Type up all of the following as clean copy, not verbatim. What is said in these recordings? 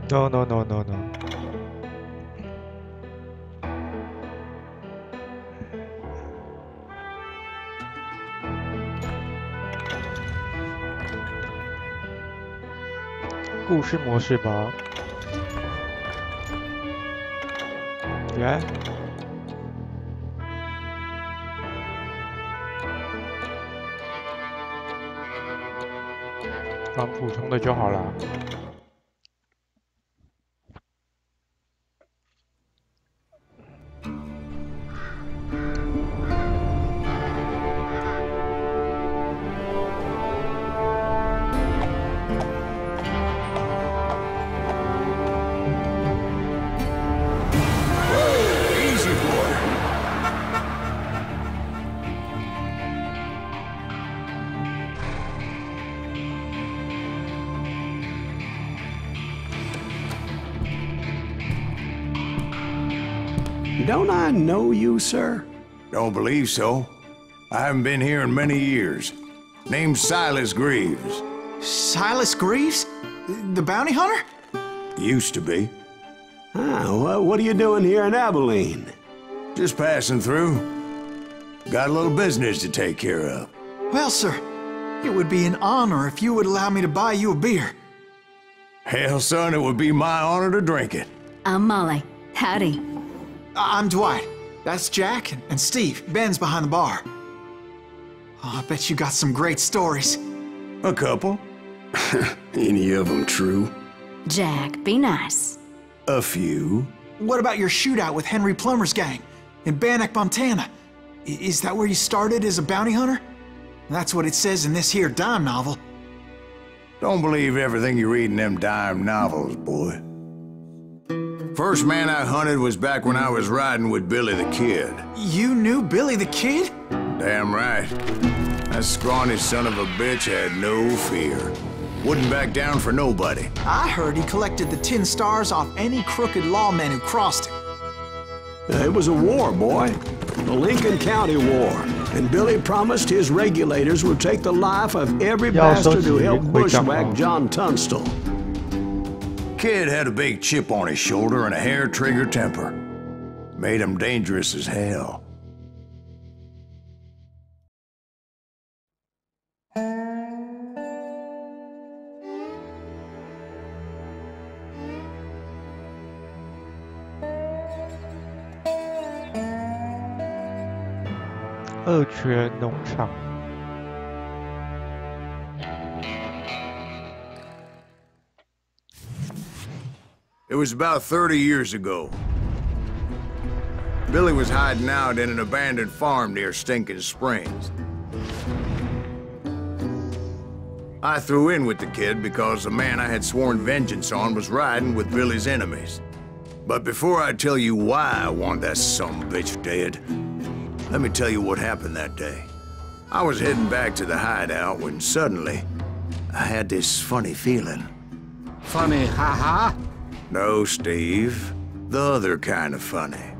No no no no no。故事模式吧。来。玩普通的就好了。Don't I know you, sir? Don't believe so. I haven't been here in many years. Name's Silas Greaves. Silas Greaves? The bounty hunter? Used to be. Ah, what are you doing here in Abilene? Just passing through. Got a little business to take care of. Well, sir, it would be an honor if you would allow me to buy you a beer. Hell, son, it would be my honor to drink it. I'm Molly. Howdy. I'm Dwight. That's Jack and Steve. Ben's behind the bar. Oh, I bet you got some great stories. A couple. Any of them true? Jack, be nice. A few. What about your shootout with Henry Plummer's gang in Bannock, Montana? Is that where you started as a bounty hunter? That's what it says in this here dime novel. Don't believe everything you read in them dime novels, boy. First man I hunted was back when I was riding with Billy the Kid. You knew Billy the Kid? Damn right. That scrawny son of a bitch had no fear. Wouldn't back down for nobody. I heard he collected the 10 stars off any crooked lawmen who crossed him. It was a war, boy. The Lincoln County War. And Billy promised his regulators would take the life of every bastard who helped bushwhack John Tunstall. Kid had a big chip on his shoulder and a hair-trigger temper. Made him dangerous as hell.二泉农场。It was about 30 years ago. Billy was hiding out in an abandoned farm near Stinking Springs. I threw in with the kid because the man I had sworn vengeance on was riding with Billy's enemies. But before I tell you why I want that sumbitch dead, let me tell you what happened that day. I was heading back to the hideout when suddenly I had this funny feeling. Funny, ha-ha? No, Steve. The other kind of funny.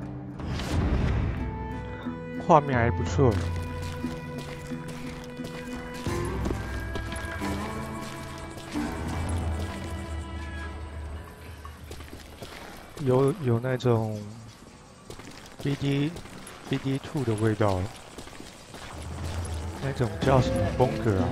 画面还不错。有那种 BD2 的味道，那种叫什么风格啊？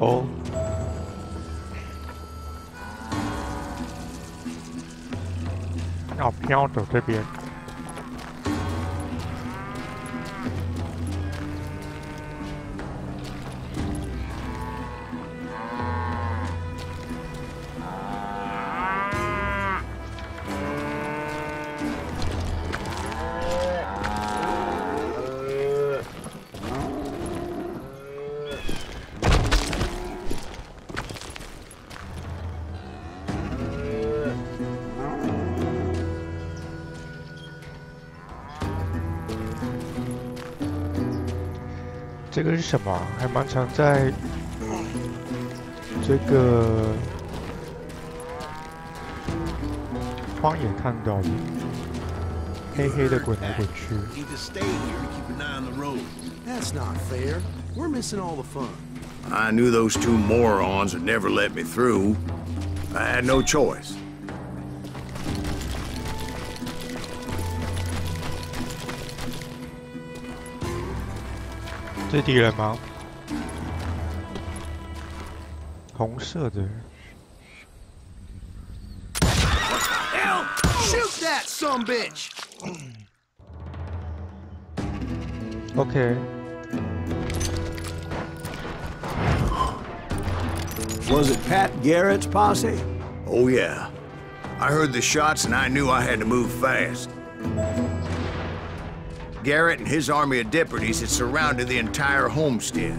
哦。要飘走这边。这个是什么？还蛮常在这个窗也看到了，黑黑的滚来滚去。 Need to stay here to keep an eye on the road. That's not fair. We're missing all the fun. I knew those two morons would never let me through. I had no choice. 这敌人吗？红色的。 Hell, shoot that sumbitch! OK， Was it Pat Garrett's posse? Oh, yeah. I heard the shots and I knew I had to move fast. Garrett and his army of deputies had surrounded the entire homestead.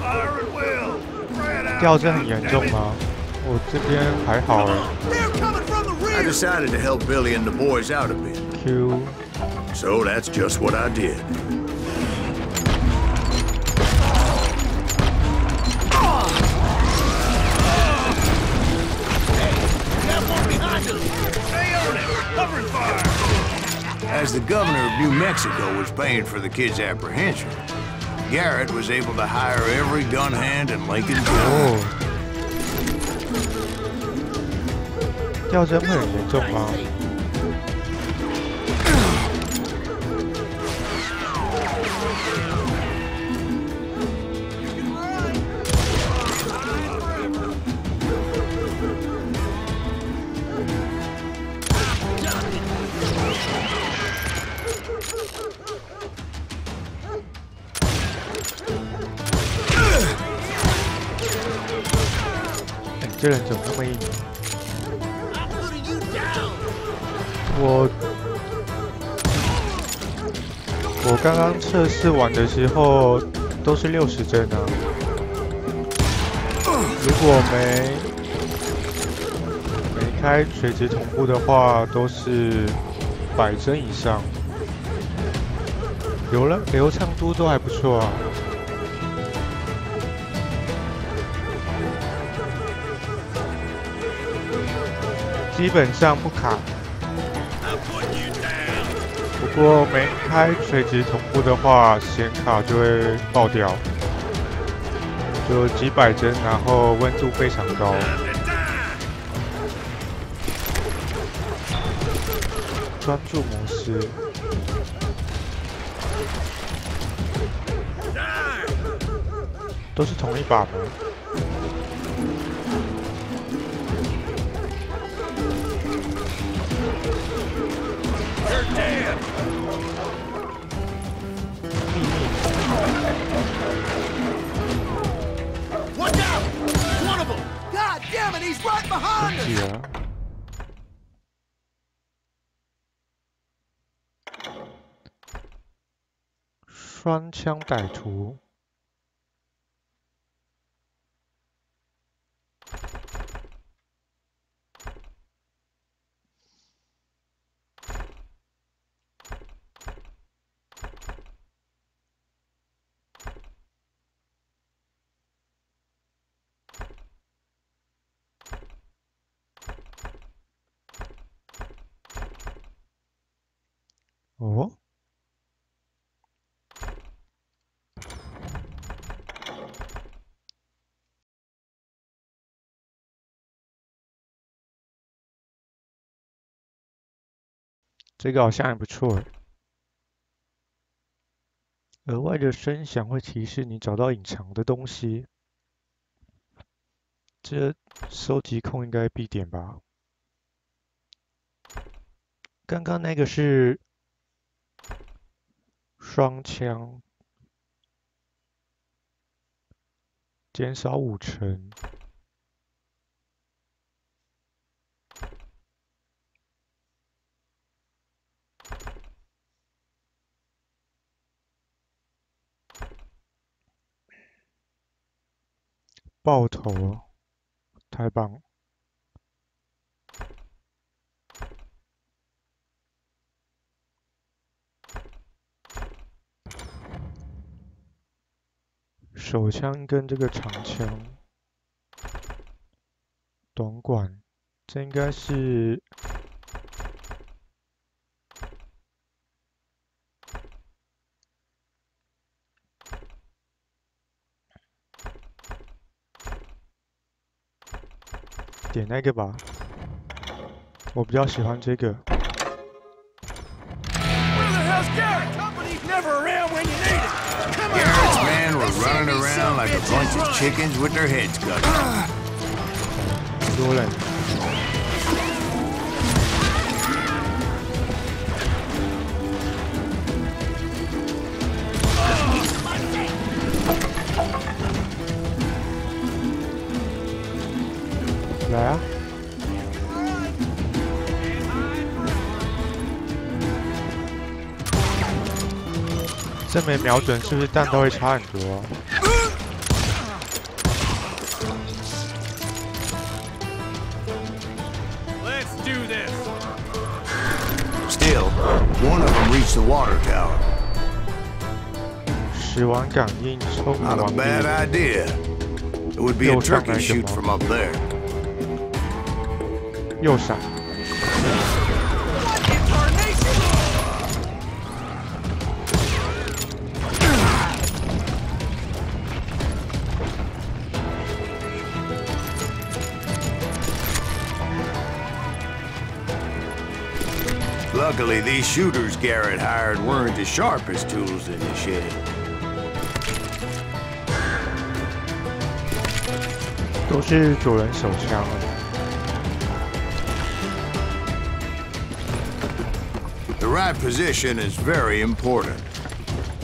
Fire at will! Spread out! 掉帧很严重吗？我这边还好哎。 They're coming from the I rear! decided to help Billy and the boys out a bit. Q， So that's just what I did. Covering fire! As the governor of New Mexico was paying for the kids' apprehension, Garrett was able to hire every gun hand in Lincoln County. 哦，掉帧会很严重吗？这人怎么那么硬？我刚刚测试完的时候都是60帧啊，如果没开垂直同步的话，都是100帧以上，流畅度都还不错啊。 基本上不卡，不过没开垂直同步的话，显卡就会爆掉，就几百帧，然后温度非常高。专注模式，都是同一把吗？ Watch out! One of them! God damn it, he's right behind us! 是啊。双枪歹徒。哦，这个好像还不错诶。额外的声响会提示你找到隐藏的东西。这收集控应该必点吧？刚刚那个是双枪，减少50%。爆头，太棒！手枪跟这个长枪、短管，这应该是点那个吧，我比较喜欢这个。 Garrett's men were running around like a bunch of chickens with their heads cut off. 多人。来啊！ 这没瞄准，是不是弹道会差很多？ Let's do this. Still, one of them reached the water tower. 死亡感应抽 Not a 完 bad 毕。 idea. It would be a turkey shoot from up there. 右闪。 Luckily, these shooters Garrett hired weren't the sharpest tools in the shed. 都是左轮手枪。 The right position is very important.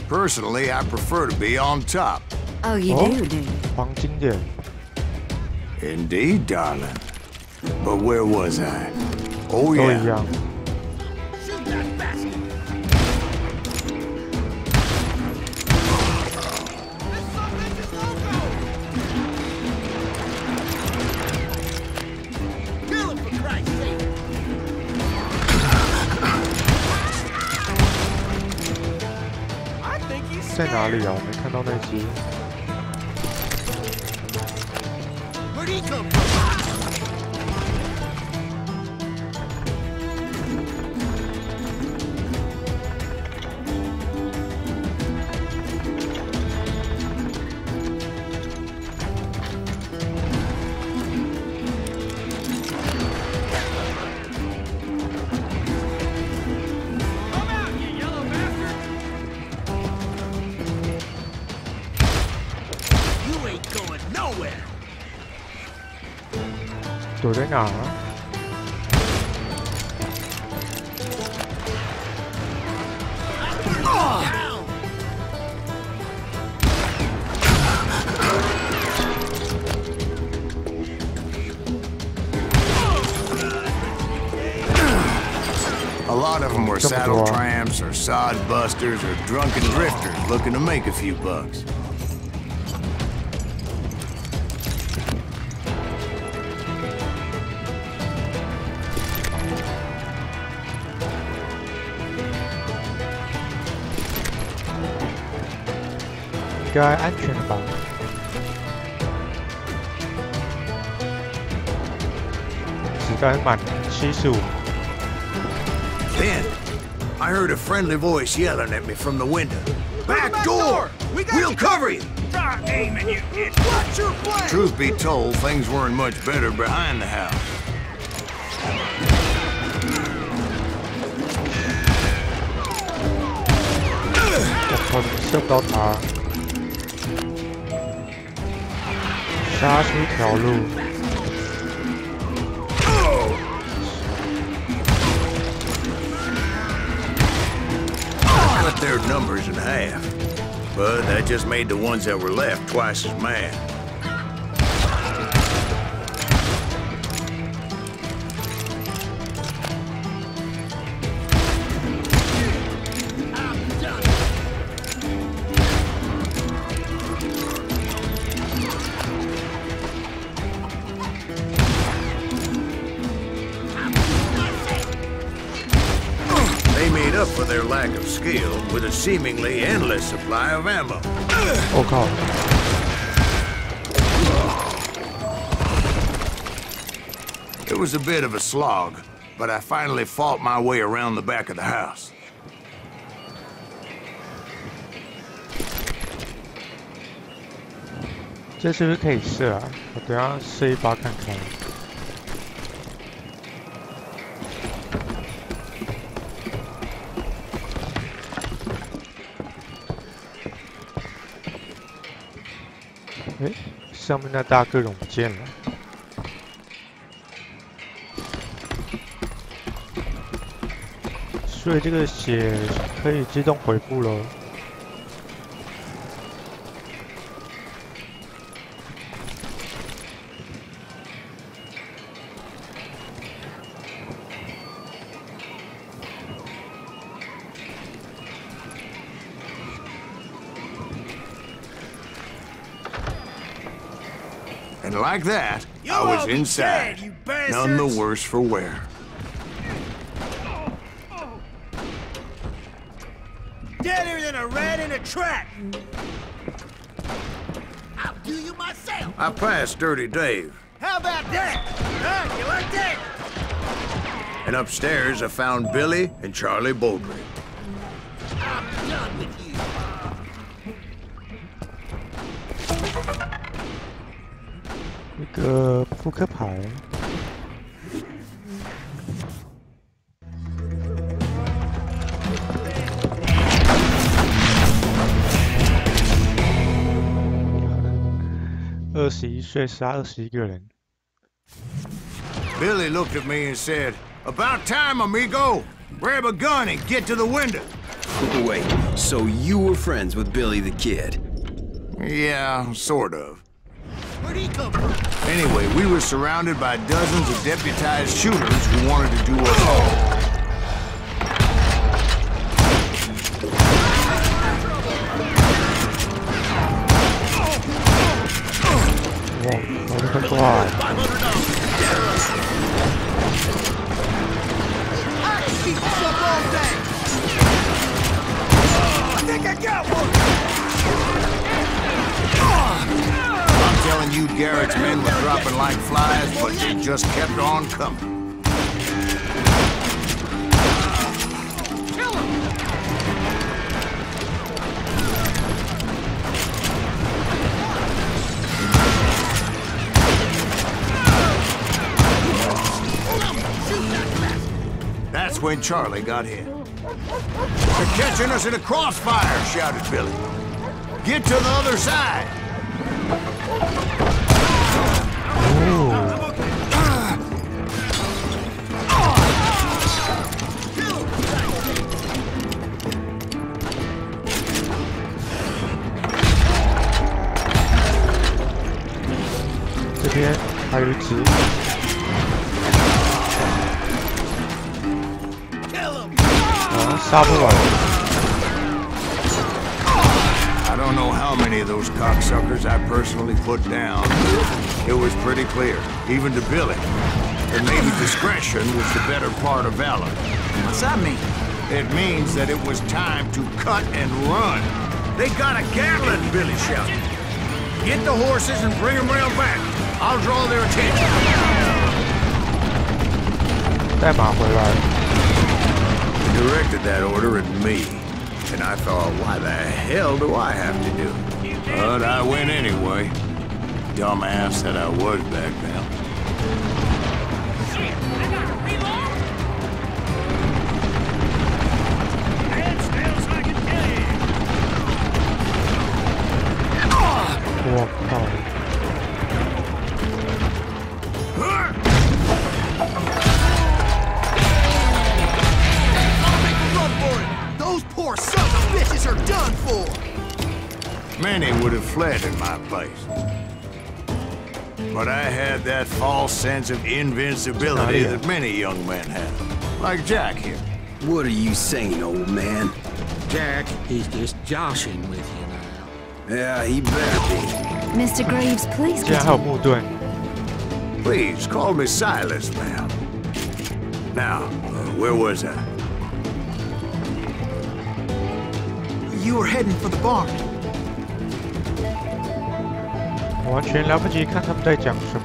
Personally, I prefer to be on top. Oh, you Oh. do, do you? 黄金点， Indeed, darling. But where was I? Oh, 都一 yeah. 样。 Shoot that bastard. This son of a bitch is loco. Kill him for Christ's sake. 在哪里啊？我没看到那只。 Where'd he come from? Come out, you yellow bastard! You ain't going nowhere! 躲在哪？ Down! A lot of them were saddle tramps or sod busters or drunken drifters looking to make a few bucks. "应该安全了吧？子弹满75。 Then, I heard a friendly voice yelling at me from the window. Back door! We'll cover you! Start aiming, you idiot! Watch your flank! Truth be told, things weren't much better behind the house. 我操，射不到他，杀出一条路。 Cut their numbers in half. But that just made the ones that were left twice as mad. I'm done! They made up for their lack lack of skill with a seemingly endless supply of ammo. Oh,靠！ It was a bit of a slog, but I finally fought my way around the back of the house. 这是不是可以射啊？我等下射一发看看。诶，上面那大个龙不见了。所以这个血可以自动回复咯。 And like that, I was inside, none the worse for wear. Deader than a rat in a trap! I'll do you myself! I passed Dirty Dave. How about that? Huh? You like that? And upstairs I found Billy and Charlie Bowdry. I'm done with you. 一个扑克牌。21岁杀21个人。 Billy looked at me and said, "About time, amigo! Grab a gun and get to the window." Wait, so you were friends with Billy the Kid? Yeah, sort of. Where'd he come from? Anyway, we were surrounded by dozens of deputized shooters who wanted to do us all. Whoa, $500. I can keep this up all day. I think I got one. I'm telling you, Garrett's men were dropping like flies, but they just kept on coming. Kill him. That's when Charlie got hit. "They're catching us in a crossfire," shouted Billy. "Get to the other side."这边还有一只。 杀不完。 I don't know how many of those cocksuckers I personally put down. It was pretty clear, even to Billy, that maybe discretion was the better part of valor. What's that mean? It means that it was time to cut and run. They got a Gatling, Billy shouted. "Get the horses and bring them round back. I'll draw their attention." 带马回来。 Directed that order at me, and I thought, why the hell do I have to do it? But I went anyway. Dumbass that I was back then. Shit, I gotta reload. Stand still so I can kill you. 我靠！ Those poor sons of bitches are done for! Many would have fled in my place. But I had that false sense of invincibility that many young men have. Like Jack here. What are you saying, old man? Jack, he's just joshing with you now. Yeah, he better be. Mr. Greaves, please 竟然还有 continue. 木盾。 Please, call me Silas, ma'am. Now, where was I? you were heading for the barn. 我完全来不及看他们在讲什么。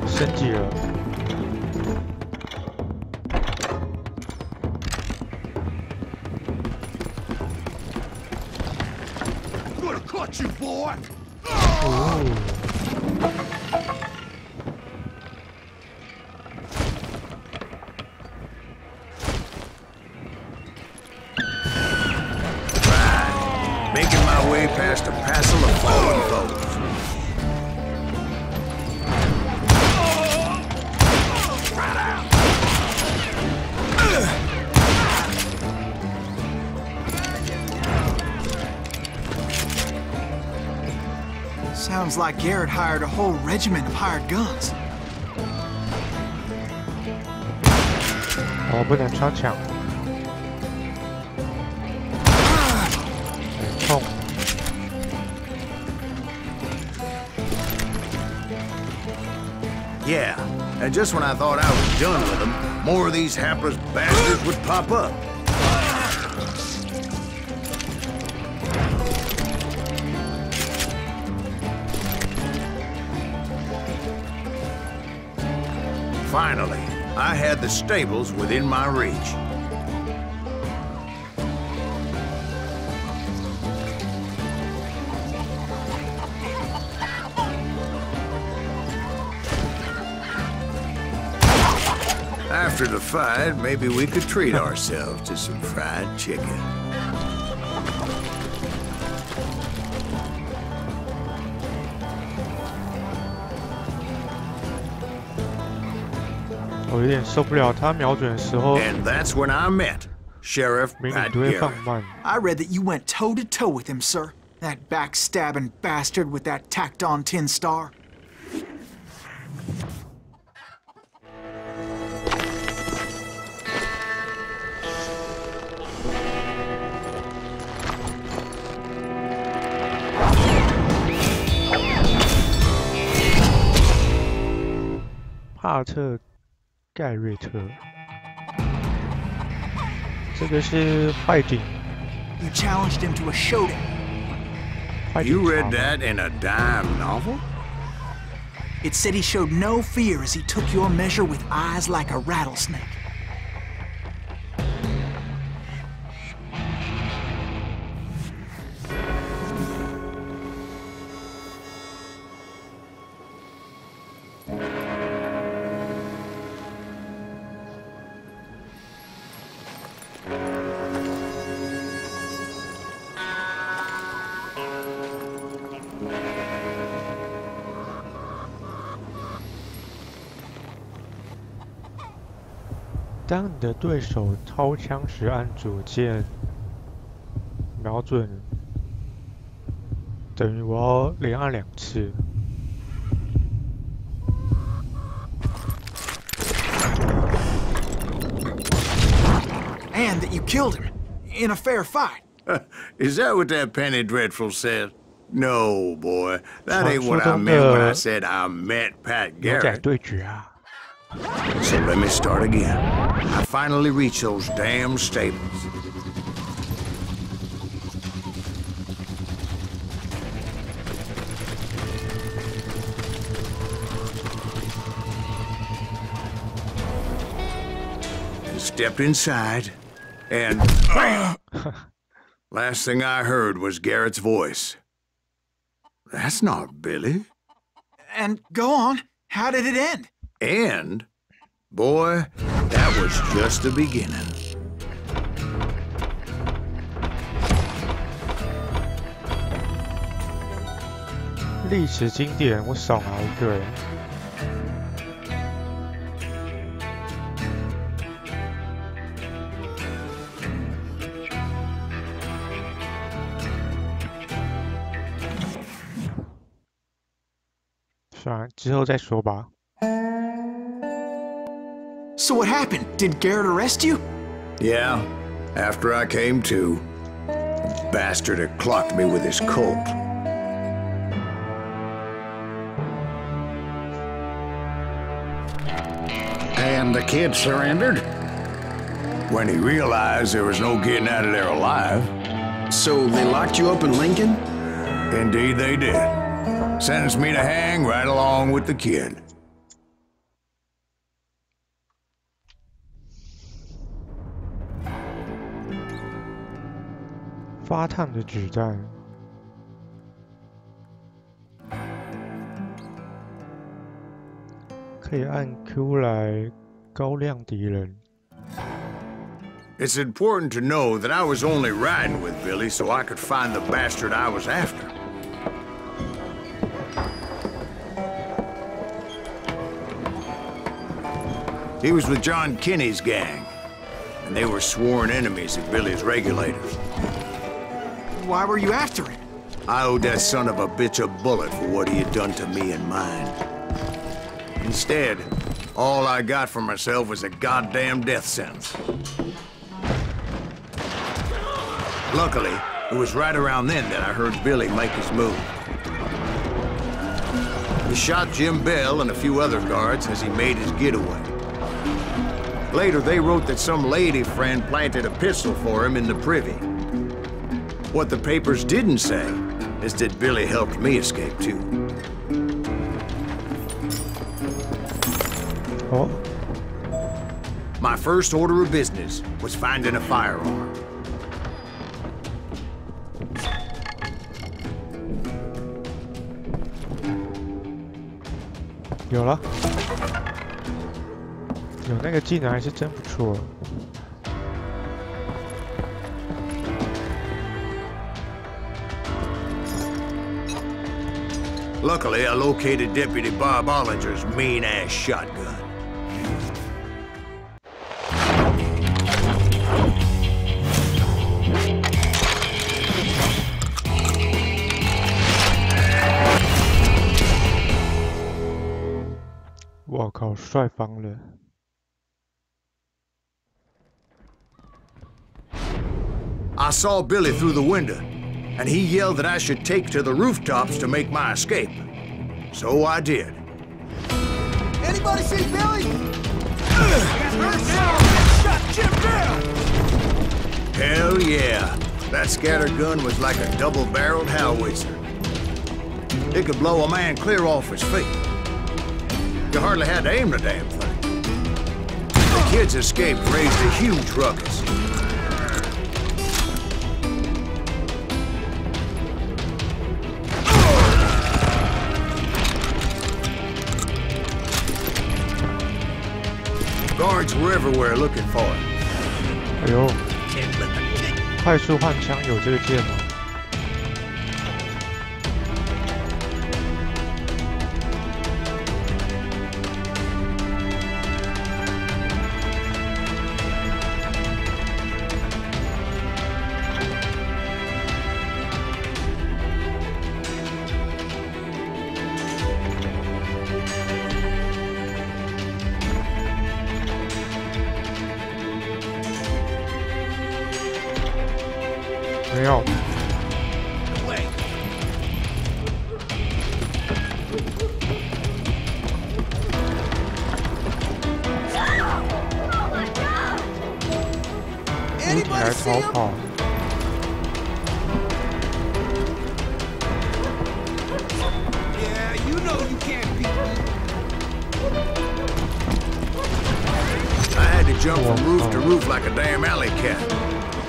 升级了。Gonna cut you, boy. ，Right. Making my way past a passel of fallen foes. Sounds like Garrett hired a whole regiment of hired guns. 我不能穿墙。很痛。Yeah, and just when I thought I was done with them, more of these hapless bastards would pop up. Finally, I had the stables within my reach. After the fight, maybe we could treat ourselves to some fried chicken. 我有点受不了他瞄准的时候， And that's when I met Sheriff 明明 Pat 都会放 Garrett. 慢。 I read that you went toe-to-toe with him, sir. That backstabbing bastard with that tacked-on tin star. 帕特·盖瑞特，这个是坏警。 You challenged him to a showdown. 坏警 You 察 read 吗 that in a dime novel? It said he showed no fear as he took your measure with eyes like a rattlesnake. 当你的对手掏枪时，按左键瞄准，等于我要连按2次。 And that you killed him in a fair fight. Is that what that Penny Dreadful said? No, boy. That ain't what I 传说中 meant when I 的 said I met Pat 牛仔 Garrett. 对决啊！ So let me start again. I finally reached those damn stables. And stepped inside, and bam! Last thing I heard was Garrett's voice. That's not Billy. And go on. How did it end? And, boy, that was just the beginning. 历史经典，我少拿一个人。算了，之后再说吧。 So what happened? Did Garrett arrest you? Yeah, after I came to, the bastard had clocked me with his Colt. And the kid surrendered? When he realized there was no getting out of there alive. So they locked you up in Lincoln? Indeed they did. Sentenced me to hang right along with the kid. 发烫的子弹。可以按 Q 来高亮敌人。 It's important to know that I was only riding with Billy so I could find the bastard I was after. He was with John Kinney's gang, and they were sworn enemies of Billy's regulators. Why were you after him? I owed that son of a bitch a bullet for what he had done to me and mine. Instead, all I got for myself was a goddamn death sentence. Luckily, it was right around then that I heard Billy make his move. He shot Jim Bell and a few other guards as he made his getaway. Later, they wrote that some lady friend planted a pistol for him in the privy. What the papers didn't say is that Billy helped me escape, too. Oh. My first order of business was finding a firearm. 有了，有那个技能还是真不错。 Luckily, I located Deputy Bob Ollinger's mean-ass shotgun. "我靠，帅翻了！" I saw Billy through the window, and he yelled that I should take to the rooftops to make my escape. So I did. Anybody see Billy? Shot Jim Bell! Hell yeah. That scatter gun was like a double-barreled howitzer. It could blow a man clear off his feet. You hardly had to aim the damn thing. The kid's escape raised a huge ruckus. Guards were everywhere looking for him. 哎呦，快速换枪有这个键吗？ 没有。你还逃跑？ Yeah, you know you can't beat me. I had to jump from roof to roof like a damn alley cat.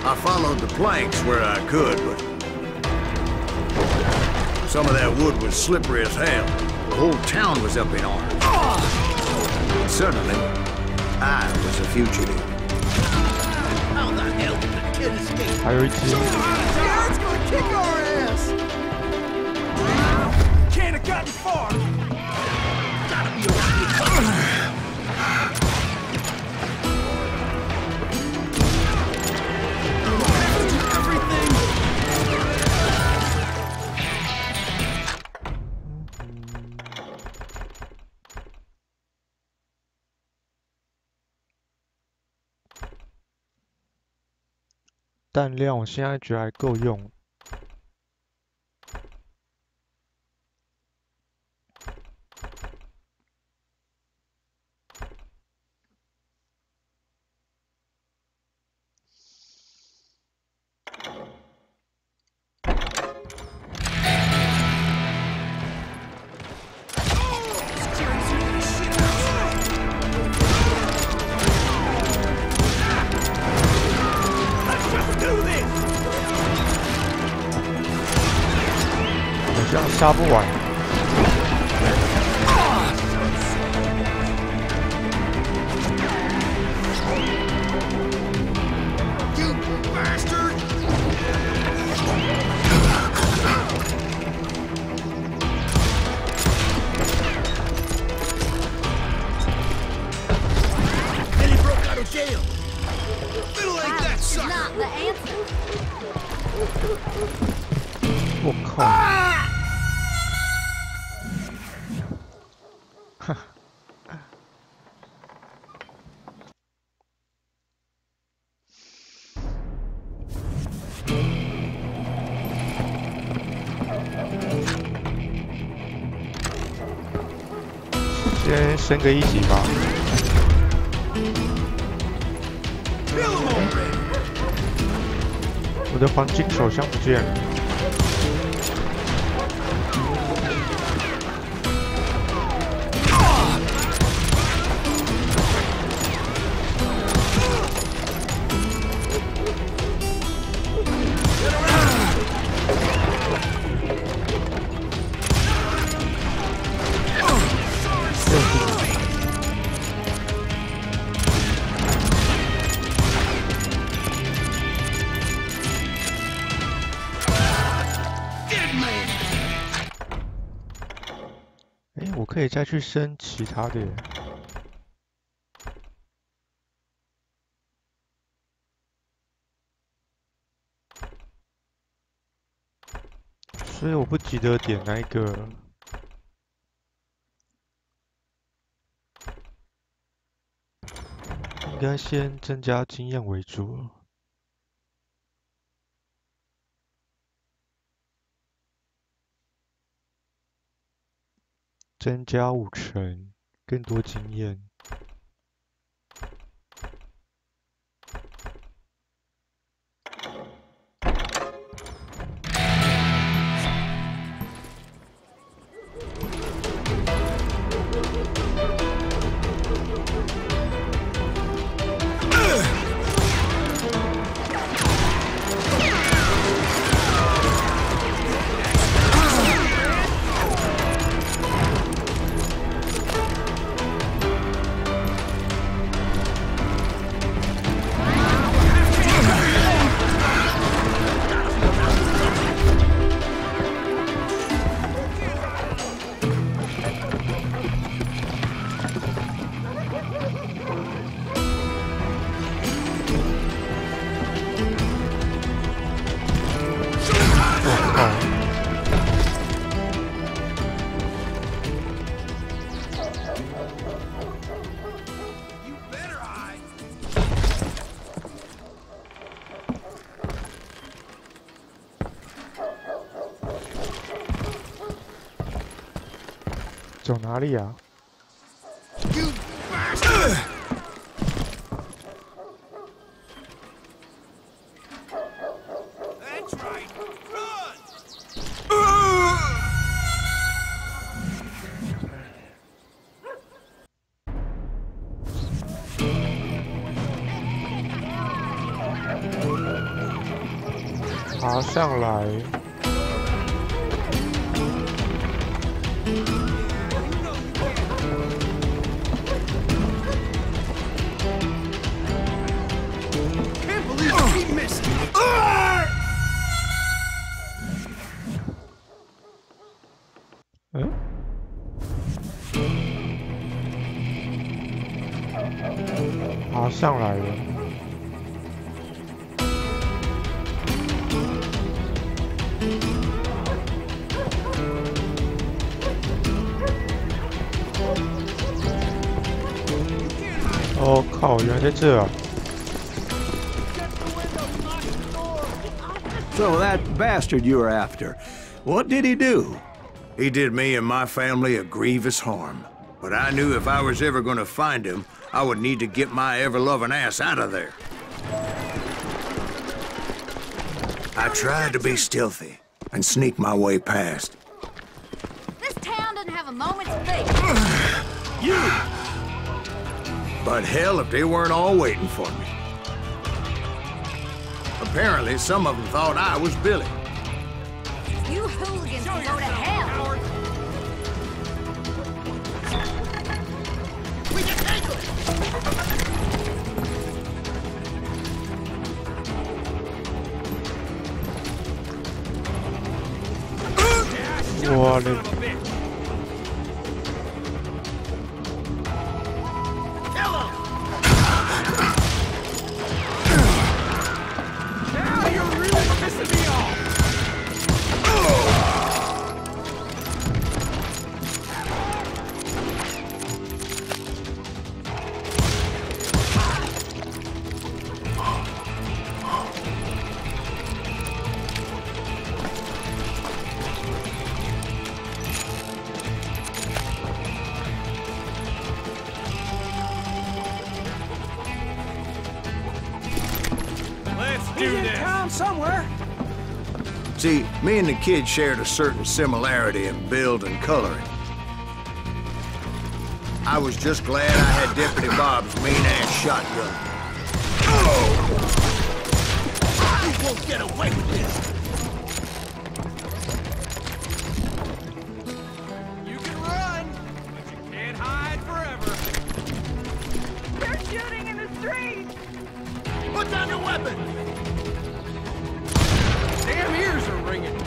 I followed the planks where I could, but some of that wood was slippery as hell. The whole town was up in arms. And suddenly, I was a fugitive. How the hell did the kid escape? 还有一只。 Guards gonna kick our ass! Can't have gotten far! Gotta be okay. Everything! 弹量我现在觉得还够用。杀不完。我靠！哈！先升个1级吧。我的黄金手枪不见了。我可以再去升其他的耶。所以我不记得点那个。应该先增加经验为主。增加50%，更多经验。走哪里啊？爬上来。 爬上来了。哦靠！原来在这啊！ So that bastard you were after, what did he do? He did me and my family a grievous harm. But I knew if I was ever going to find him, I would need to get my ever-loving ass out of there. I tried to be stealthy and sneak my way past. This town doesn't have a moment's peace. You! But hell, if they weren't all waiting for me. Apparently, some of them thought I was Billy. You hooligans can go to hell! We can handle it!我的。 See, me and the kid shared a certain similarity in build and coloring. I was just glad I had Deputy Bob's mean-ass shotgun. You won't get away with this! You can run, but you can't hide forever. They're shooting in the street! Put down your weapon! Damn ears are ringing.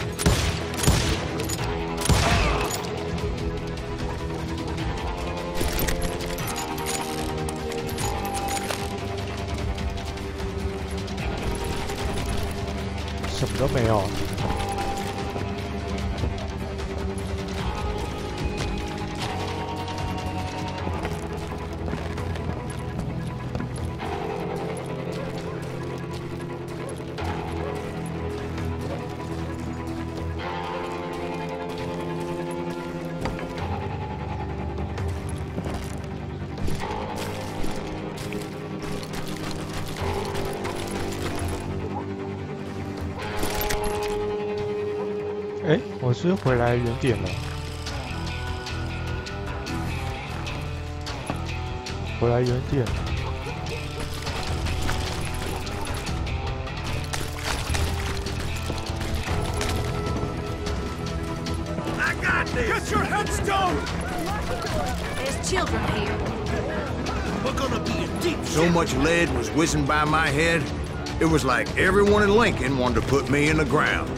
什么都没有。哎，我是回来原点了，回来原点。I got this! Get your headstone! There's children here. We're gonna be in deep So shit. much lead was whizzing by my head, it was like everyone in Lincoln wanted to put me in the ground.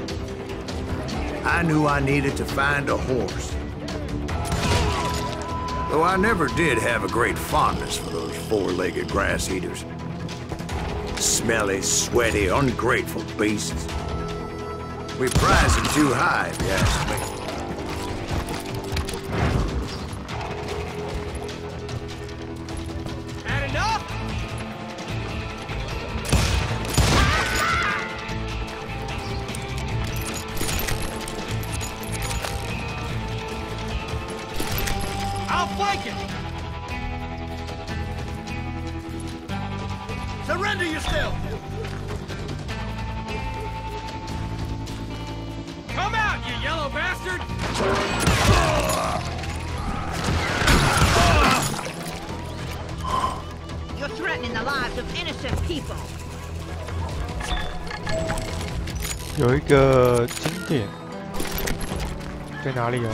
I knew I needed to find a horse. Though I never did have a great fondness for those four-legged grass eaters. Smelly, sweaty, ungrateful beasts. We prize them too high, if you ask me. Had enough? I'll flank it! Surrender yourself! Come out, you yellow bastard! You're threatening the lives of innocent people. 有一个经典在哪里啊？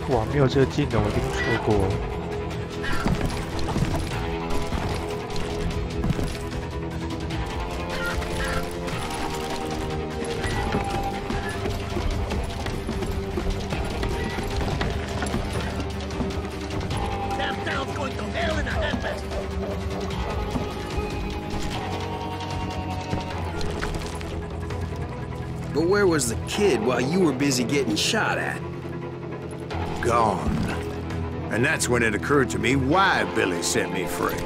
哇，没有这个技能，我一定错过。That town's going to hell in a handbasket! But where was the kid while you were busy getting shot at? Gone. And that's when it occurred to me why Billy set me free.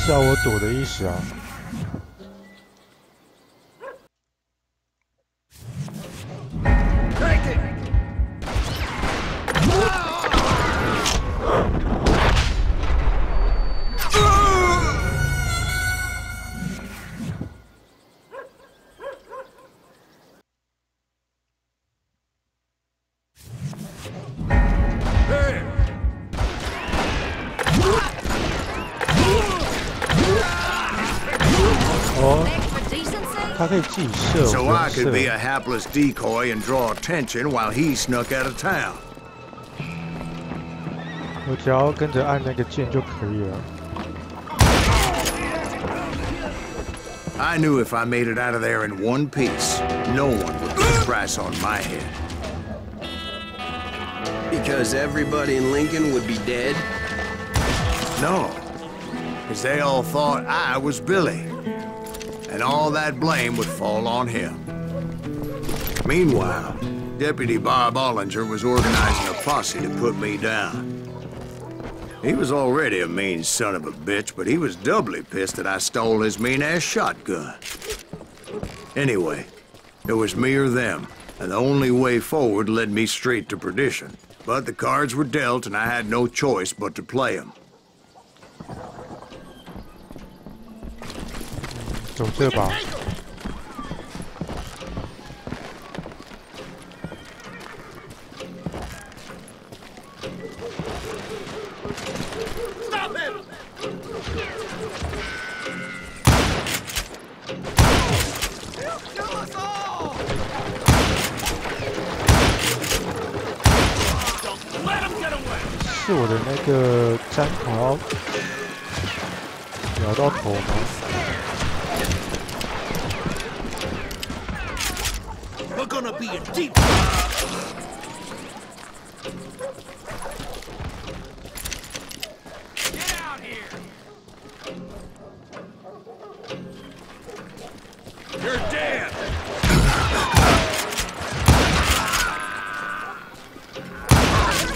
是要我躲的意思啊。它可以自己射， So I could be a hapless decoy and draw attention while he snuck out of town. 我只要跟着按那个键就可以了。I knew if I made it out of there in one piece, no one would put a price on my head. Because everybody in Lincoln would be dead? No, because they all thought I was Billy. And all that blame would fall on him. Meanwhile, Deputy Bob Ollinger was organizing a posse to put me down. He was already a mean son of a bitch, but he was doubly pissed that I stole his mean-ass shotgun. Anyway, it was me or them, and the only way forward led me straight to perdition. But the cards were dealt, and I had no choice but to play them. 走这吧。是我的那个粘头咬到头吗？ We're gonna be in deep. Get out here. You're dead.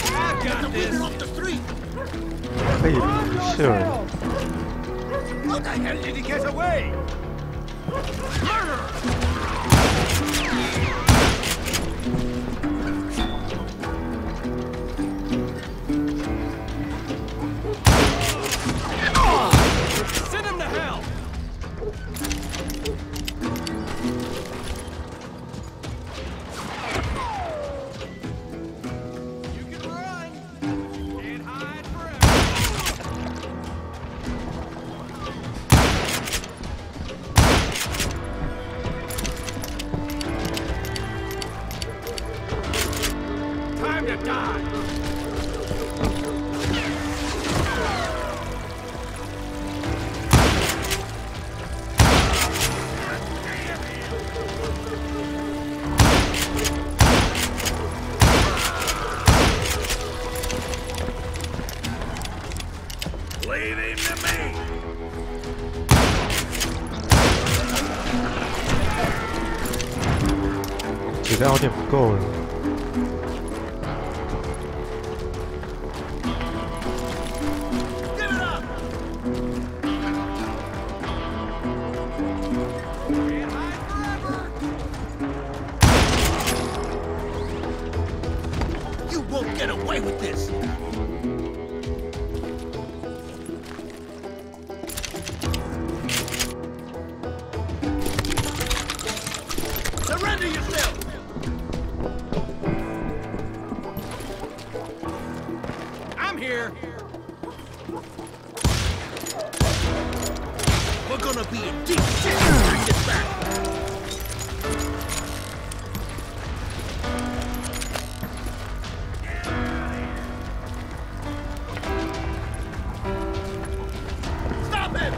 I got this. Off the street. 可以射。 How the hell did he get away? Murder! Send him to hell! You can run! Can't hide forever! Time to die! Leave him to me! 子弹有点不够了。 Give it up! Can't hide forever! You won't get away with this! Surrender yourself! I'm here! We're gonna be in deep shit! Bring this back! Stop him!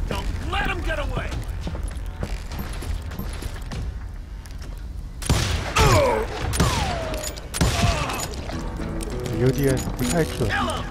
Don't let him get away! 有点不太准。 Kill him!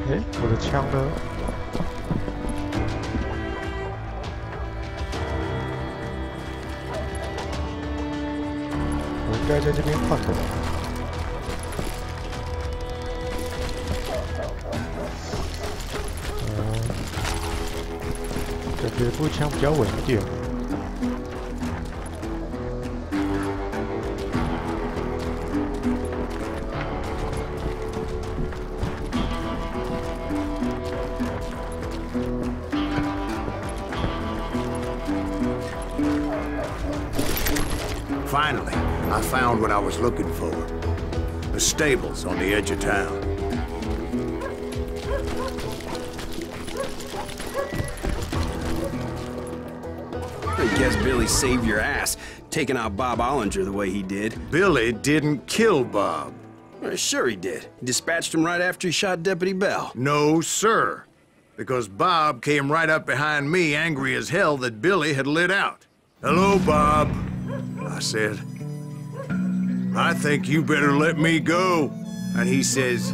哎，我的枪呢？我应该在这边换的。感觉步枪比较稳一点。 Finally, I found what I was looking for. The stables on the edge of town. I guess Billy saved your ass, taking out Bob Ollinger the way he did. Billy didn't kill Bob. Well, sure he did. He dispatched him right after he shot Deputy Bell. No, sir. Because Bob came right up behind me, angry as hell that Billy had lit out. Hello, Bob. I said, I think you better let me go. And he says,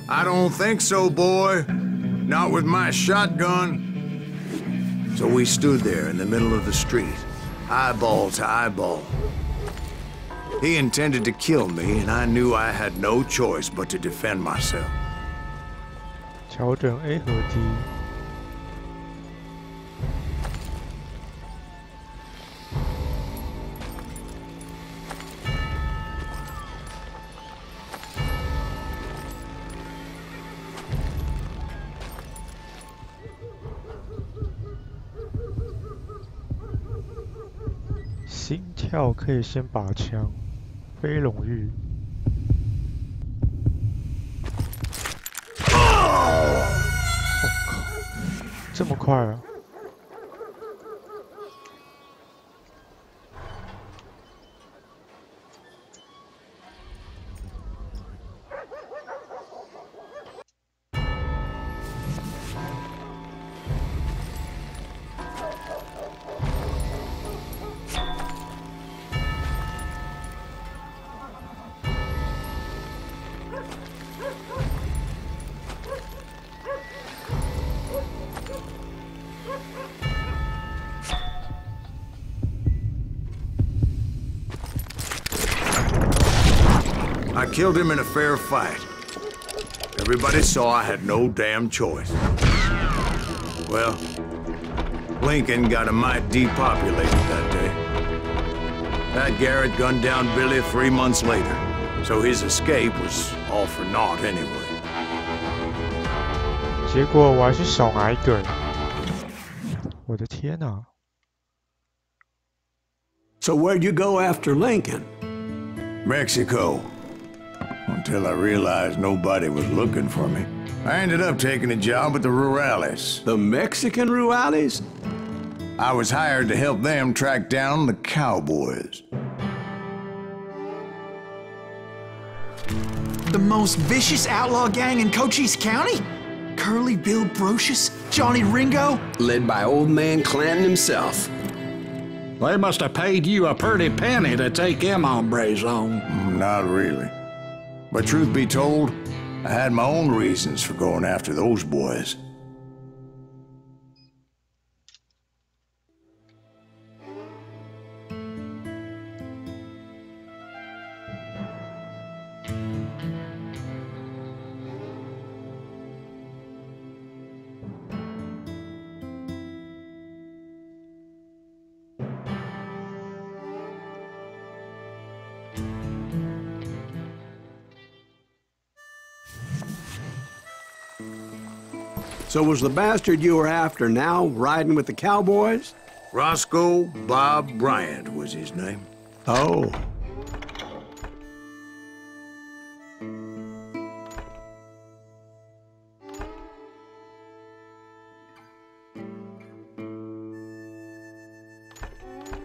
I don't think so, boy. Not with my shotgun. So we stood there in the middle of the street, eyeball to eyeball. He intended to kill me, and I knew I had no choice but to defend myself. 调整 A 和 D。 心跳可以先拔枪，飞龙玉。我靠，这么快啊！I killed him in a fair fight. Everybody saw I had no damn choice. Well, Lincoln got a mite depopulated that day. Pat Garrett gunned down Billy 3 months later, so his escape was all for naught anyway. 结果我还是少拿一个，我的天哪！ So where'd you go after Lincoln? Mexico. Until I realized nobody was looking for me. I ended up taking a job at the Rurales. The Mexican Rurales? I was hired to help them track down the cowboys. The most vicious outlaw gang in Cochise County? Curly Bill Brocious? Johnny Ringo? Led by old man Clanton himself. They must have paid you a pretty penny to take them hombres on. Not really. But truth be told, I had my own reasons for going after those boys. So was the bastard you were after now riding with the cowboys? Roscoe Bob Bryant was his name. Oh.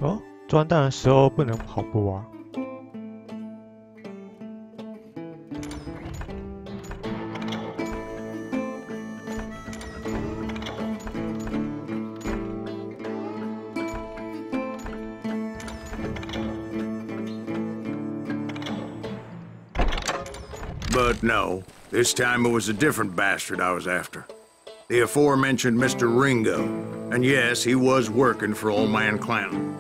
哦，装弹的时候不能跑步啊。But no, this time it was a different bastard I was after. The aforementioned Mr. Ringo. And yes, he was working for old man Clanton.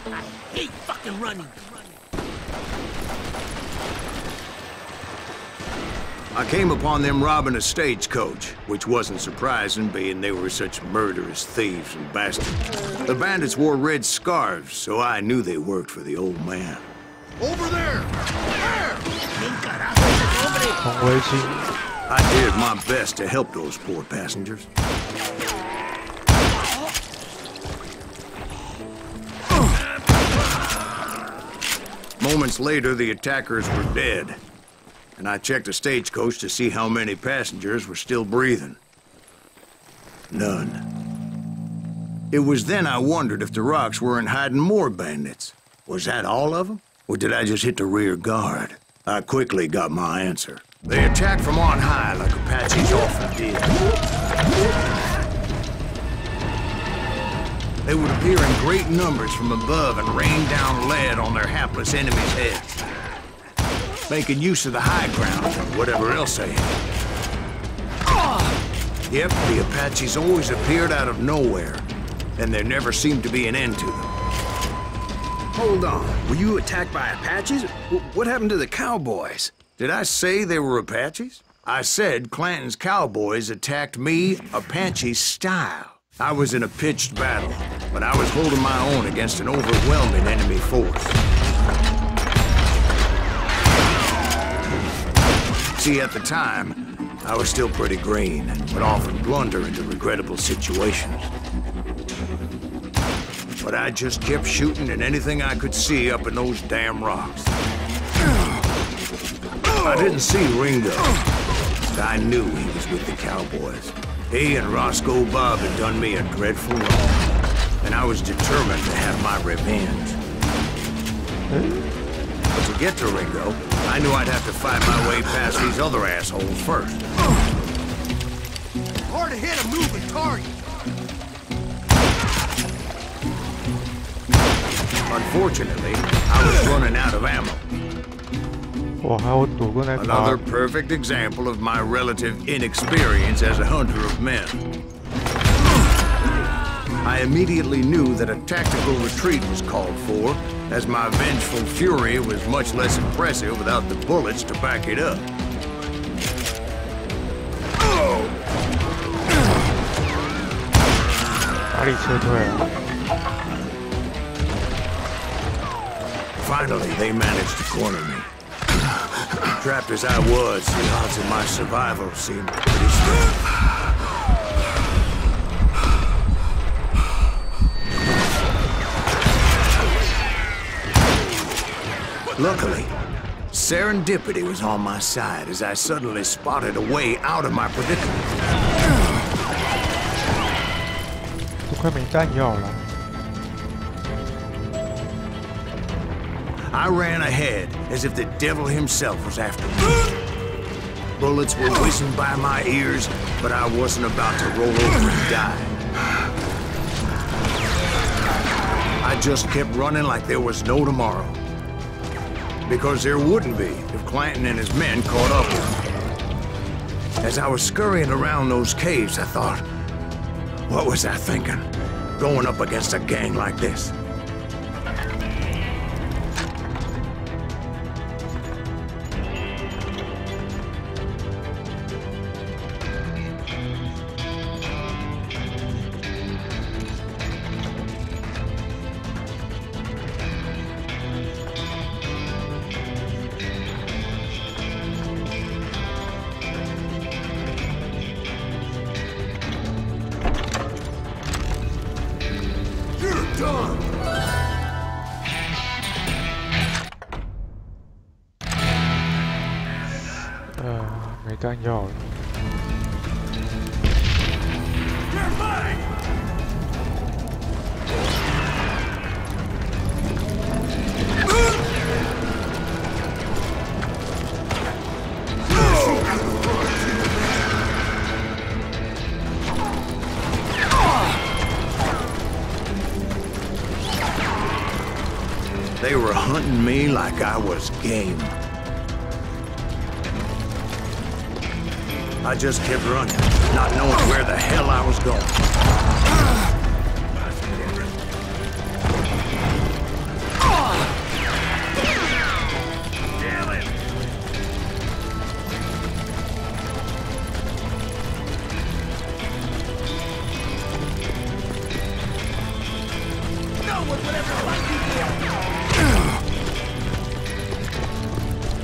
I hate fucking running. I came upon them robbing a stagecoach, which wasn't surprising, being they were such murderous thieves and bastards. The bandits wore red scarves, so I knew they worked for the old man. Over there! There! I did my best to help those poor passengers. Moments later, the attackers were dead. And I checked the stagecoach to see how many passengers were still breathing. None. It was then I wondered if the rocks weren't hiding more bandits. Was that all of them? Or did I just hit the rear guard? I quickly got my answer. They attacked from on high like Apaches often did. They would appear in great numbers from above and rain down lead on their hapless enemies' heads, making use of the high ground and whatever else they had. Yep, the Apaches always appeared out of nowhere, and there never seemed to be an end to them. Hold on. Were you attacked by Apaches? What happened to the cowboys? Did I say they were Apaches? I said Clanton's cowboys attacked me Apache style. I was in a pitched battle, but I was holding my own against an overwhelming enemy force. See, at the time, I was still pretty green and would often blunder into regrettable situations. But I just kept shooting at anything I could see up in those damn rocks. I didn't see Ringo, but I knew he was with the cowboys. He and Roscoe Bob had done me a dreadful wrong, and I was determined to have my revenge. But to get to Ringo, I knew I'd have to fight my way past these other assholes first. Hard to hit a moving target. Unfortunately, I was running out of ammo. Another perfect example of my relative inexperience as a hunter of men. I immediately knew that a tactical retreat was called for, as my vengeful fury was much less impressive without the bullets to back it up. Finally, they managed to corner me. Trapped as I was, the odds of my survival seemed pretty slim. Luckily, serendipity was on my side as I suddenly spotted a way out of my predicament. 都快没弹药了。 I ran ahead as if the devil himself was after me. Bullets were whizzing by my ears, but I wasn't about to roll over and die. I just kept running like there was no tomorrow. Because there wouldn't be if Clanton and his men caught up with me. As I was scurrying around those caves, I thought, what was I thinking? Going up against a gang like this?没弹药了。hunting me like I was game. I just kept running, not knowing where the hell I was going.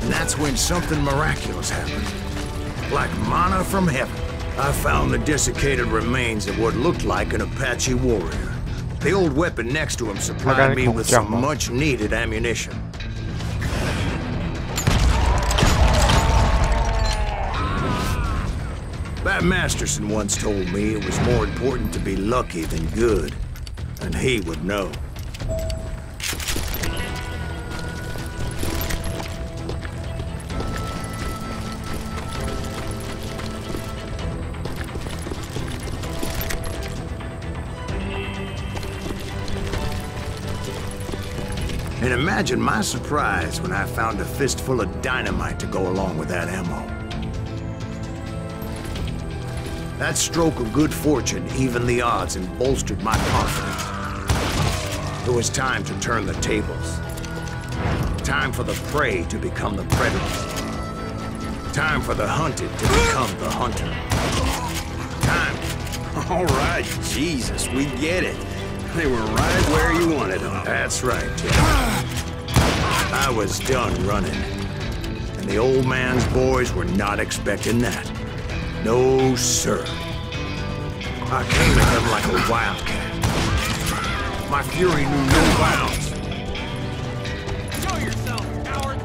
And that's when something miraculous happened. Like manna from heaven, I found the desiccated remains of what looked like an Apache warrior. The old weapon next to him supplied me with some much-needed ammunition. Bat Masterson once told me it was more important to be lucky than good, and he would know. And imagine my surprise when I found a fistful of dynamite to go along with that ammo. That stroke of good fortune evened the odds and bolstered my confidence. It was time to turn the tables. Time for the prey to become the predator. Time for the hunted to become the hunter. Time. All right, Jesus, we get it. They were right where you wanted them. That's right, Tim. I was done running. And the old man's boys were not expecting that. No, sir. I came at them like a wildcat. My fury knew no bounds. Show yourself, coward!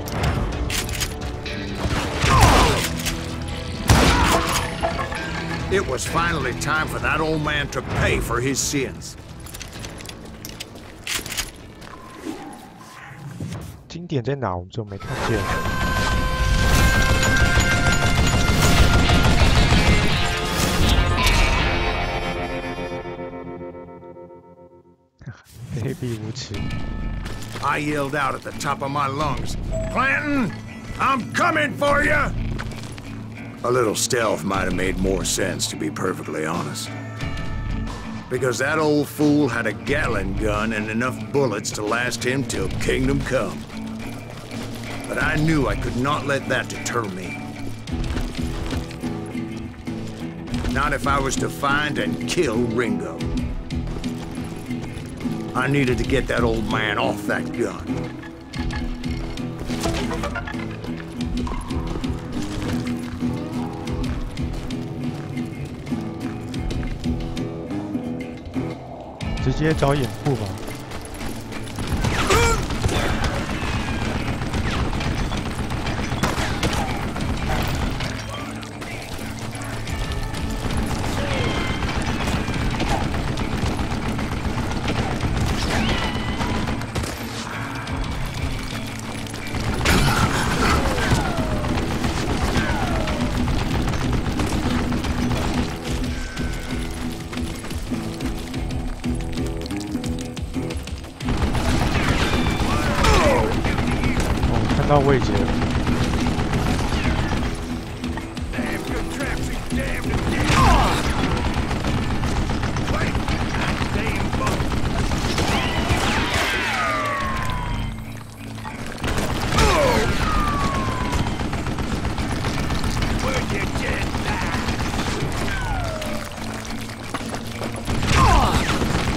It was finally time for that old man to pay for his sins. 经典在哪？我们怎么没看见？卑鄙无耻！ I yelled out at the top of my lungs, "Clanton, I'm coming for you!" A little stealth might have made more sense, to be perfectly honest. Because that old fool had a Gatling gun and enough bullets to last him till kingdom come. But I knew I could not let that deter me. Not if I was to find and kill Ringo. I needed to get that old man off that gun.直接找掩护吧。到位置了。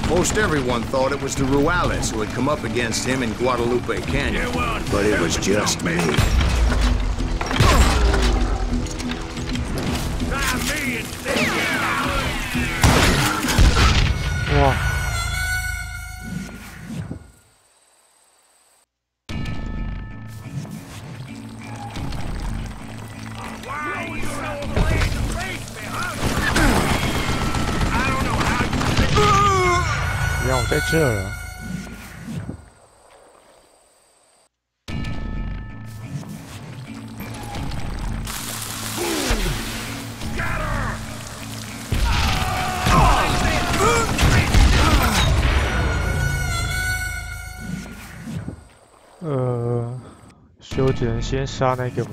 Most everyone thought it was the Ruales who had come up against him in Guadalupe Canyon, but it was just me. Wow. Wow, 在这了。就只能先杀那个吗？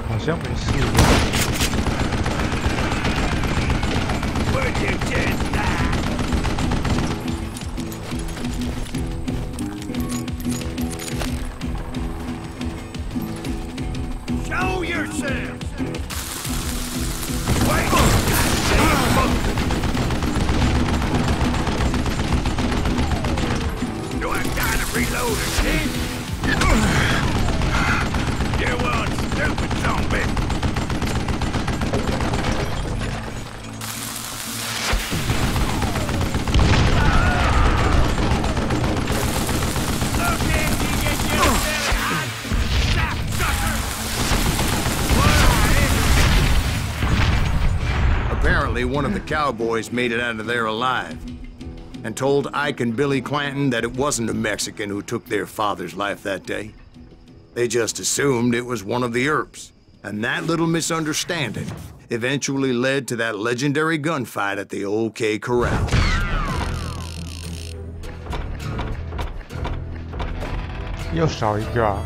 好像没事。Show yourself! Do I gotta reload again? You one stupid zombie! Look in, you get your belly hot, sapsucker! Apparently, one of the cowboys made it out of there alive and told Ike and Billy Clanton that it wasn't a Mexican who took their father's life that day. They just assumed it was one of the Earps, and that little misunderstanding eventually led to that legendary gunfight at the OK Corral. 又少一个啊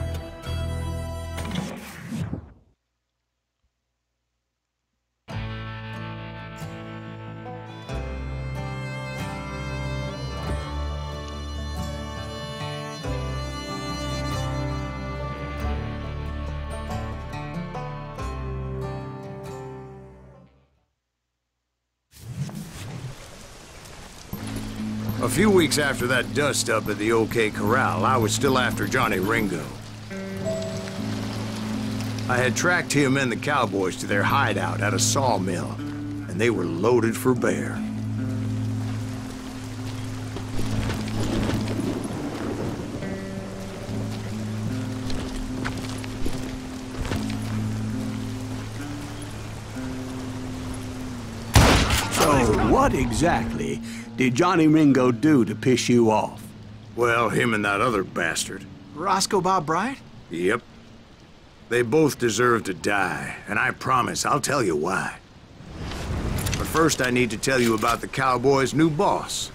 ！A few weeks after that dust-up at the OK Corral, I was still after Johnny Ringo. I had tracked him and the cowboys to their hideout at a sawmill, and they were loaded for bear. So, what exactly did Johnny Ringo do to piss you off? Well, him and that other bastard. Roscoe Bob Bryant? Yep. They both deserve to die, and I promise I'll tell you why. But first I need to tell you about the Cowboys' new boss,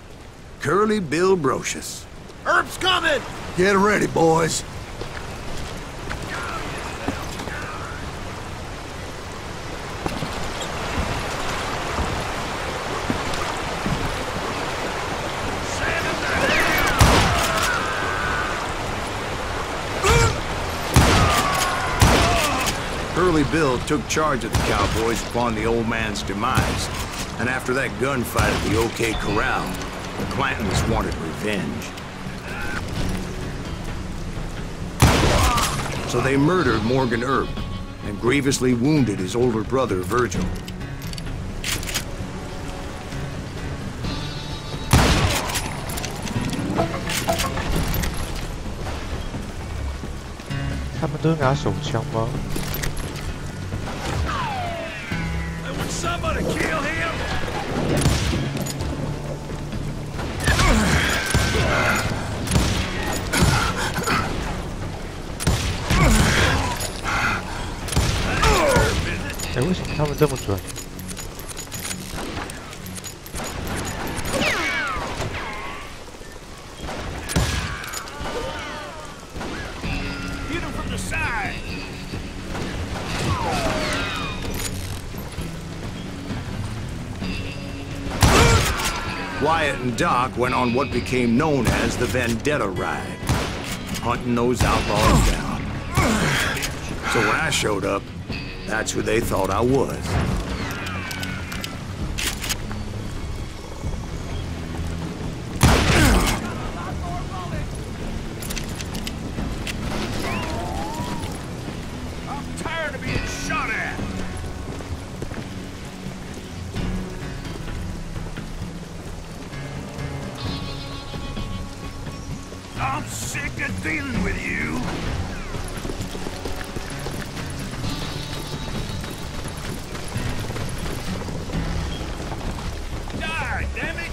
Curly Bill Brocious. Herb's coming! Get ready, boys. Curly Bill took charge of the Cowboys upon the old man's demise, and after that gunfight at the OK Corral, the Clantons wanted revenge. So they murdered Morgan Earp and grievously wounded his older brother, Virgil. Would somebody kill him?为什么他们这么准？ Hit him from the side. Wyatt and Doc went on what became known as the Vendetta Ride, hunting those outlaws down. So when I showed up, That's who they thought I was. I'm tired of being shot at. I'm sick of dealing with you. Die, damn it!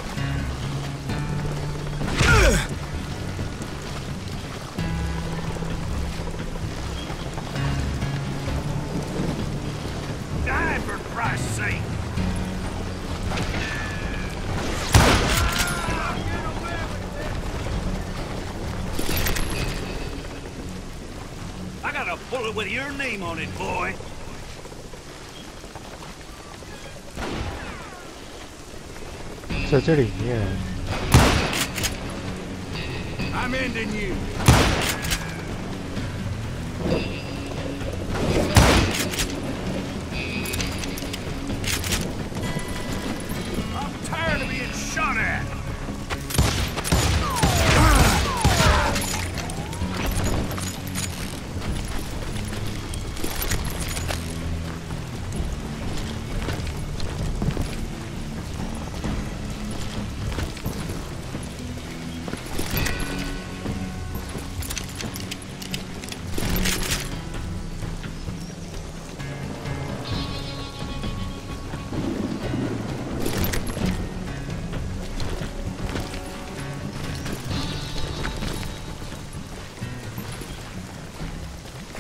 Die, for Christ's sake! I got a bullet with your name on it, boy. "在这里面， I'm ending you. I'm tired of being shot at.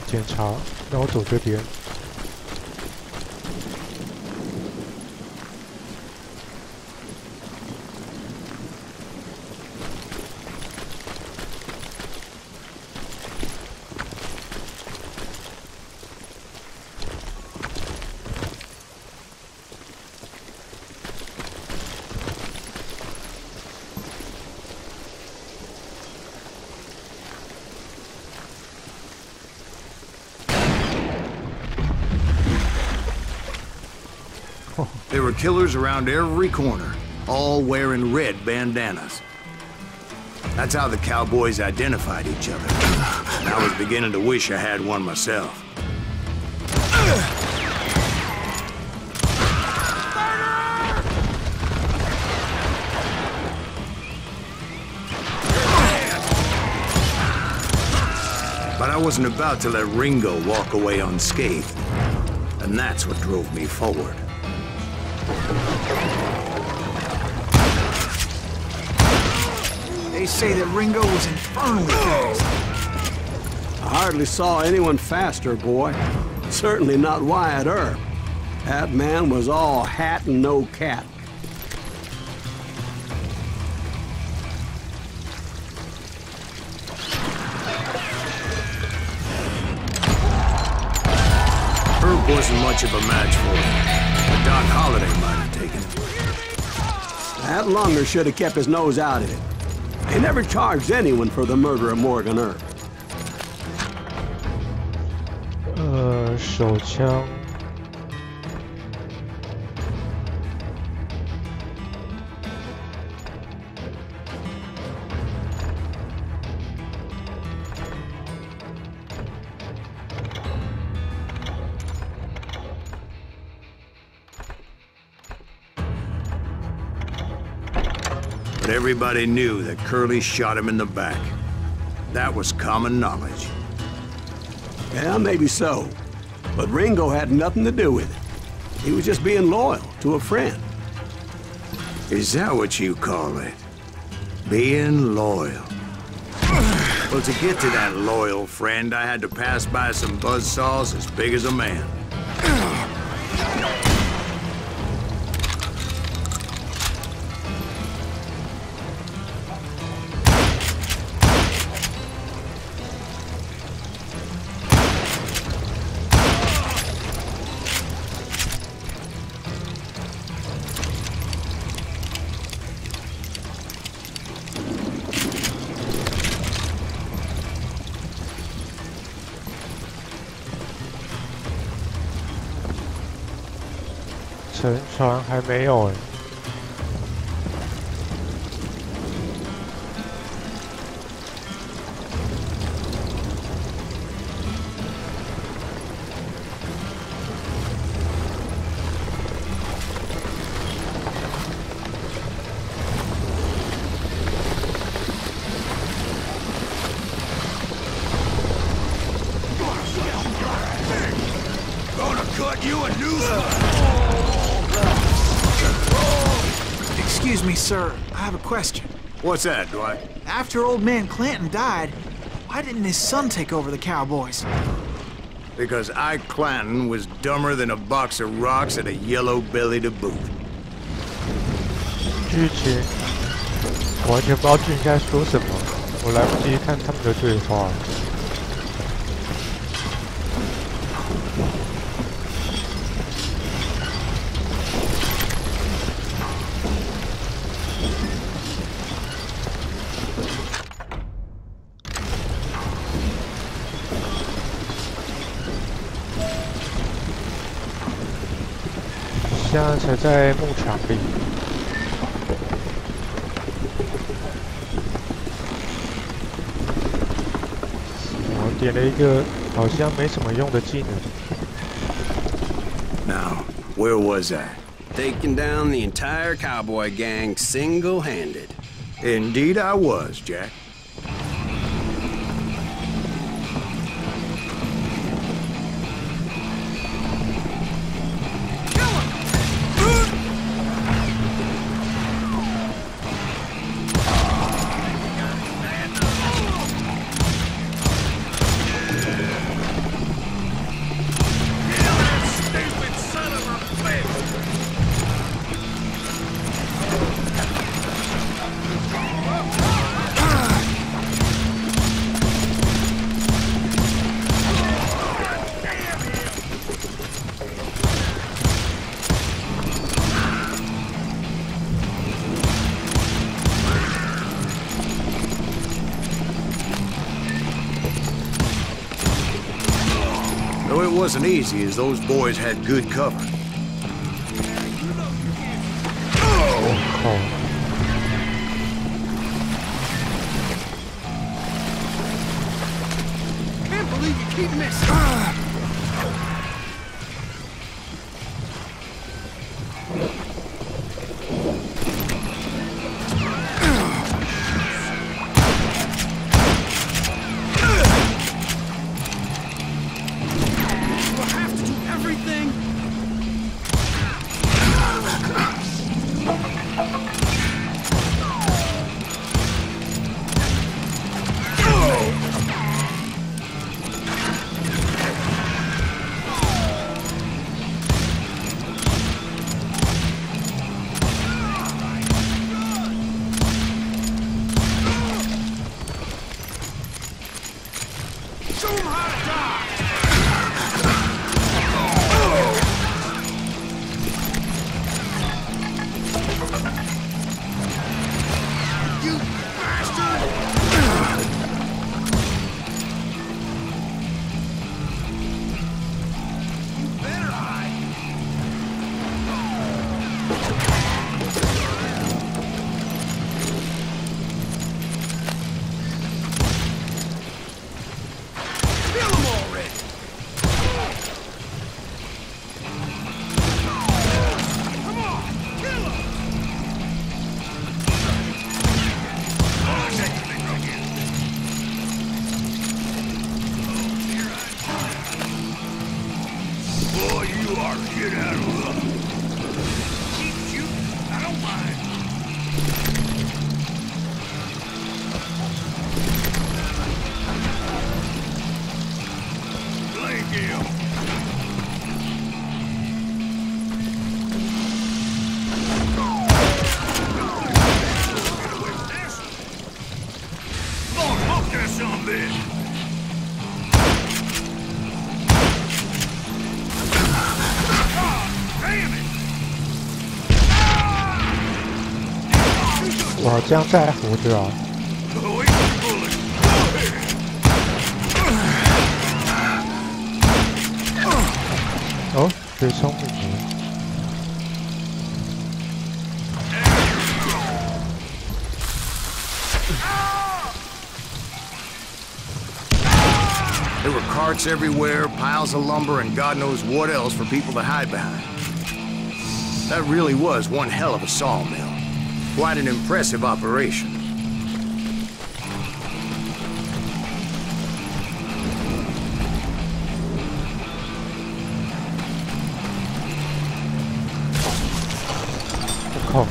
检查，让我走这边。There were killers around every corner, all wearing red bandanas. That's how the cowboys identified each other. And I was beginning to wish I had one myself. But I wasn't about to let Ringo walk away unscathed. And that's what drove me forward. They say that Ringo was infernally fast. I hardly saw anyone faster, boy. Certainly not Wyatt Earp. That man was all hat and no cat. Herb wasn't much of a match for him, but Doc Holliday might have taken it. That lunger should have kept his nose out of it. They never charged anyone for the murder of Morgan Earp. 手枪。But everybody knew that Curly shot him in the back. That was common knowledge. Yeah, maybe so. But Ringo had nothing to do with it. He was just being loyal to a friend. Is that what you call it? Being loyal? Well, to get to that loyal friend, I had to pass by some buzzsaws as big as a man. 沉船还没有哎。Excuse me, sir. I have a question. What's that, Dwight? After old man Clanton died, why didn't his son take over the Cowboys? Because Ike Clanton was dumber than a box of rocks and a yellow belly to boot. 剧情我完全不知道剧情在说什么，我来不及看他们的对话。现在才在牧场里。我点了一个好像没什么用的技能。Now, where was I? Taking down the entire cowboy gang single-handed. Indeed I was, Jack. Though it wasn't easy, as those boys had good cover. Can't believe you keep missing. bitch. 哇，这样再活着啊！哦，最聪明了。There were carts everywhere, piles of lumber, and God knows what else for people to hide behind. That really was one hell of a sawmill. Quite an impressive operation. Oh.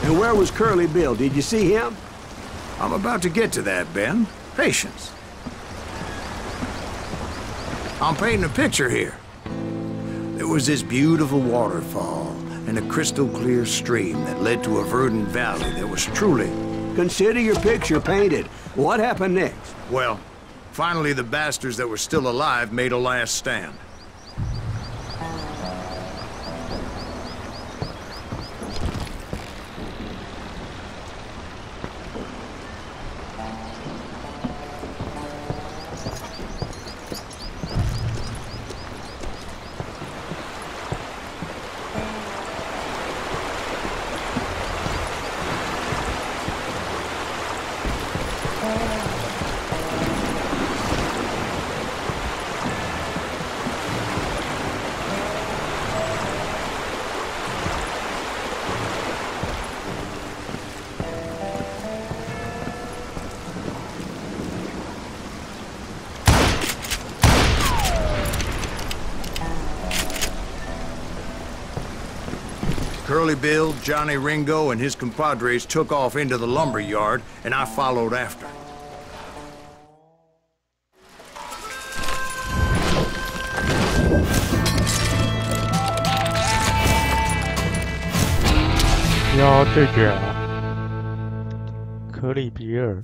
And where was Curly Bill? Did you see him? I'm about to get to that, Ben. Patience. I'm painting a picture here. There was this beautiful waterfall and a crystal clear stream that led to a verdant valley that was truly... Consider your picture painted. What happened next? Well, finally the bastards that were still alive made a last stand. Curly Bill, Johnny Ringo, and his compadres took off into the lumber yard, and I followed after.要对决啊！可里比尔。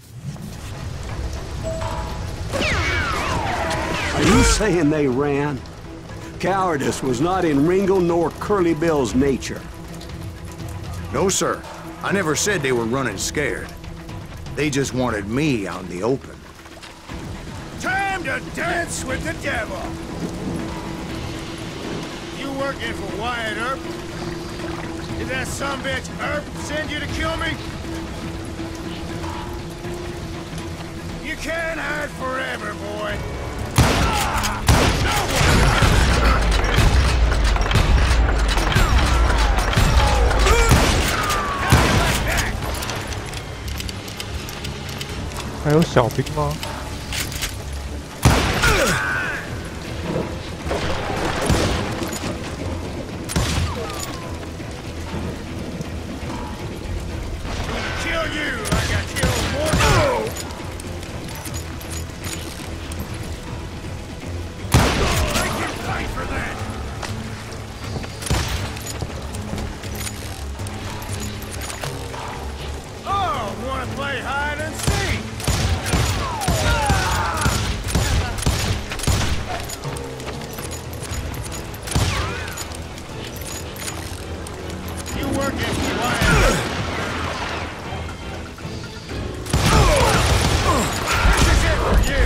Are you saying they ran? Cowardice was not in Ringo nor Curly Bill's nature. No, sir. I never said they were running scared. They just wanted me out in the open. Time to dance with the devil! You working for Wyatt Earp? Did that sumbitch Earp send you to kill me? You can't hide forever, boy.还有小兵吗？ Play hide and seek! You working for Wyatt? This is it for you!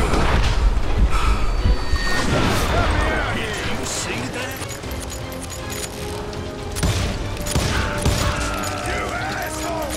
Let me out here! You see that? You asshole!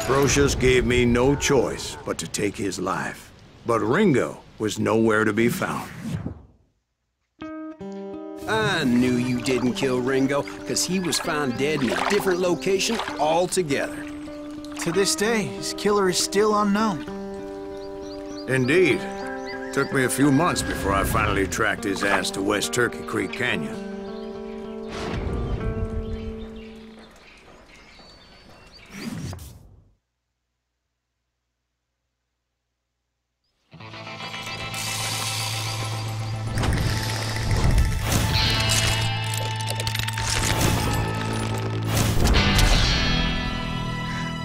Brocious gave me no choice but to take his life. But Ringo was nowhere to be found. I knew you didn't kill Ringo, because he was found dead in a different location altogether. To this day, his killer is still unknown. Indeed. Took me a few months before I finally tracked his ass to West Turkey Creek Canyon.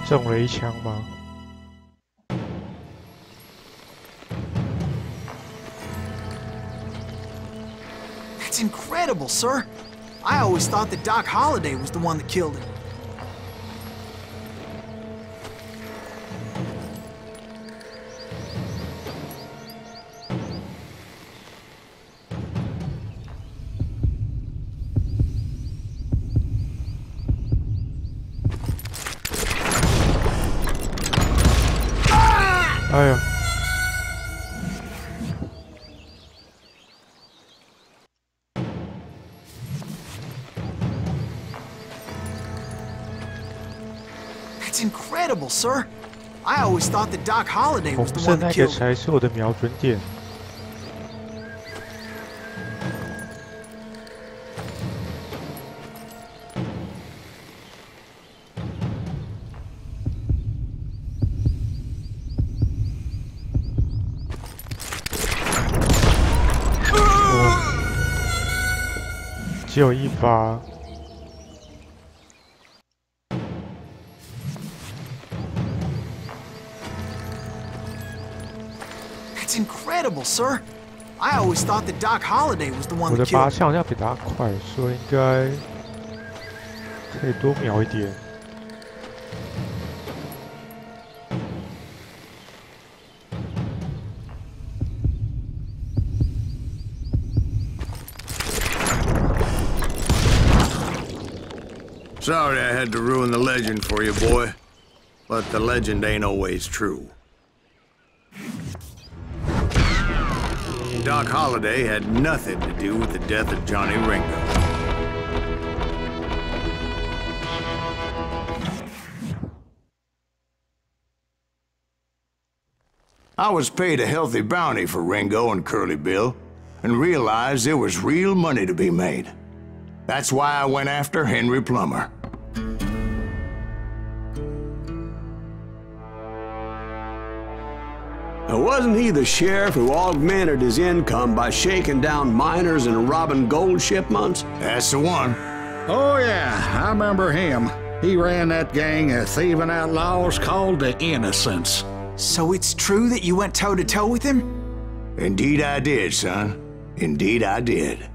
中了一枪吗？ That's incredible, sir. I always thought that Doc Holliday was the one that killed him.哎呀！ That's incredible, sir. I always thought that Doc Holliday 红 was the 色 one 那 that 个 killed him. 才是我的瞄准点。只有一发。 That's incredible, sir. I always thought that Doc Holliday was the one 我的 that 拔 killed him. 枪好像比他快，所以应该可以多瞄一点。Sorry I had to ruin the legend for you, boy. But the legend ain't always true. Doc Holliday had nothing to do with the death of Johnny Ringo. I was paid a healthy bounty for Ringo and Curly Bill, and realized there was real money to be made. That's why I went after Henry Plummer. Now, wasn't he the sheriff who augmented his income by shaking down miners and robbing gold shipments? That's the one. Oh, yeah, I remember him. He ran that gang of thieving outlaws called the Innocents. So it's true that you went toe-to-toe with him? Indeed I did, son. Indeed I did.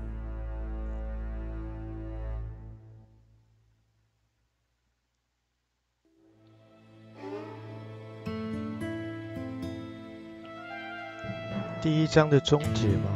《第一章的终结吗？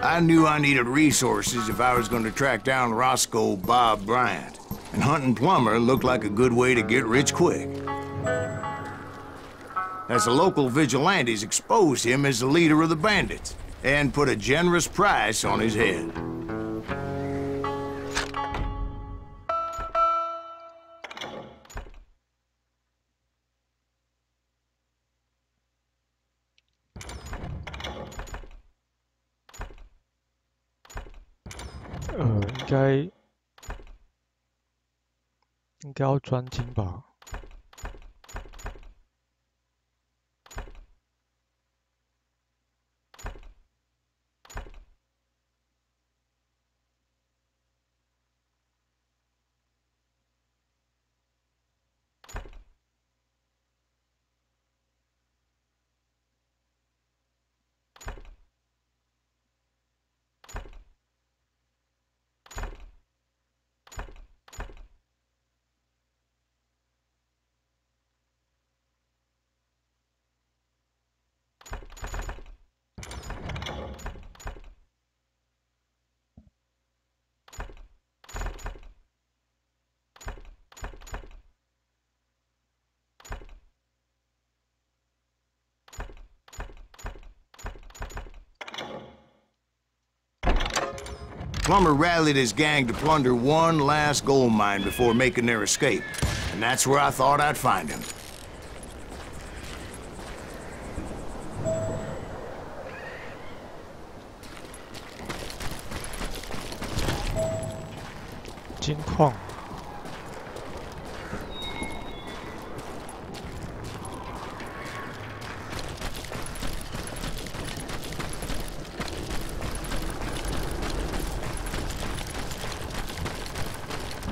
I knew I needed resources if I was going to track down Roscoe Bob Bryant, and hunting Plummer looked like a good way to get rich quick. As the local vigilantes exposed him as the leader of the bandits, and put a generous price on his head. 应该要专精吧。Plummer rallied his gang to plunder one last gold mine before making their escape. And that's where I thought I'd find him.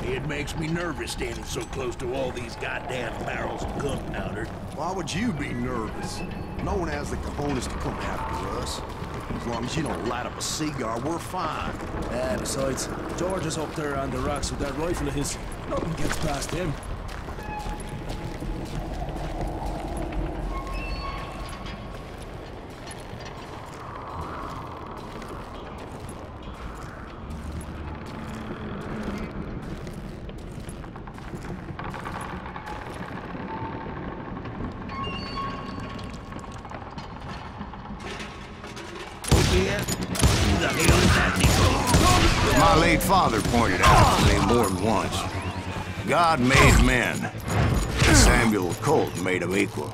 It makes me nervous standing so close to all these goddamn barrels of gunpowder. Why would you be nervous? No one has the cojones to come after us. As long as you don't light up a cigar, we're fine. Besides, George is up there on the rocks with that rifle of his. Nothing gets past him. My late father pointed out to me more than once. God made men, and Samuel Colt made them equal.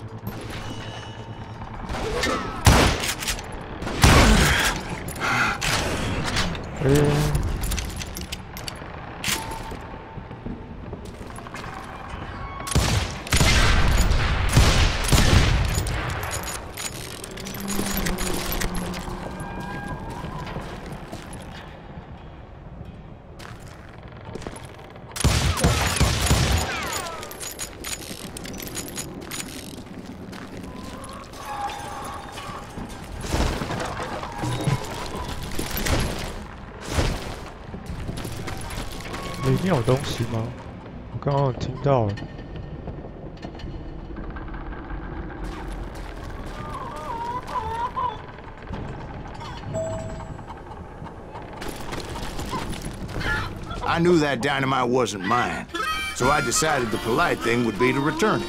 里面有东西吗？我刚刚有听到了。I knew that dynamite wasn't mine, so I decided the polite thing would be to return it.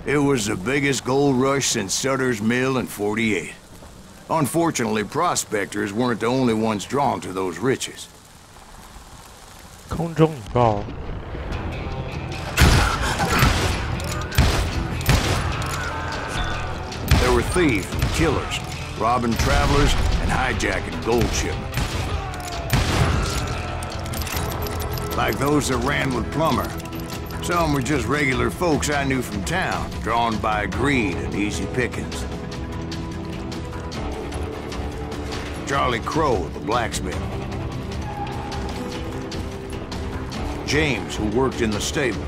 It was the biggest gold rush since Sutter's Mill in '48. Unfortunately, prospectors weren't the only ones drawn to those riches. 空中引爆。 There were thieves and killers, robbing travelers and hijacking gold shipments. Like those that ran with Plummer. Some were just regular folks I knew from town, drawn by greed and easy pickings. Charlie Crow, the blacksmith. James, who worked in the stable.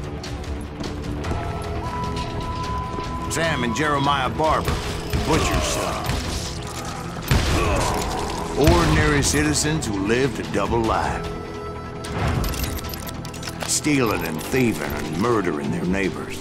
Sam and Jeremiah Barber, the butcher's son. Ordinary citizens who lived a double life. Stealing and thieving and murdering their neighbors.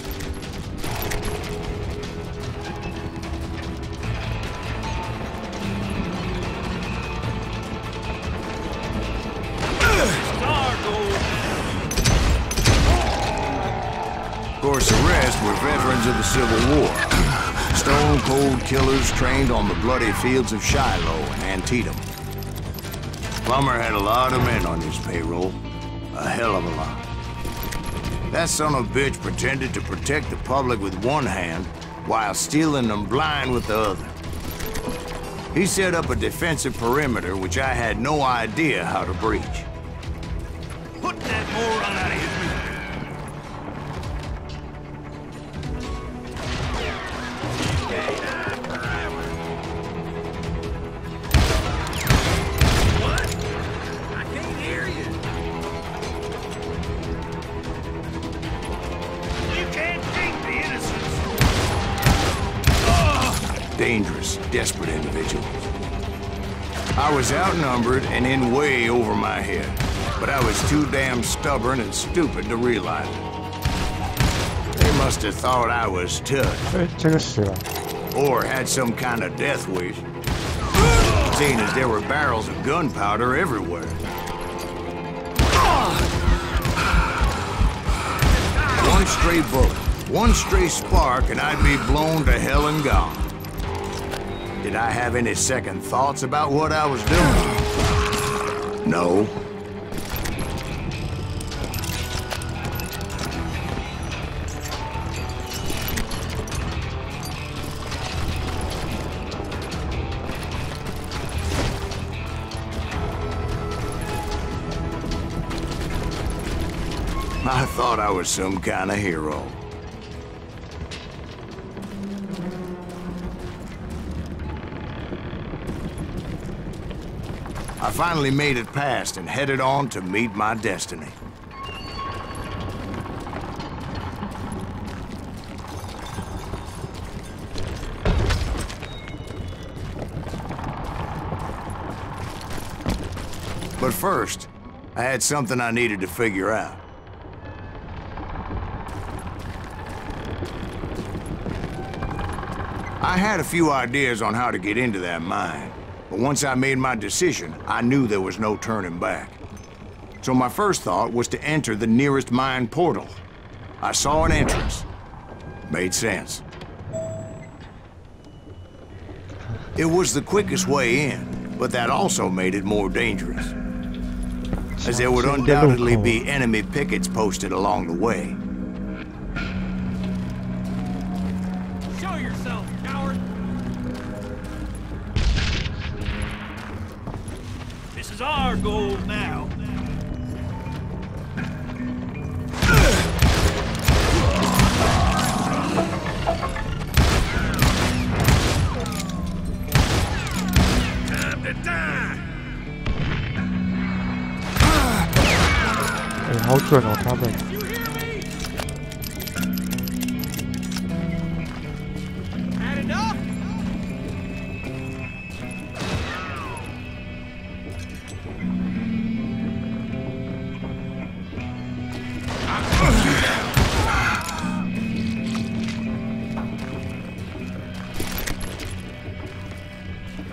Of course, the rest were veterans of the Civil War. Stone-cold killers trained on the bloody fields of Shiloh and Antietam. Plummer had a lot of men on his payroll. A hell of a lot. That son of a bitch pretended to protect the public with one hand while stealing them blind with the other. He set up a defensive perimeter which I had no idea how to breach. Put that moron out of his misery. Dangerous, desperate individuals. I was outnumbered and in way over my head, but I was too damn stubborn and stupid to realize it. They must have thought I was tough. Or had some kind of death wish, seeing as there were barrels of gunpowder everywhere. One stray bullet, one stray spark, and I'd be blown to hell and gone. Did I have any second thoughts about what I was doing? No. I thought I was some kind of hero. I finally made it past and headed on to meet my destiny. But first, I had something I needed to figure out. I had a few ideas on how to get into that mine. But once I made my decision, I knew there was no turning back. So my first thought was to enter the nearest mine portal. I saw an entrance. Made sense. It was the quickest way in, but that also made it more dangerous, as there would undoubtedly be enemy pickets posted along the way. Show yourself, coward! This is our goal now. Time to die. 好准哦，他们。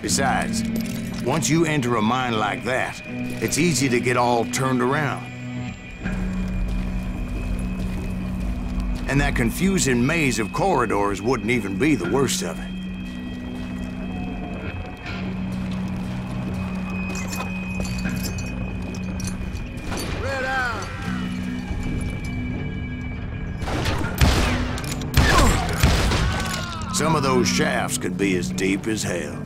Besides, once you enter a mine like that, it's easy to get all turned around. And that confusing maze of corridors wouldn't even be the worst of it. Red out. Some of those shafts could be as deep as hell.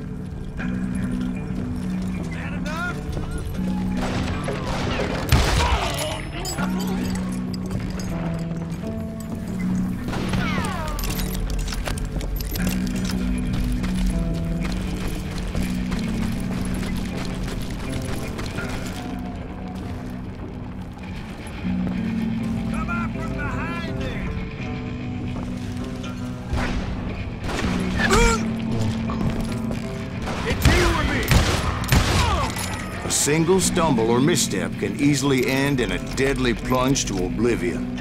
single stumble or misstep can easily end in a deadly plunge to oblivion.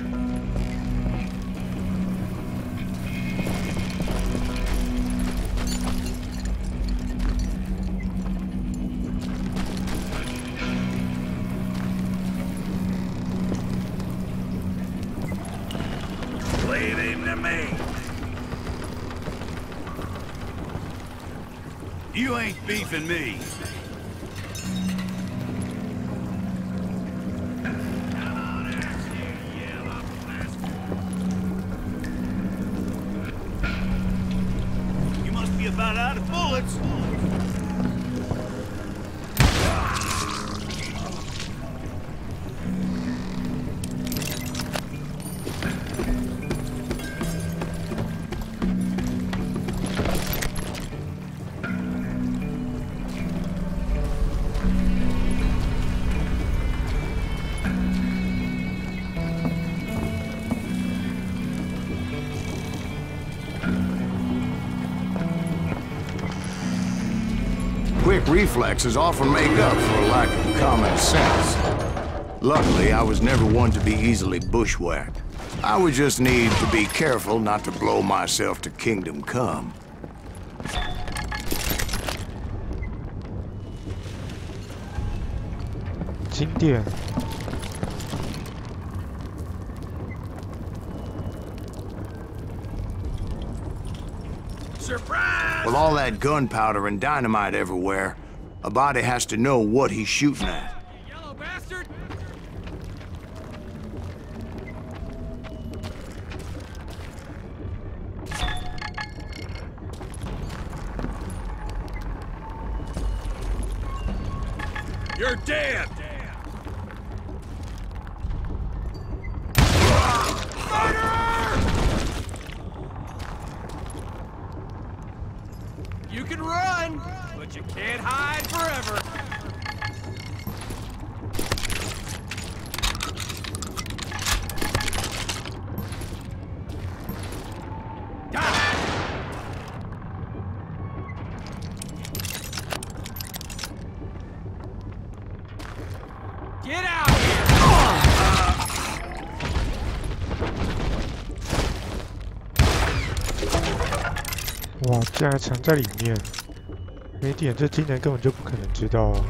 Leave him to me. You ain't beefing me. You must be about out of bullets. Quick reflexes often make up for a lack of common sense. Luckily, I was never one to be easily bushwhacked. I would just need to be careful not to blow myself to kingdom come. Surprise! With all that gunpowder and dynamite everywhere, a body has to know what he's shooting at. Yellow bastard! You're dead! You can run, but you can't hide forever. Get out here! 哇，竟然藏在里面！没点这技能根本就不可能知道啊。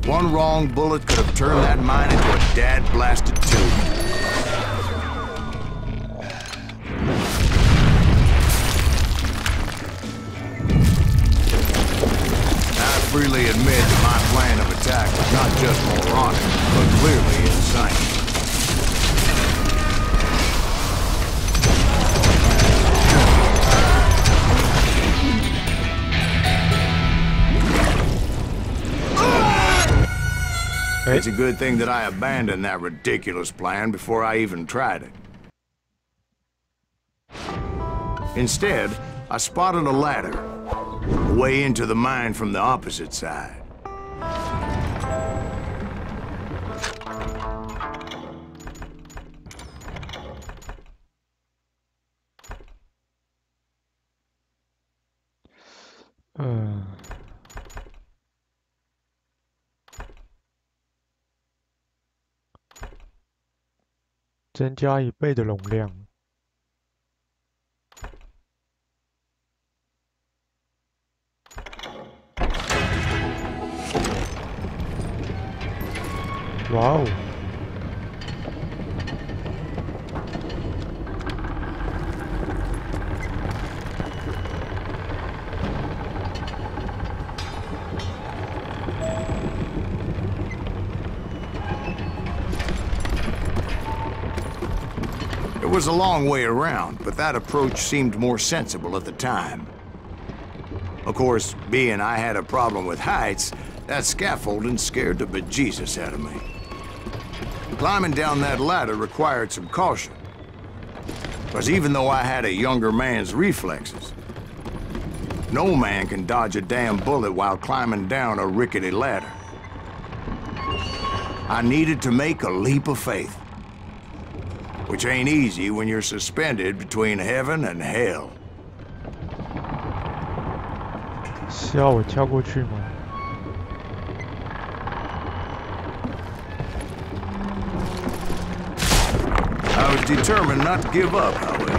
One wrong bullet could have turned that mine into a dad-blasted tube. I freely admit that my plan of attack was not just moronic, but clearly insane. It's a good thing that I abandoned that ridiculous plan before I even tried it. Instead, I spotted a ladder, a way into the mine from the opposite side. 增加1倍的容量。哇哦！It was a long way around, but that approach seemed more sensible at the time. Of course, being I had a problem with heights, that scaffolding scared the bejesus out of me. Climbing down that ladder required some caution, because even though I had a younger man's reflexes, no man can dodge a damn bullet while climbing down a rickety ladder. I needed to make a leap of faith, which ain't easy when you're suspended between heaven and hell. 是要我跳过去吗？ I was determined not to give up, however.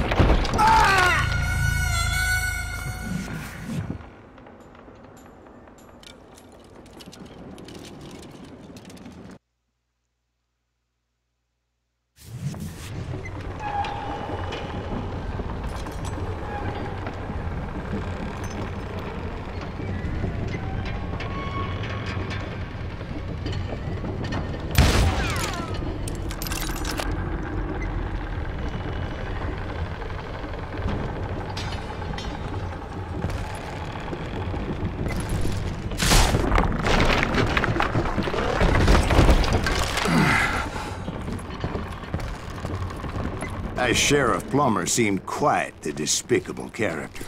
As Sheriff Plummer seemed quite the despicable character.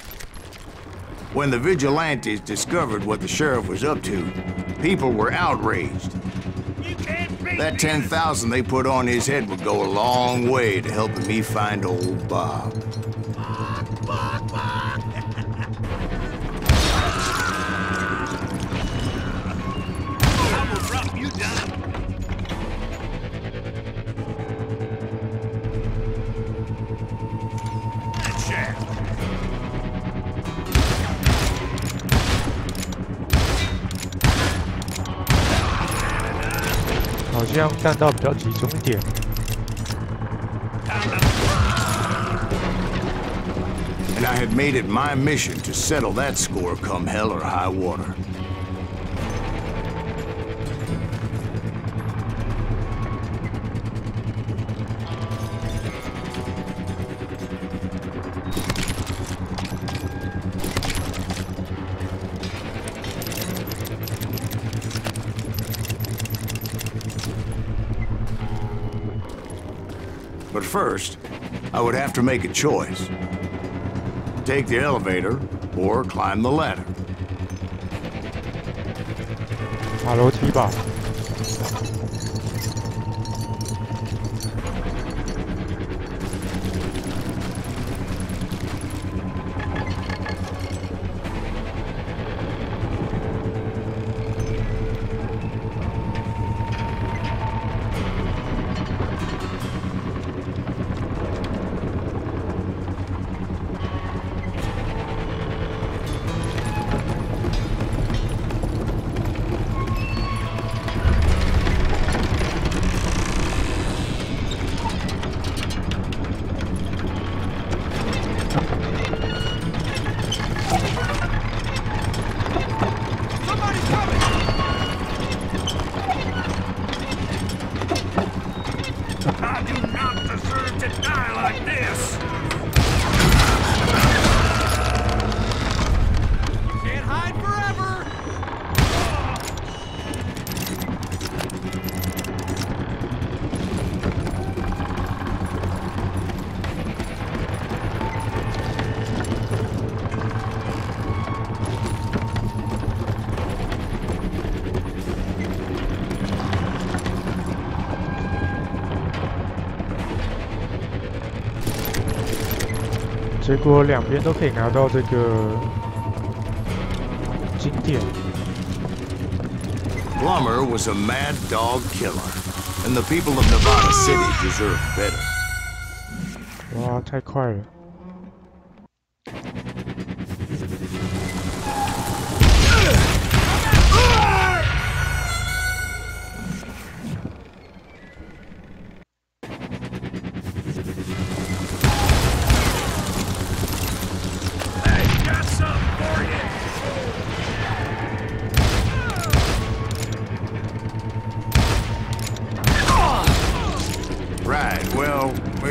When the vigilantes discovered what the sheriff was up to, people were outraged. That 10,000 they put on his head would go a long way to helping me find old Bob. I will drop you down. 好像弹道比较集中一点。And I had made it my mission to settle that score come hell or high water. But first, I would have to make a choice. Take the elevator or climb the ladder. 爬楼梯吧。结果两边都可以拿到这个经典。Plummer was a mad dog killer, and the people of Nevada City deserved better. 哇，太快了！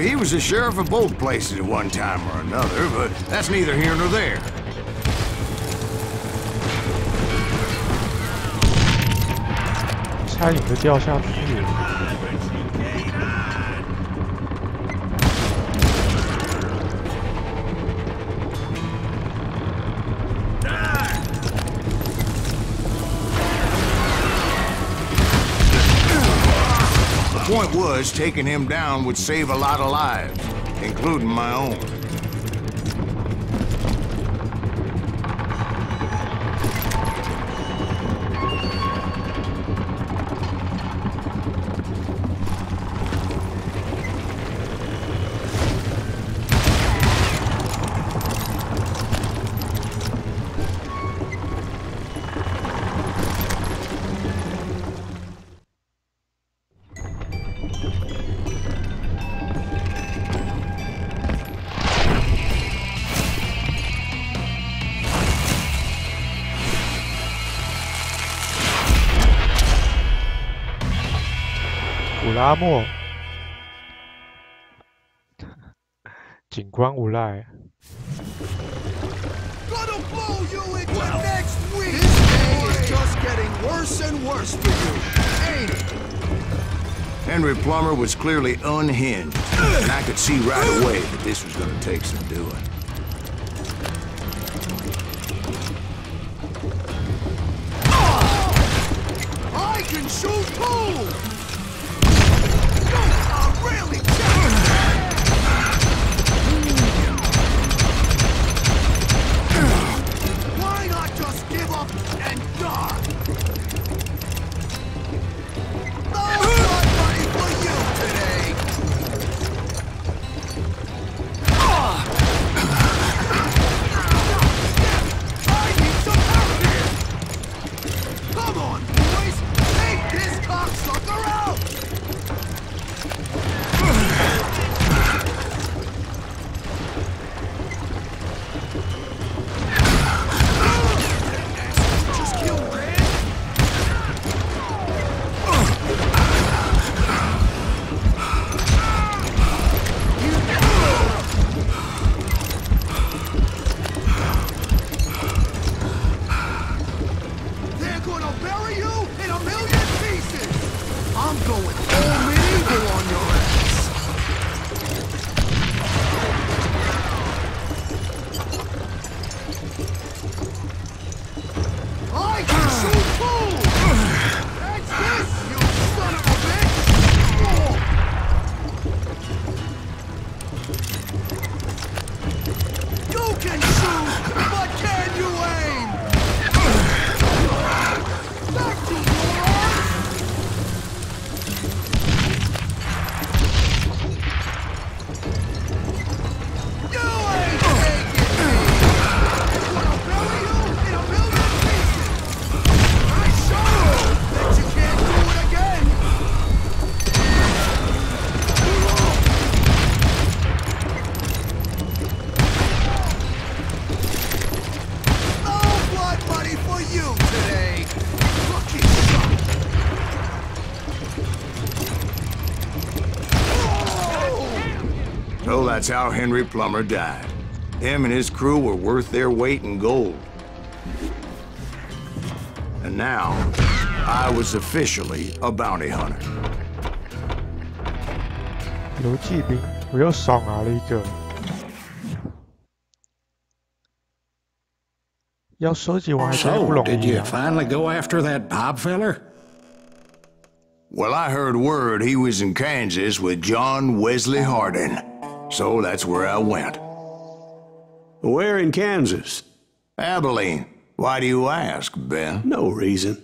He was the sheriff of both places at one time or another, but that's neither here nor there. 差点就掉下去了。 The point was, taking him down would save a lot of lives, including my own. 拉莫，警官无赖。Gonna blow you into next week! This day is just getting worse and worse for you, ain't it? Henry Plummer was clearly unhinged, and I could see right away that this was gonna take some doing. I can shoot too! You are really talented! Why not just give up and die? Oh, not money for you today! I need some help here! Come on, boys! Take this cocksucker out! Just kill Red? They're gonna bury you in a million pieces! I'm going full medieval on your ass! I can shoot too! That's this, you son of a bitch! You can shoot, but can you aim? Back to morons! You ain't taking me! Gonna bury you in a million pieces! I show you that you can't do it again! No blood money for you today! Lucky shot! So that's how Henry Plummer died. Him and his crew were worth their weight in gold. And now, I was officially a bounty hunter. 游骑兵，我又少拿了一个。要收集完还真不 So, 容 did 易 you 啊！ finally go after that Bob feller? Well, I heard word he was in Kansas with John Wesley Hardin. So that's where I went. Where in Kansas? Abilene. Why do you ask, Ben? No reason.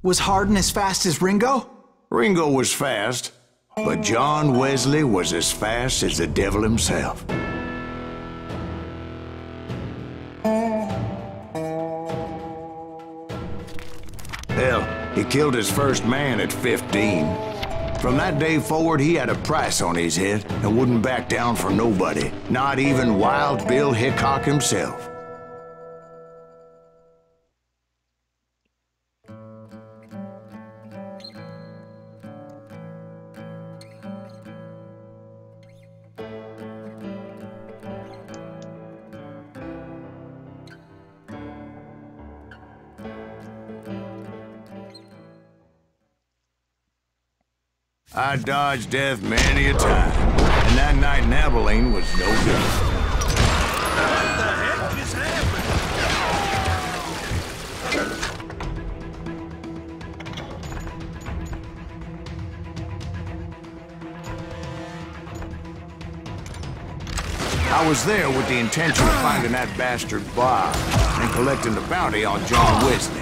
Was Hardin as fast as Ringo? Ringo was fast, but John Wesley was as fast as the devil himself. Hell, he killed his first man at 15. From that day forward, he had a price on his head and wouldn't back down for nobody, not even Wild Bill Hickok himself. I dodged death many a time, and that night in Abilene was no different. What the heck is happening? I was there with the intention of finding that bastard Bob and collecting the bounty on John Wesley.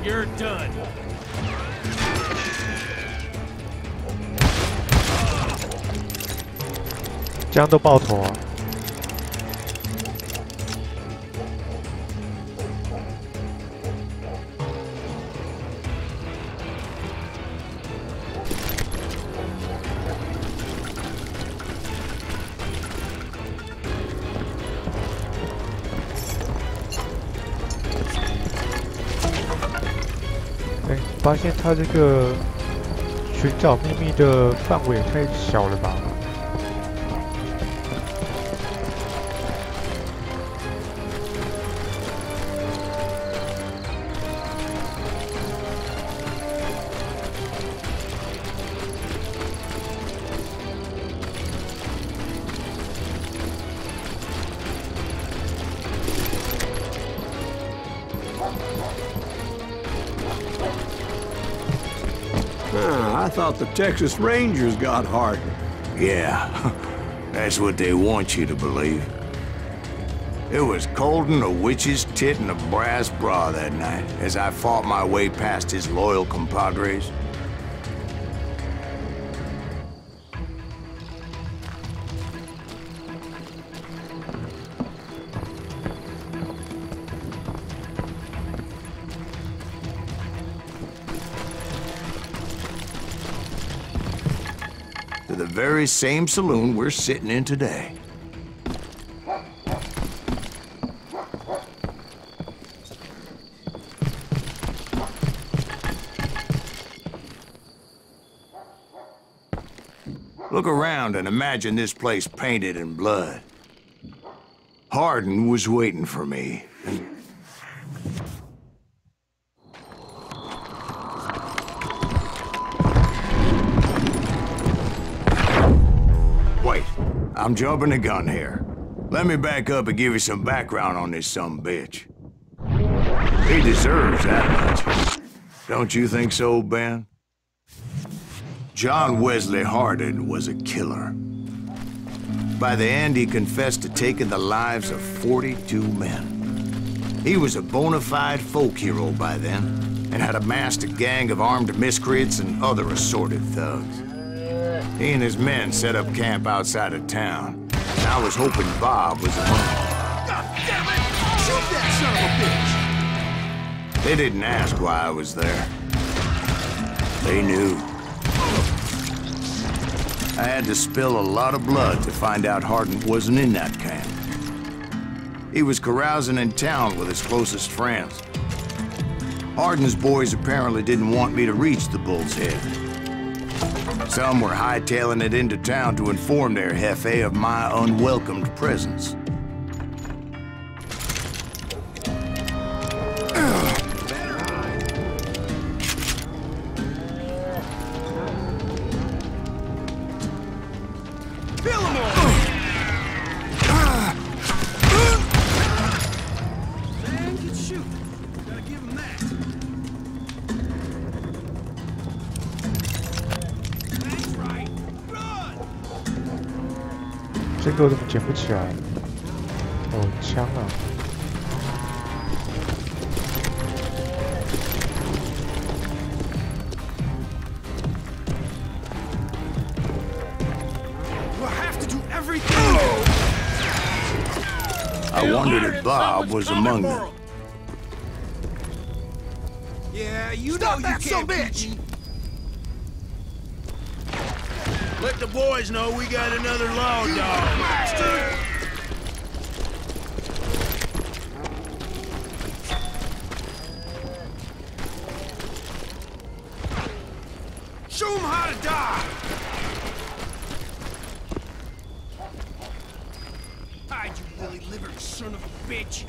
You're done. 这样都爆头啊！哎，发现它这个寻找秘密的范围也太小了吧？ I thought the Texas Rangers got hardened. Yeah, that's what they want you to believe. It was cold in a witch's tit and a brass bra that night as I fought my way past his loyal compadres. To the very same saloon we're sitting in today. Look around and imagine this place painted in blood. Hardin was waiting for me. Wait, I'm jumping the gun here. Let me back up and give you some background on this sumbitch. He deserves that much. Don't you think so, Ben? John Wesley Hardin was a killer. By the end, he confessed to taking the lives of 42 men. He was a bona fide folk hero by then, and had amassed a gang of armed miscreants and other assorted thugs. He and his men set up camp outside of town, and I was hoping Bob was among them. God damn it! Shoot that son of a bitch! They didn't ask why I was there. They knew. I had to spill a lot of blood to find out Hardin wasn't in that camp. He was carousing in town with his closest friends. Hardin's boys apparently didn't want me to reach the Bull's Head. Some were hightailing it into town to inform their jefe of my unwelcomed presence.这个我怎么捡不起来？哦，枪啊！ I wondered if Bob was among them. Yeah, you know you can't bitch. Let the boys know we got another law dog. Show them how to die. Hide, you lily-livered son of a bitch.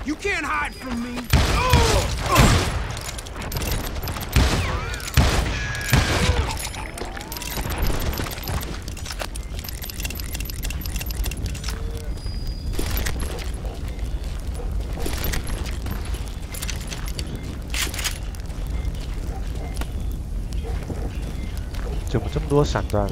You can't hide from me. 怎么这么多散弹？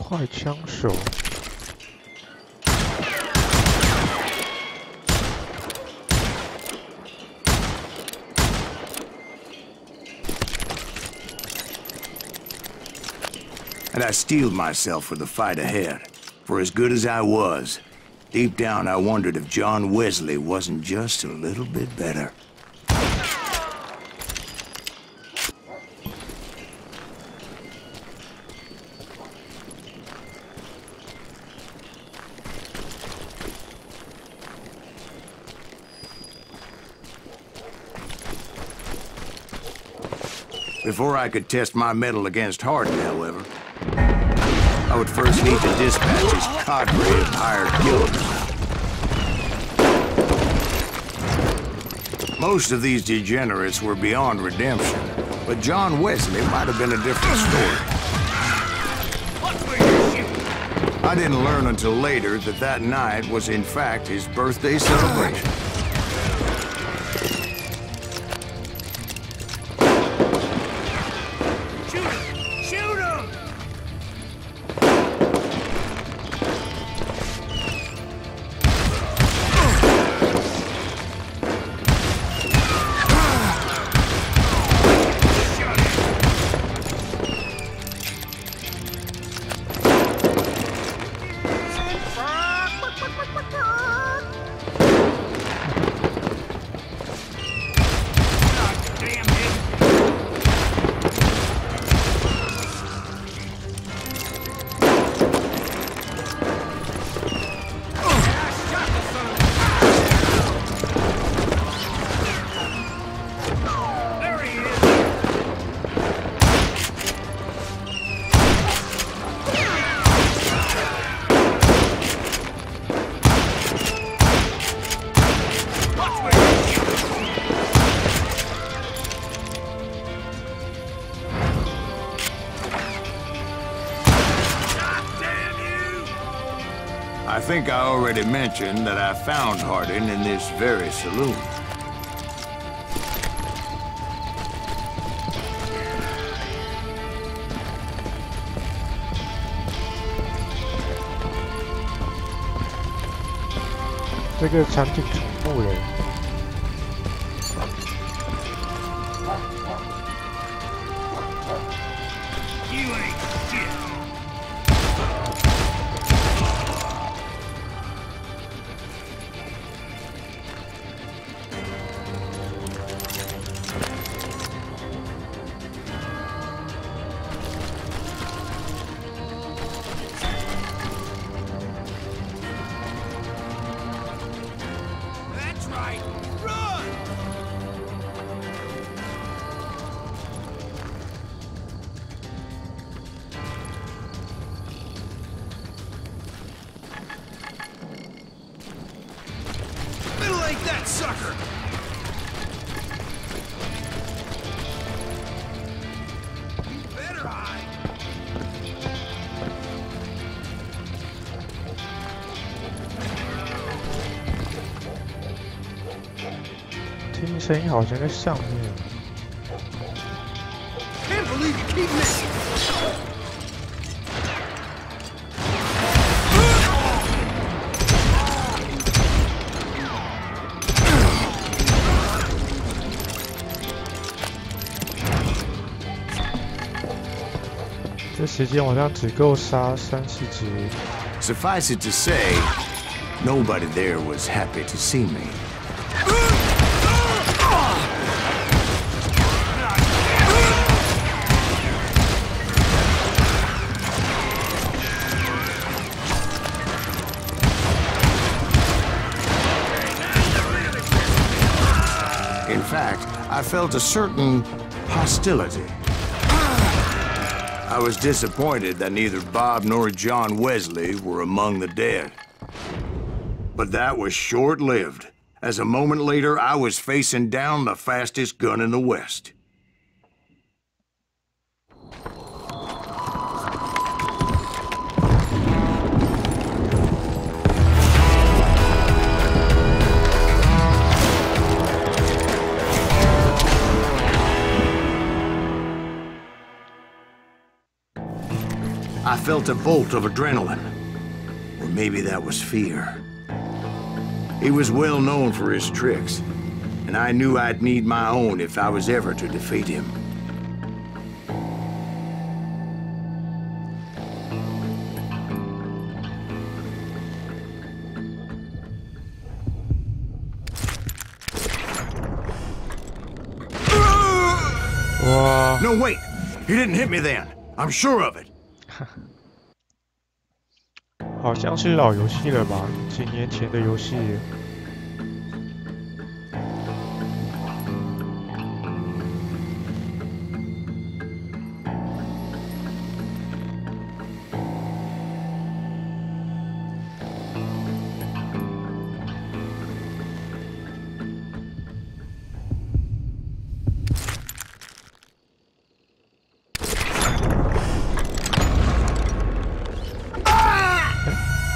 快枪手。 And I steeled myself for the fight ahead. For as good as I was, deep down I wondered if John Wesley wasn't just a little bit better. Before I could test my mettle against Hardin, however, I would first need to dispatch his cadre of hired killers. Most of these degenerates were beyond redemption, but John Wesley might have been a different story. I didn't learn until later that that night was in fact his birthday celebration. I think I already mentioned that I found Hardin in this very saloon. This个场景重复了。 Sucker! You better hide! 听声音好像在上面。Can't believe you keep missing! 这时间好像只够杀3、4只。suffice it to say, nobody there was happy to see me. In fact, I felt a certain hostility. I was disappointed that neither Bob nor John Wesley were among the dead. But that was short-lived, as a moment later I was facing down the fastest gun in the West. I felt a bolt of adrenaline, or maybe that was fear. He was well known for his tricks, and I knew I'd need my own if I was ever to defeat him. No, wait! He didn't hit me then. I'm sure of it. 好像是老游戏了吧？几年前的游戏。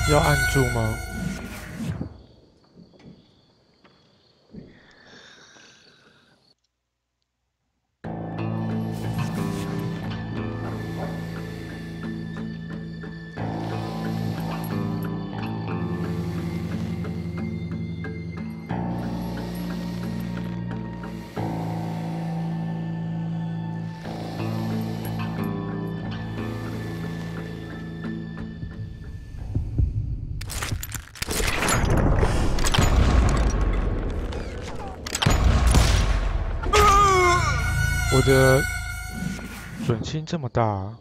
要按住吗？我的准心这么大啊。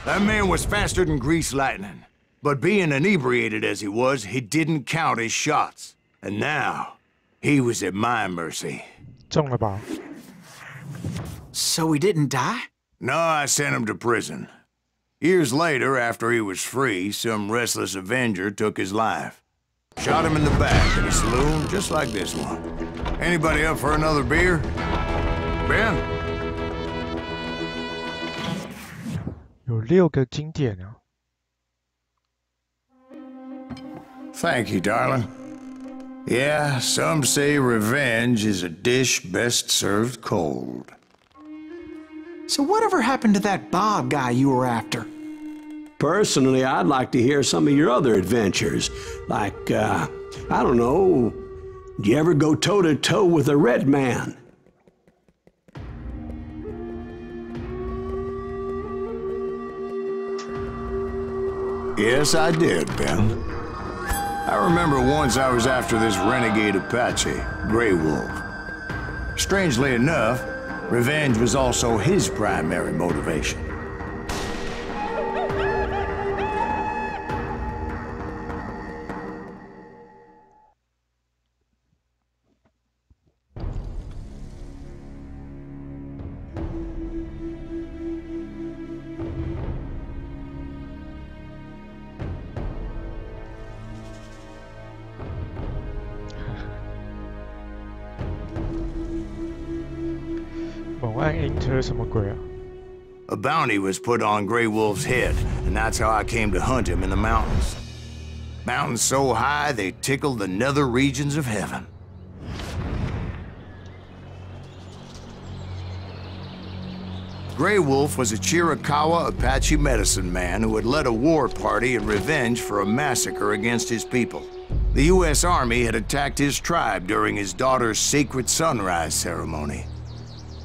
That man was faster than greased lightning. But being inebriated as he was, he didn't count his shots. And now, he was at my mercy. 中了吧？ So he didn't die? No, I sent him to prison. Years later, after he was free, some restless Avenger took his life. Shot him in the back in a saloon just like this one. Anybody up for another beer? Ben? 有6个经典啊。 Thank you, darling. Yeah, some say revenge is a dish best served cold. So whatever happened to that Bob guy you were after? Personally, I'd like to hear some of your other adventures. Like, I don't know, did you ever go toe-to-toe with a red man? Yes, I did, Ben. I remember once I was after this renegade Apache, Grey Wolf. Strangely enough, revenge was also his primary motivation. Enter 什么鬼啊 A bounty was put on Grey Wolf's head, and that's how I came to hunt him in the mountains. Mountains so high they tickled the nether regions of heaven. Grey Wolf was a Chiricahua Apache medicine man who had led a war party in revenge for a massacre against his people. The U.S. Army had attacked his tribe during his daughter's sacred sunrise ceremony,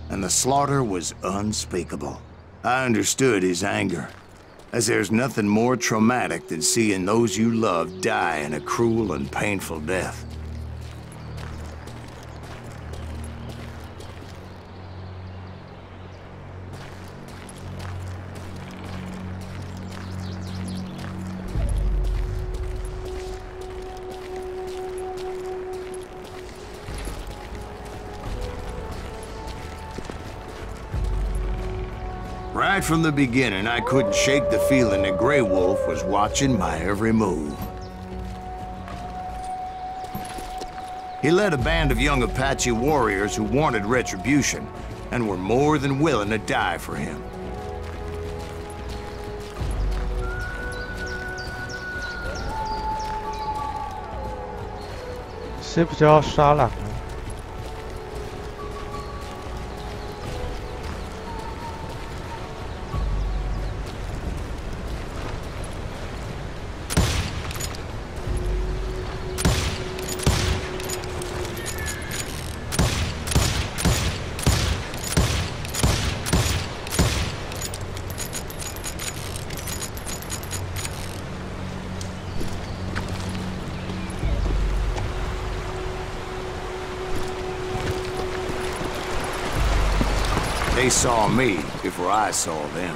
and the slaughter was unspeakable. I understood his anger, as there's nothing more traumatic than seeing those you love die in a cruel and painful death. Right from the beginning, I couldn't shake the feeling that Grey Wolf was watching my every move. He led a band of young Apache warriors who wanted retribution and were more than willing to die for him.是不是要杀狼啊？They saw me before I saw them.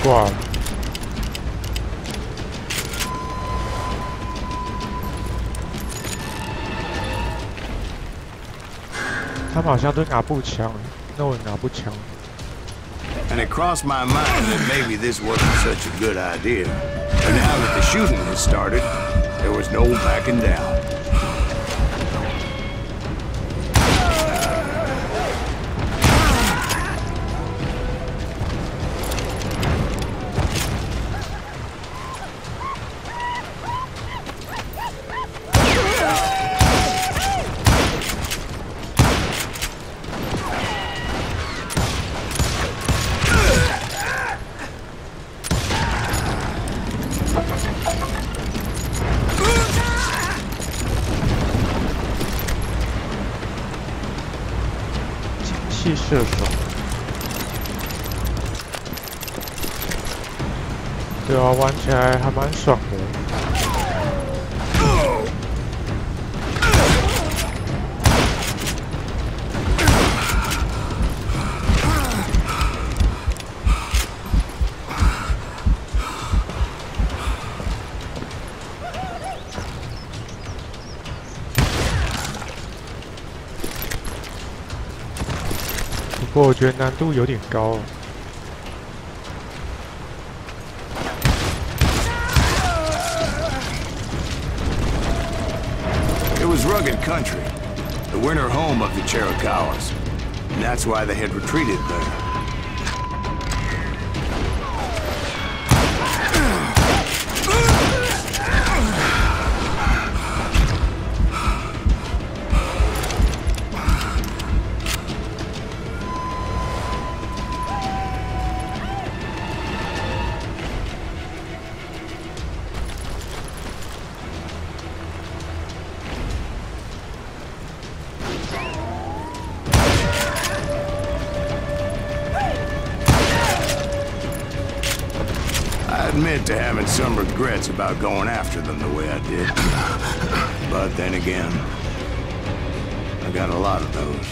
Wow. 他们好像都拿步枪，那我拿步枪。And it crossed my mind that maybe this wasn't such a good idea. But now that the shooting had started, there was no backing down.射手，对啊，玩起来还蛮爽的。不过我觉得难度有点高。It was rugged country, the winter home of the Chiricahuas, and that's why they had retreated there. admit to having some regrets about going after them the way I did. But then again, I got a lot of those.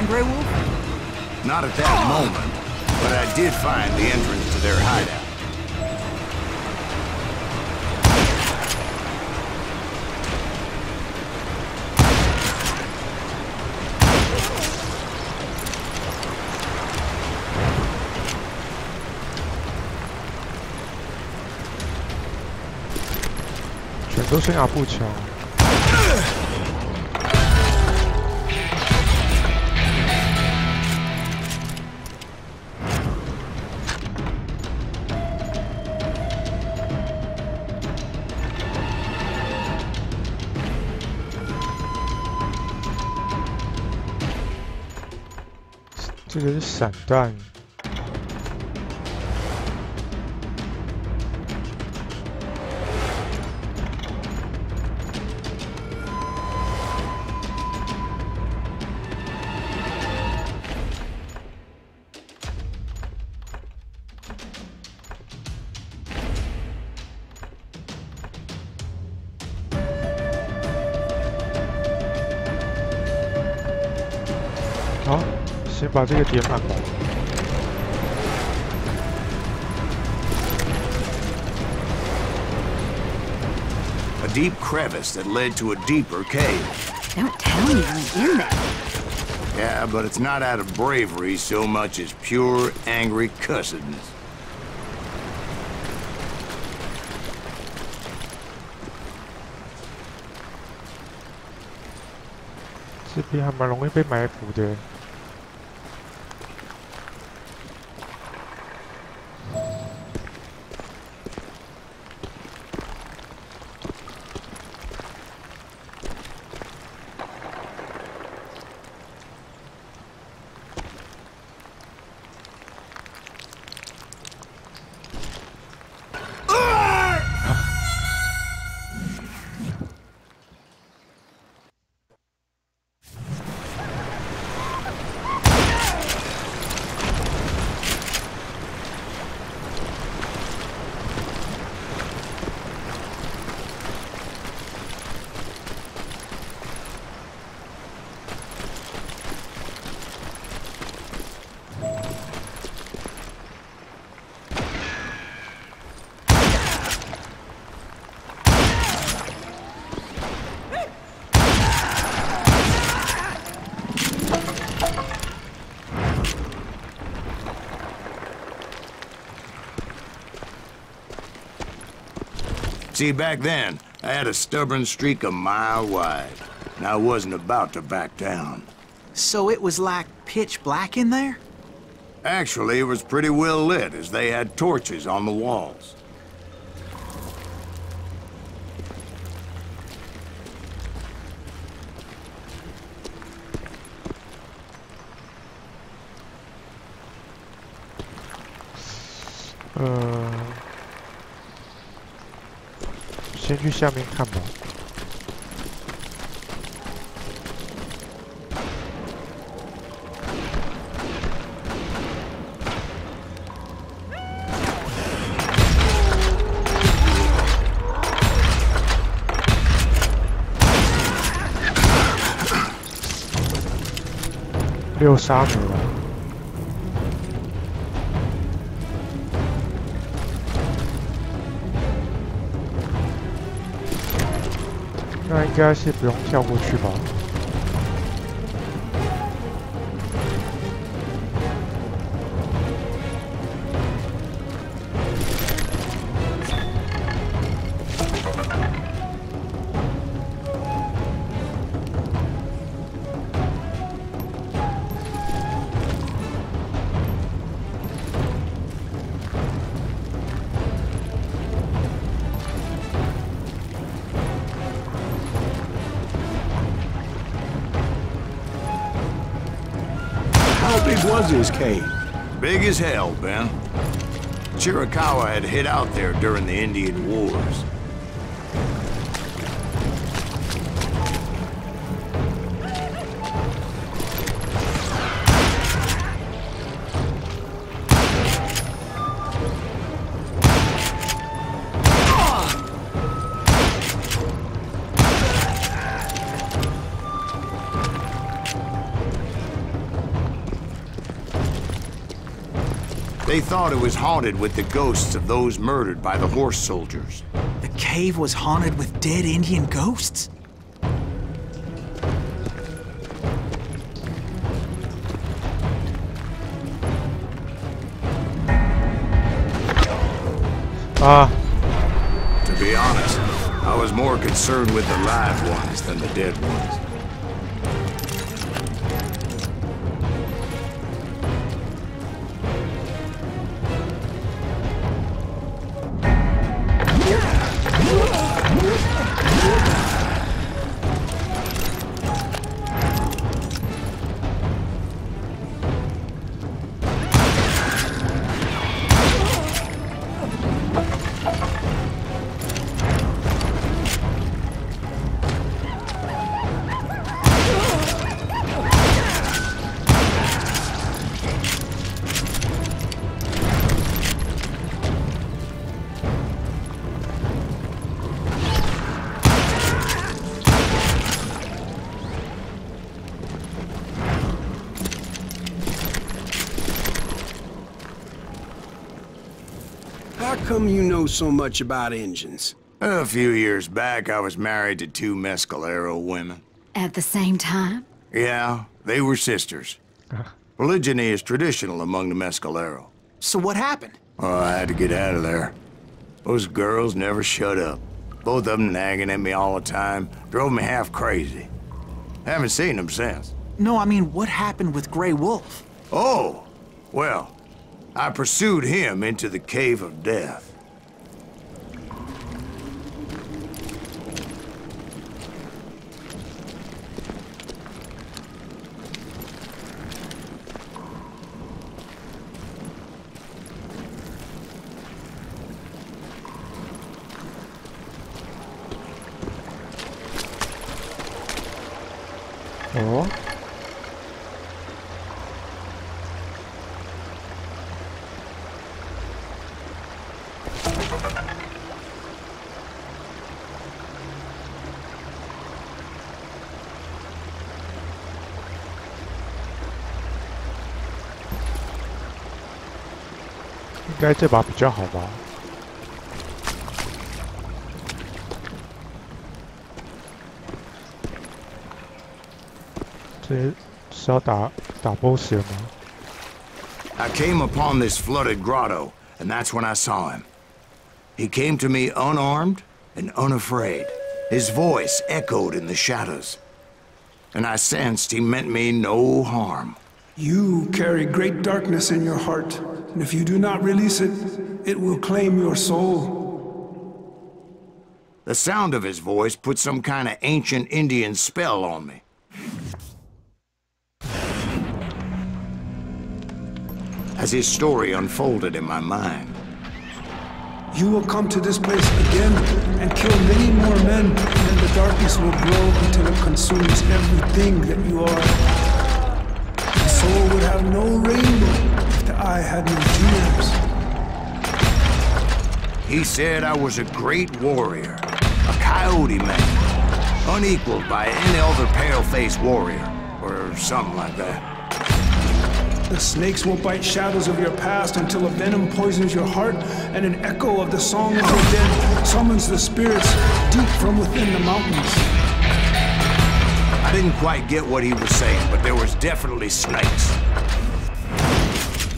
Grey Wolf? Not at that moment, but I did find the entrance to their hideout.全都是亚步枪。这个是散弹。好，先把这个点满吧。A deep crevice that led to a deeper cave. Don't tell me you went in there. Yeah, but it's not out of bravery so much as pure, angry cussedness. 这边还蛮容易被埋伏的。See, back then, I had a stubborn streak a mile wide, and I wasn't about to back down. So it was like pitch black in there? Actually, it was pretty well lit, as they had torches on the walls. 先去下面看吧。6杀没了。 那应该是不用跳过去吧？ was his cave? Big as hell, Ben. Chiricahua had hid out there during the Indian Wars. They thought it was haunted with the ghosts of those murdered by the horse soldiers. The cave was haunted with dead Indian ghosts? To be honest, I was more concerned with the live ones than the dead ones. How come you know so much about engines? A few years back, I was married to 2 Mescalero women. At the same time? Yeah, they were sisters. Polygyny is traditional among the Mescalero. So what happened? Oh, I had to get out of there. Those girls never shut up. Both of them nagging at me all the time. Drove me half crazy. Haven't seen them since. No, I mean, what happened with Grey Wolf? Oh, well, I pursued him into the Cave of Death. Oh. 应该这把比较好吧？这是要打 boss 了吗？ I came upon this flooded grotto, and that's when I saw him. He came to me unarmed and unafraid. His voice echoed in the shadows, and I sensed he meant me no harm. You carry great darkness in your heart, and if you do not release it, it will claim your soul. The sound of his voice put some kind of ancient Indian spell on me. As his story unfolded in my mind. You will come to this place again and kill many more men, and then the darkness will grow until it consumes everything that you are. The soul would have no rainbow if the eye had no tears. He said I was a great warrior, a coyote man, unequaled by any other pale-faced warrior, or something like that. The snakes will bite shadows of your past until a venom poisons your heart, and an echo of the song of the dead summons the spirits deep from within the mountains. I didn't quite get what he was saying, but there was definitely snakes.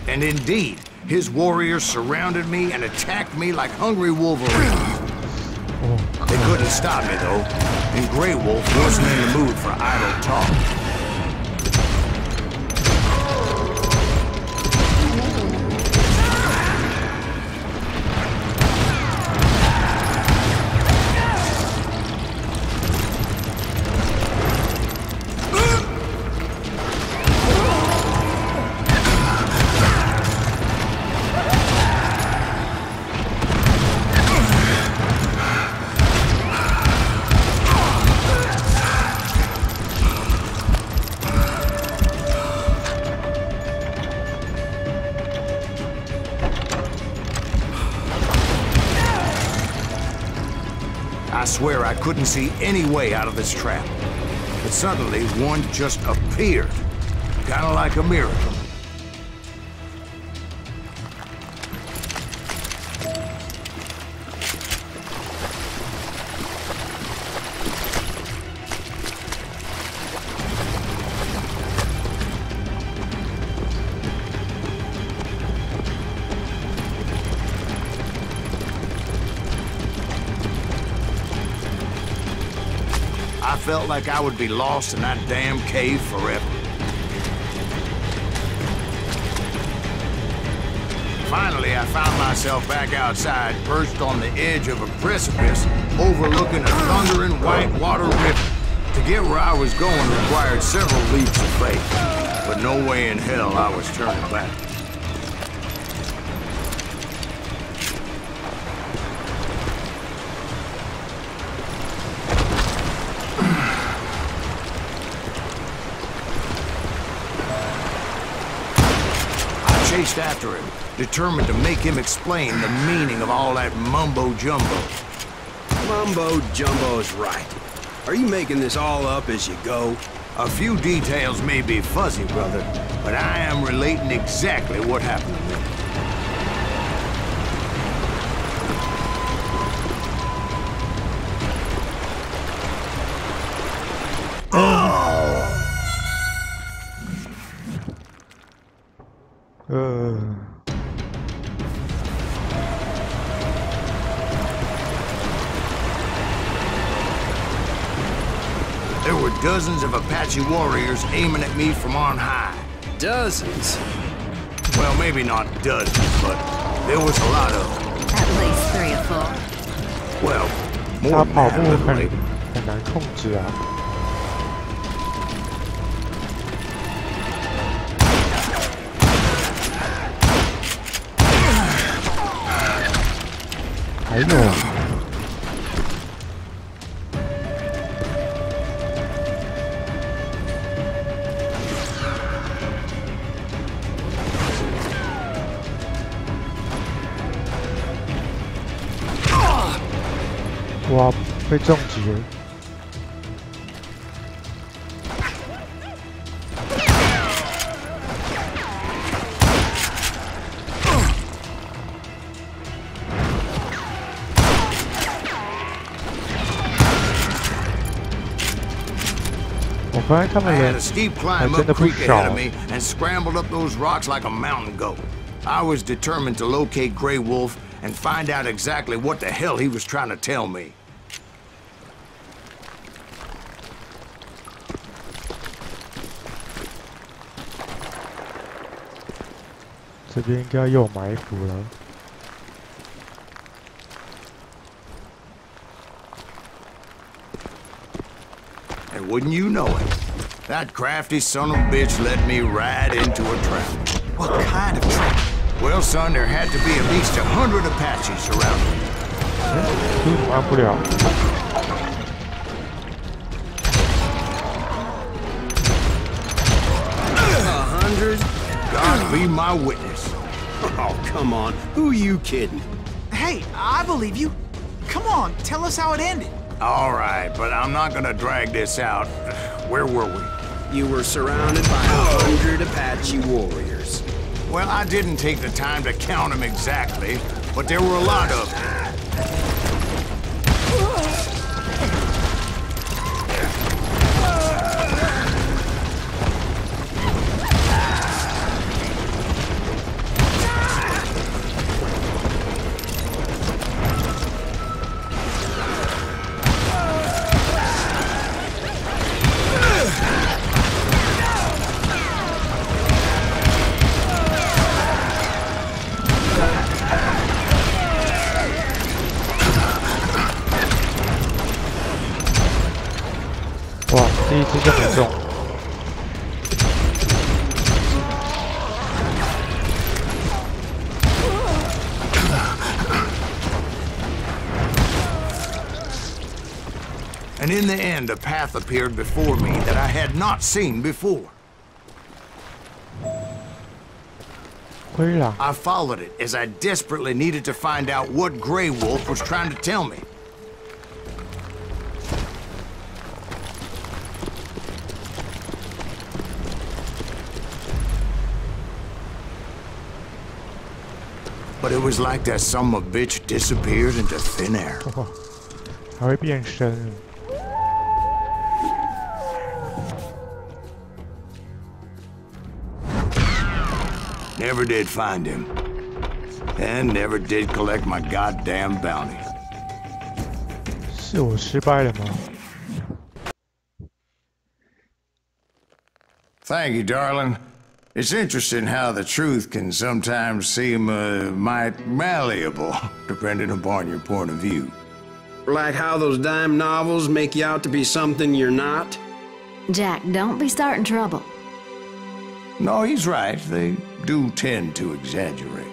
And indeed, his warriors surrounded me and attacked me like hungry wolverines. They couldn't stop me, though, and Grey Wolf wasn't in the mood for idle talk. I swear I couldn't see any way out of this trap. But suddenly, one just appeared. Kind of like a miracle. I felt like I would be lost in that damn cave forever. Finally, I found myself back outside, perched on the edge of a precipice, overlooking a thundering white water river. To get where I was going required several leaps of faith, but no way in hell I was turning back. Chased after him, determined to make him explain the meaning of all that mumbo-jumbo. Mumbo-jumbo's right. Are you making this all up as you go? A few details may be fuzzy, brother, but I am relating exactly what happened to me. There were dozens of Apache warriors aiming at me from on high. Dozens? Well, maybe not dozens, but there was a lot of them. At least 3 or 4. Well, more than that, literally. 很难控制啊。还有。 哇，被重击了！我发现他们人还真的不少。And scrambled up those rocks like a mountain goat. I was determined to locate Grey Wolf and find out exactly what the hell he was trying to tell me. 这边应该有埋伏了。And wouldn't you know it, that crafty son of a bitch led me right into a trap. What kind of trap? Well, son, there had to be at least 100 Apaches around me. 按不了。 100? God be my witness. Oh, come on. Who are you kidding? Hey, I believe you. Come on, tell us how it ended. All right, but I'm not gonna drag this out. Where were we? You were surrounded by 100 Apache warriors. Well, I didn't take the time to count them exactly, but there were a lot of them.第一次就没中。And in the end, a path appeared before me that I had not seen before. 灰狼。 I followed it as I desperately needed to find out what Grey Wolf was trying to tell me. but it was like that son of a bitch disappeared into thin air. 还会变身。Never did find him. And never did collect my goddamn bounty. 是我失败了吗？ Thank you, darling. It's interesting how the truth can sometimes seem might malleable, depending upon your point of view. Like how those dime novels make you out to be something you're not? Jack, don't be starting trouble. No, he's right. They do tend to exaggerate.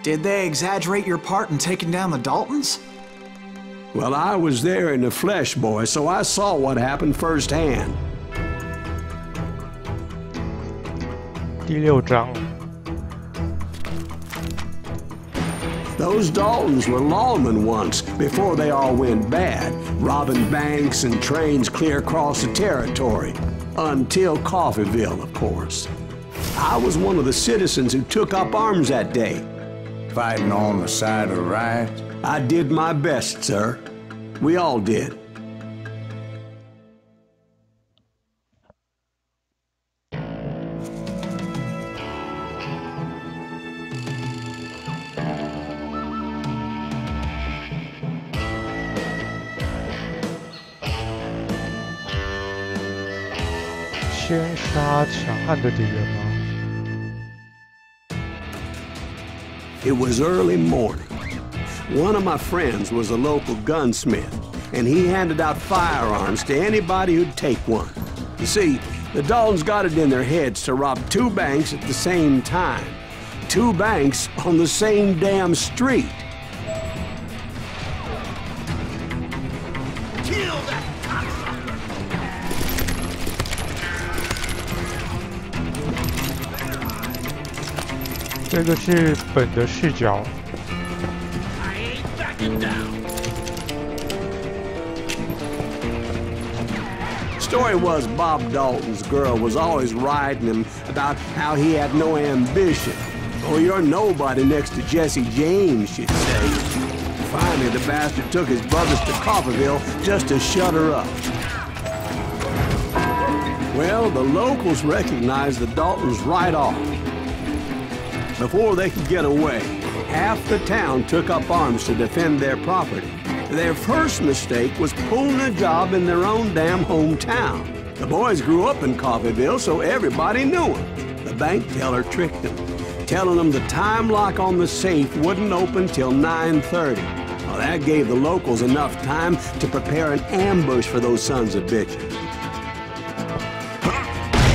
Did they exaggerate your part in taking down the Daltons? Well, I was there in the flesh, boy, so I saw what happened firsthand. 第6章。 Those Daltons were lawmen once, before they all went bad, robbing banks and trains clear across the territory. Until Coffeeville, of course. I was one of the citizens who took up arms that day. Fighting on the side of right? I did my best, sir. We all did. 先杀强悍的敌人吗？ It was early morning. One of my friends was a local gunsmith, and he handed out firearms to anybody who'd take one. You see, the Daltons got it in their heads to rob 2 banks at the same time. 2 banks on the same damn street. Kill that cocksucker! 这个是本的视角。 I ain't backing down. Story was Bob Dalton's girl was always riding him about how he had no ambition. Oh, you're nobody next to Jesse James, she'd say. Finally, the bastard took his brothers to Coffeeville just to shut her up. Well, the locals recognized the Daltons right off. Before they could get away, half the town took up arms to defend their property. Their first mistake was pulling a job in their own damn hometown. The boys grew up in Coffeeville, so everybody knew them. The bank teller tricked them, telling them the time lock on the safe wouldn't open till 9:30. Well, that gave the locals enough time to prepare an ambush for those sons of bitches.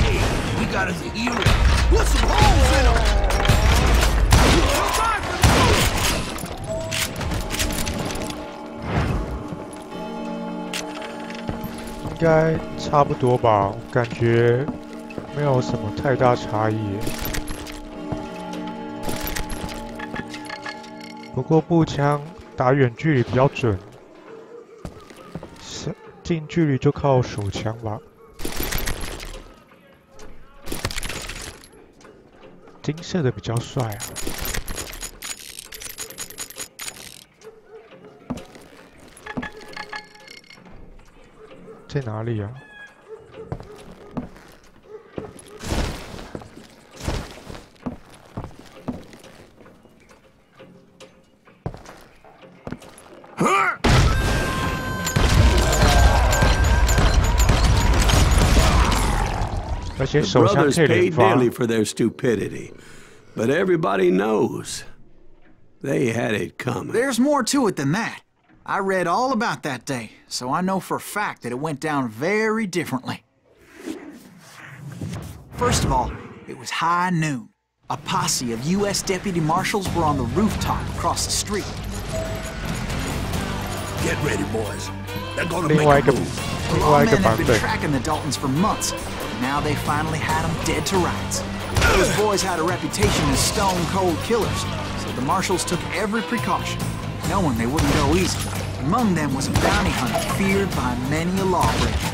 Hey, we got us a hero. Put some holes in him! 应该差不多吧，感觉没有什么太大差异。不过步枪打远距离比较准，近距离就靠手枪吧。金色的比较帅啊。 在哪里啊？而且手枪可以连发。 dearly for their stupidity, but everybody knows they had it coming. There's more to it than that. I read all about that day, so I know for a fact that it went down very differently. First of all, it was high noon. A posse of U.S. deputy marshals were on the rooftop across the street. Get ready, boys. They're gonna make 另外一个 a move. 另外一个 Lawmen 版 had been 本。 tracking the Daltons for months, but now they finally had them dead to rights. Those boys had a reputation as stone-cold killers, so the marshals took every precaution, knowing they wouldn't go easy. Among them was a bounty hunter feared by many a lawbreaker.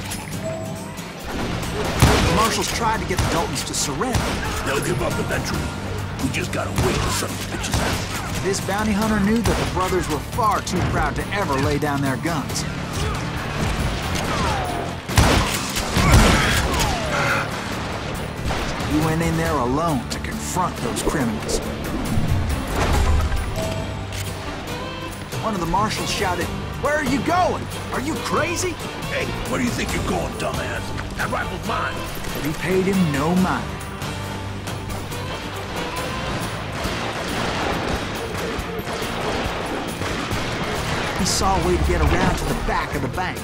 The marshals tried to get the Daltons to surrender. They'll give up eventually. We just gotta wait till some bitches out. This bounty hunter knew that the brothers were far too proud to ever lay down their guns. He went in there alone to confront those criminals. One of the marshals shouted, "Where are you going? Are you crazy?" Hey, where do you think you're going, dumbass? That rifle's mine. But he paid him no mind. He saw a way to get around to the back of the bank.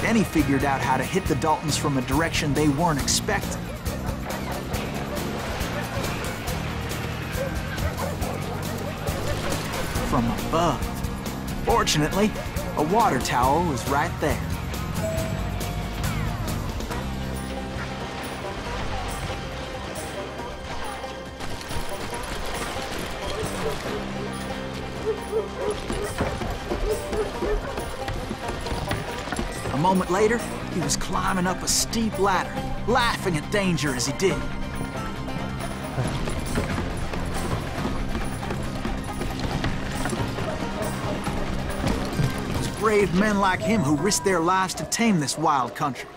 Then he figured out how to hit the Daltons from a direction they weren't expecting. From above. Fortunately, a water tower was right there. A moment later, he was climbing up a steep ladder, laughing at danger as he did. It was brave men like him who risked their lives to tame this wild country.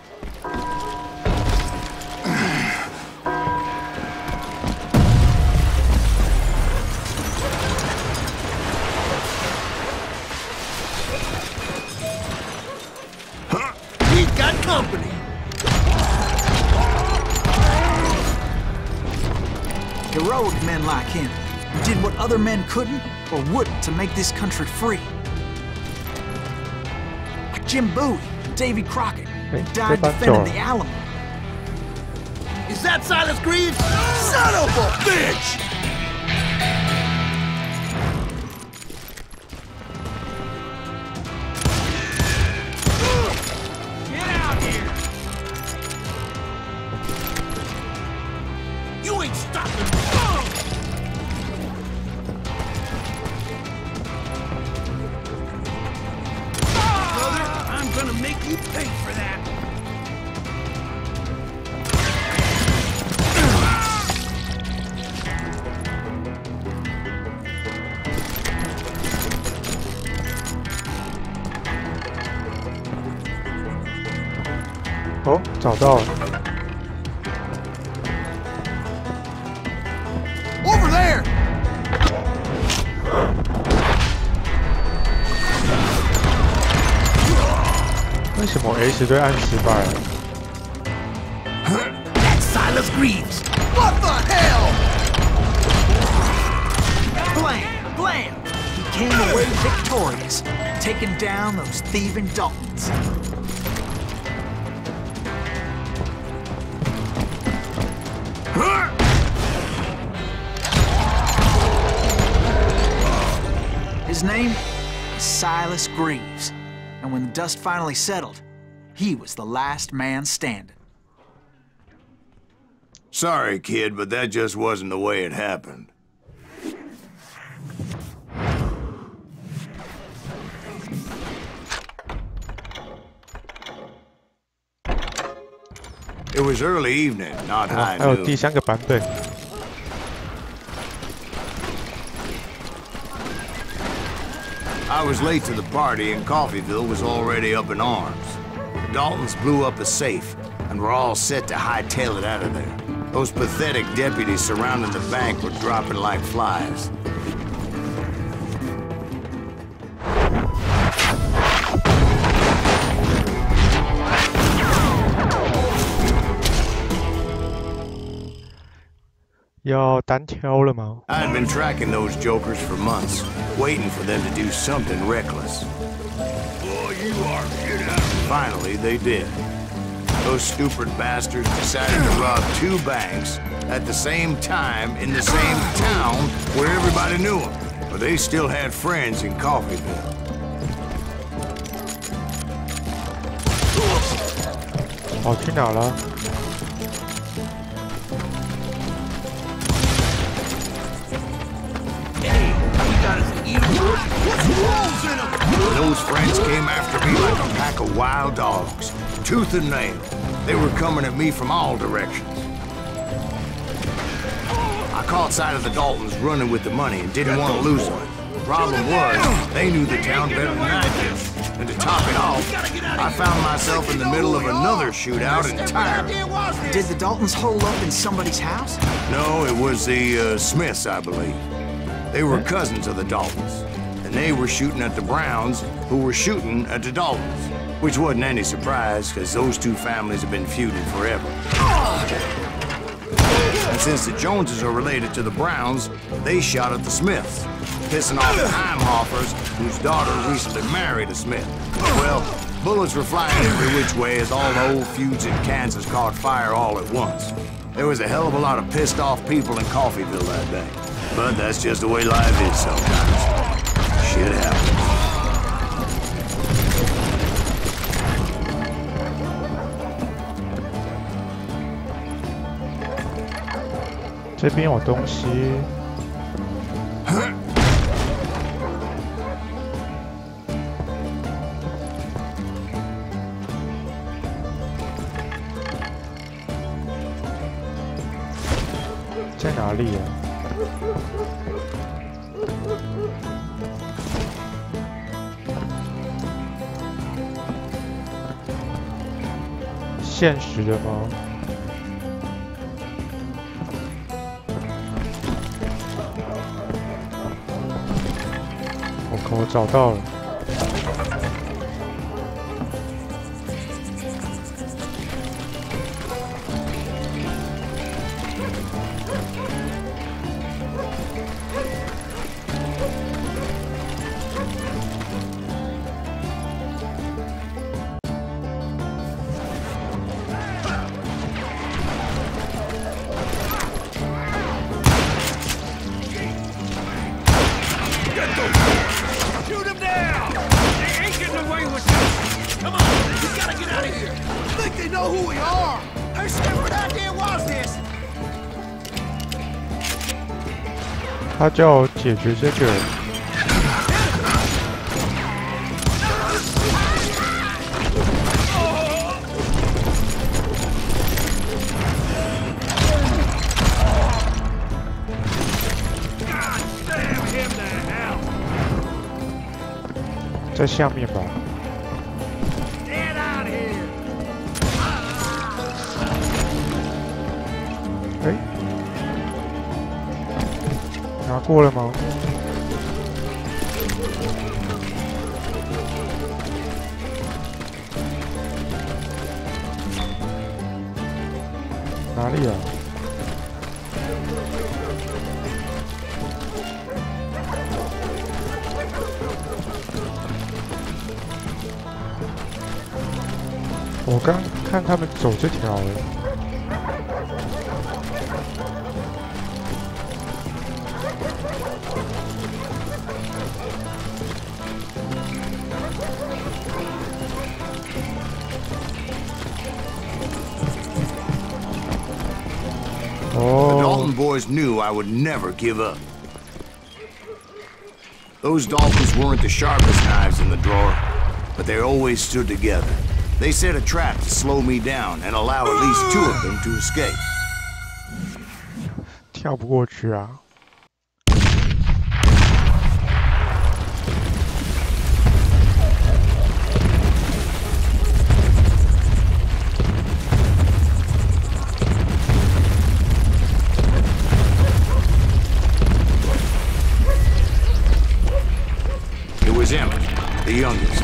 Company. Heroic men like him who did what other men couldn't or wouldn't to make this country free. Like Jim Bowie and Davy Crockett, who died defending the Alamo. Is that Silas Greaves? Son of a bitch!哦，找到了。Over there! 为什么 S 对按失败了？ That's Silas Greaves! What the hell? Blam! Blam! He came away victorious, taking down those thieving Daltons. His name is Silas Greaves, and when the dust finally settled, he was the last man standing. Sorry, kid, but that just wasn't the way it happened. It was early evening, not high 还有 noon. 第3个版本。 I was late to the party and Coffeyville was already up in arms. The Daltons blew up a safe and were all set to hightail it out of there. Those pathetic deputies surrounding the bank were dropping like flies.要单挑了吗？ I'd been tracking those jokers for months, waiting for them to do something reckless. Boy, you are shit out. Finally, they did. Those stupid bastards decided to rob 2 banks at the same time in the same town where everybody knew them. But they still had friends in Coffeyville. 跑去哪了？ Those friends came after me like a pack of wild dogs, tooth and nail. They were coming at me from all directions. I caught sight of the Daltons running with the money and didn't want to lose them. Problem was, they knew the town better than I did. And to top it off, I found myself in the middle of another shootout in Tyre. Did the Daltons hole up in somebody's house? No, it was the Smiths, I believe. They were cousins of the Daltons. And they were shooting at the Browns, who were shooting at the Daltons. Which wasn't any surprise, because those two families have been feuding forever. And since the Joneses are related to the Browns, they shot at the Smiths, pissing off the Heimhoffers, whose daughter recently married a Smith. Well, bullets were flying every which way as all the old feuds in Kansas caught fire all at once. There was a hell of a lot of pissed off people in Coffeyville that day. But that's just the way life is sometimes. Shit happens. 这边有东西。在哪里啊？现实的吗？ 我找到了。他叫我解决这个。在下面吧。哎。 拿过了吗？哪里啊？我刚看他们走这条了。 The Dalton boys knew I would never give up. Those Daltons weren't the sharpest knives in the drawer, but they always stood together. They set a trap to slow me down and allow at least two of them to escape. 跳不过去啊！ The youngest,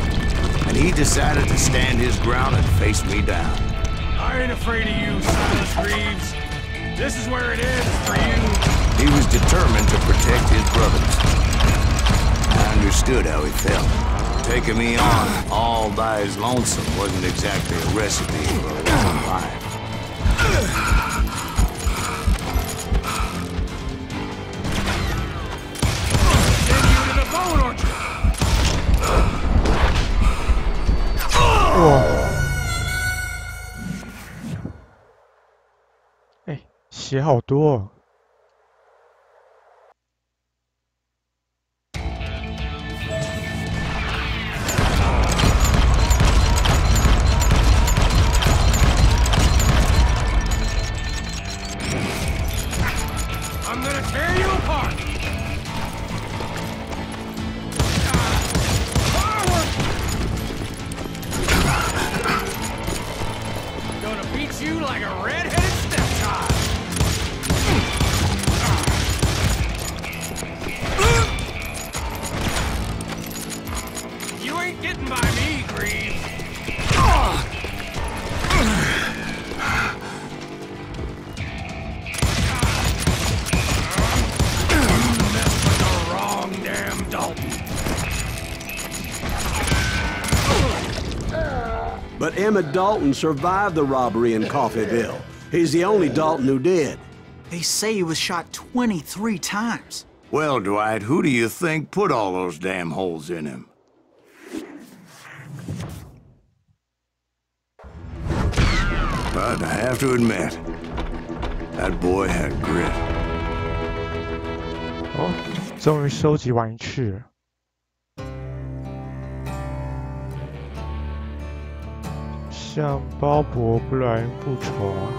and he decided to stand his ground and face me down. I ain't afraid of you, Silas Reeves. This is where it ends for you. He was determined to protect his brothers. I understood how he felt. Taking me on all by his lonesome wasn't exactly a recipe for a long life. Send you to the bone orchard. 哇！哎，血好多哦。Emmett Dalton survived the robbery in Coffeyville. He's the only Dalton who did. They say he was shot 23 times. Well, Dwight, who do you think put all those damn holes in him? But I have to admit, that boy had grit. 哦，终于收集完一次了。向鲍勃·布莱恩复仇啊！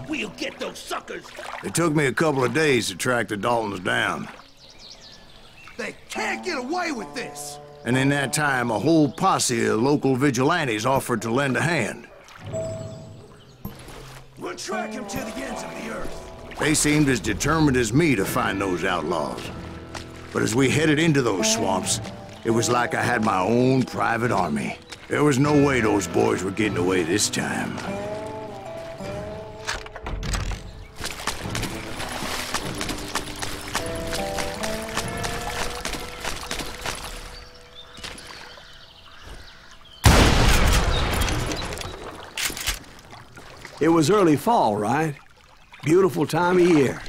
We'll get those suckers! It took me a couple of days to track the Daltons down. They can't get away with this! And in that time, a whole posse of local vigilantes offered to lend a hand. We'll track him to the ends of the earth. They seemed as determined as me to find those outlaws. But as we headed into those swamps, it was like I had my own private army. There was no way those boys were getting away this time. It was early fall, right? Beautiful time of year.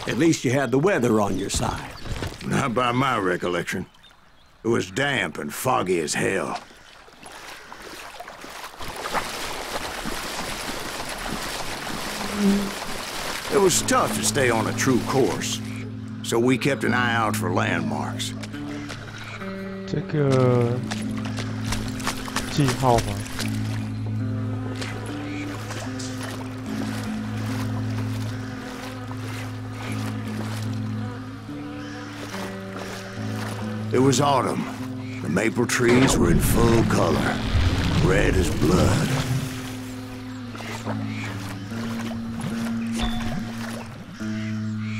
At least you had the weather on your side. Not by my recollection. It was damp and foggy as hell. It was tough to stay on a true course, so we kept an eye out for landmarks. 这个记号吗？ It was autumn. The maple trees were in full color, red as blood.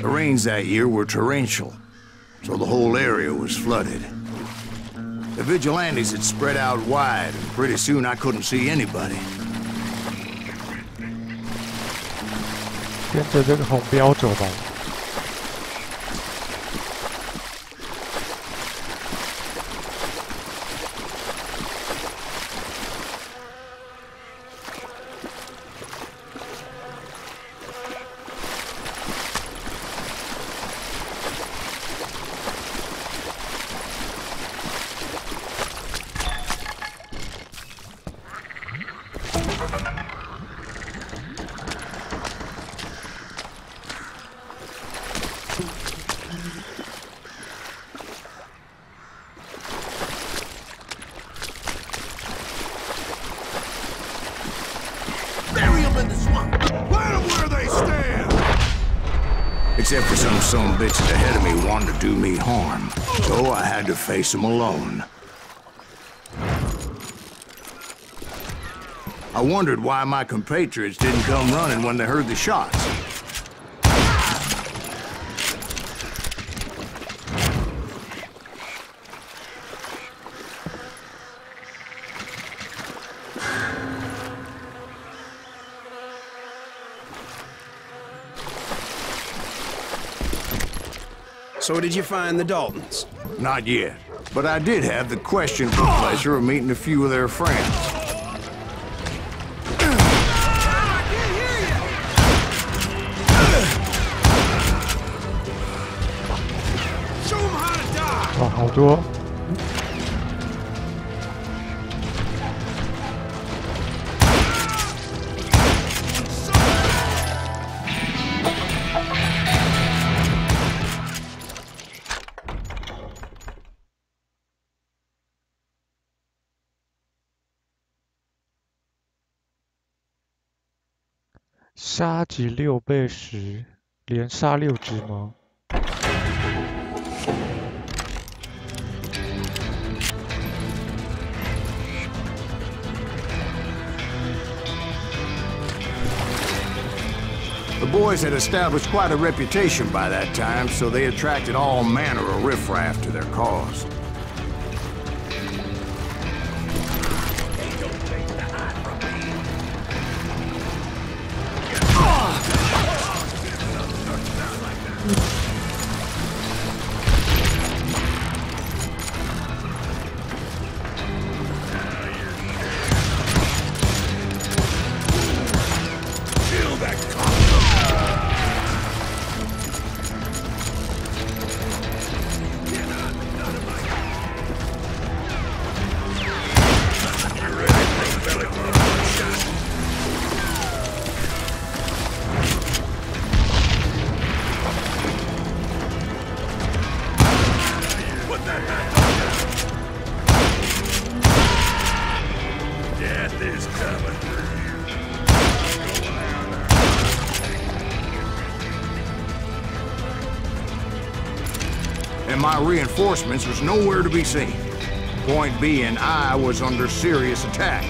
The rains that year were torrential, so the whole area was flooded. The vigilantes had spread out wide, and pretty soon I couldn't see anybody. 跟着这个红标走吧。 Except for some son of bitches ahead of me wanted to do me harm, so I had to face them alone. I wondered why my compatriots didn't come running when they heard the shots. So did you find the Daltons? Not yet, but I did have the questionable pleasure of meeting a few of their friends. Show them how to die! 哇，好多！ 杀击6倍时，连杀6只吗？ The boys had established quite a reputation by that time, so they attracted all manner of riffraff to their cause. And my reinforcements was nowhere to be seen. Point being, I was under serious attack.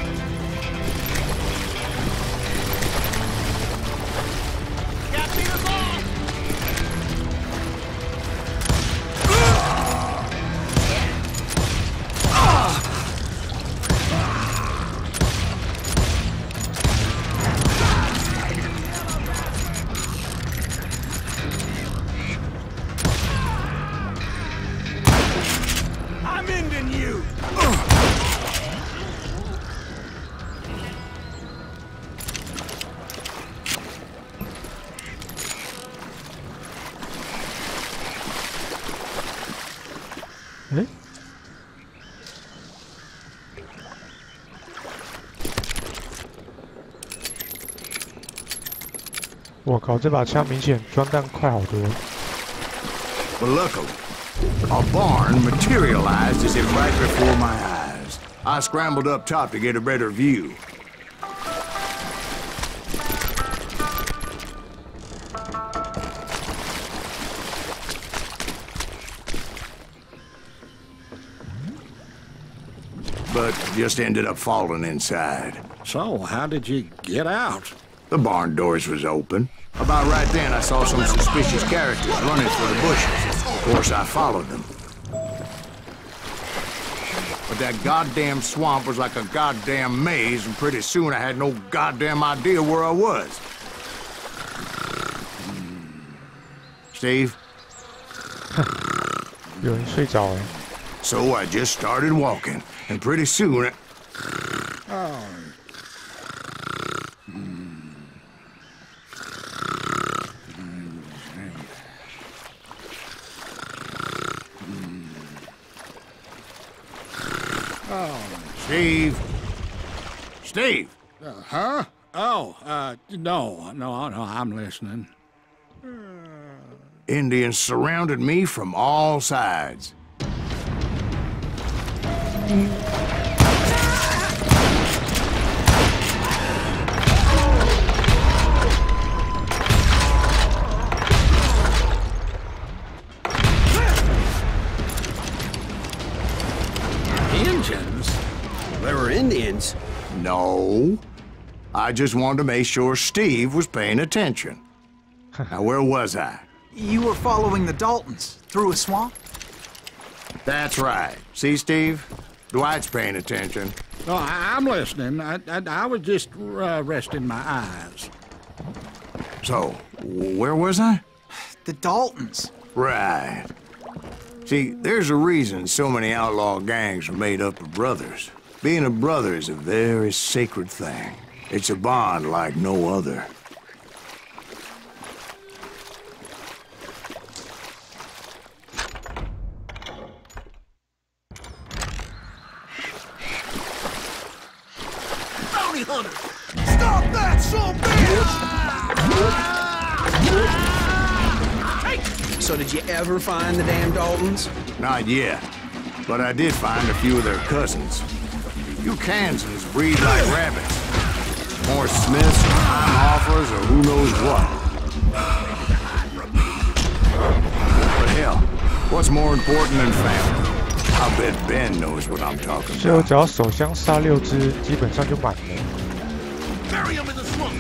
哎，我靠，这把枪明显装弹快好多。But luckily, a barn materialized as if right before my eyes. I scrambled up top to get a better view. But just ended up falling inside. So, how did you get out? The barn doors was open. About right then, I saw some suspicious characters running for the bushes. Of course, I followed them. But that goddamn swamp was like a goddamn maze, and pretty soon I had no goddamn idea where I was. Steve? 有人睡着了。 So I just started walking, and pretty soon... Steve? Steve? Huh? Oh, no, I'm listening. Indians surrounded me from all sides. Indians? There were Indians? No. I just wanted to make sure Steve was paying attention. Now, where was I? You were following the Daltons through a swamp? That's right. See, Steve? Dwight's paying attention. Oh, I'm listening. I was just resting my eyes. So, where was I? The Daltons. Right. See, there's a reason so many outlaw gangs are made up of brothers. Being a brother is a very sacred thing. It's a bond like no other. Bounty hunter! Stop that, son bitch! So did you ever find the damn Daltons? Not yet. But I did find a few of their cousins. You Kansans breed like rabbits. More Smiths, time offers, or who knows what. But hell, what's more important than family? I'll bet Ben knows what I'm talking 所以我 about. 只要手枪杀6只，基本上就满了。 Bury him in the swamp!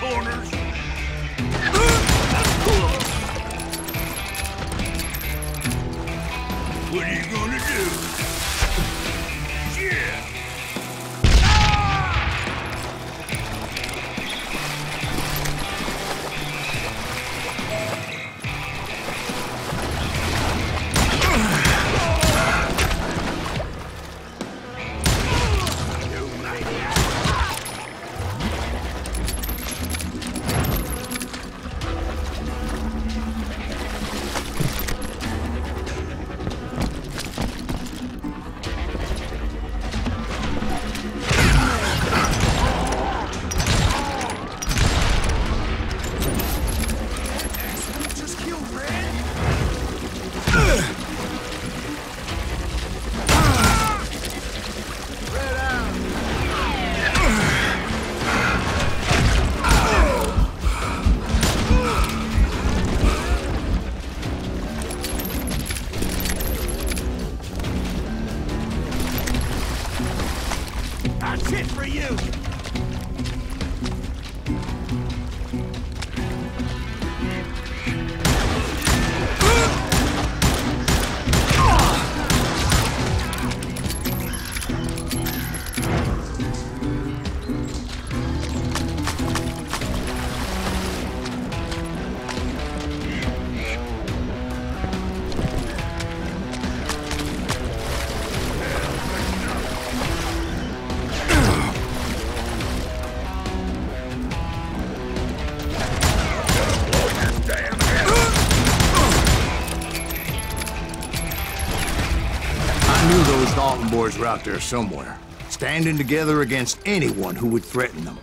corners. What are you gonna do? Yeah. That's it for you! Those Dalton boys were out there somewhere, standing together against anyone who would threaten them.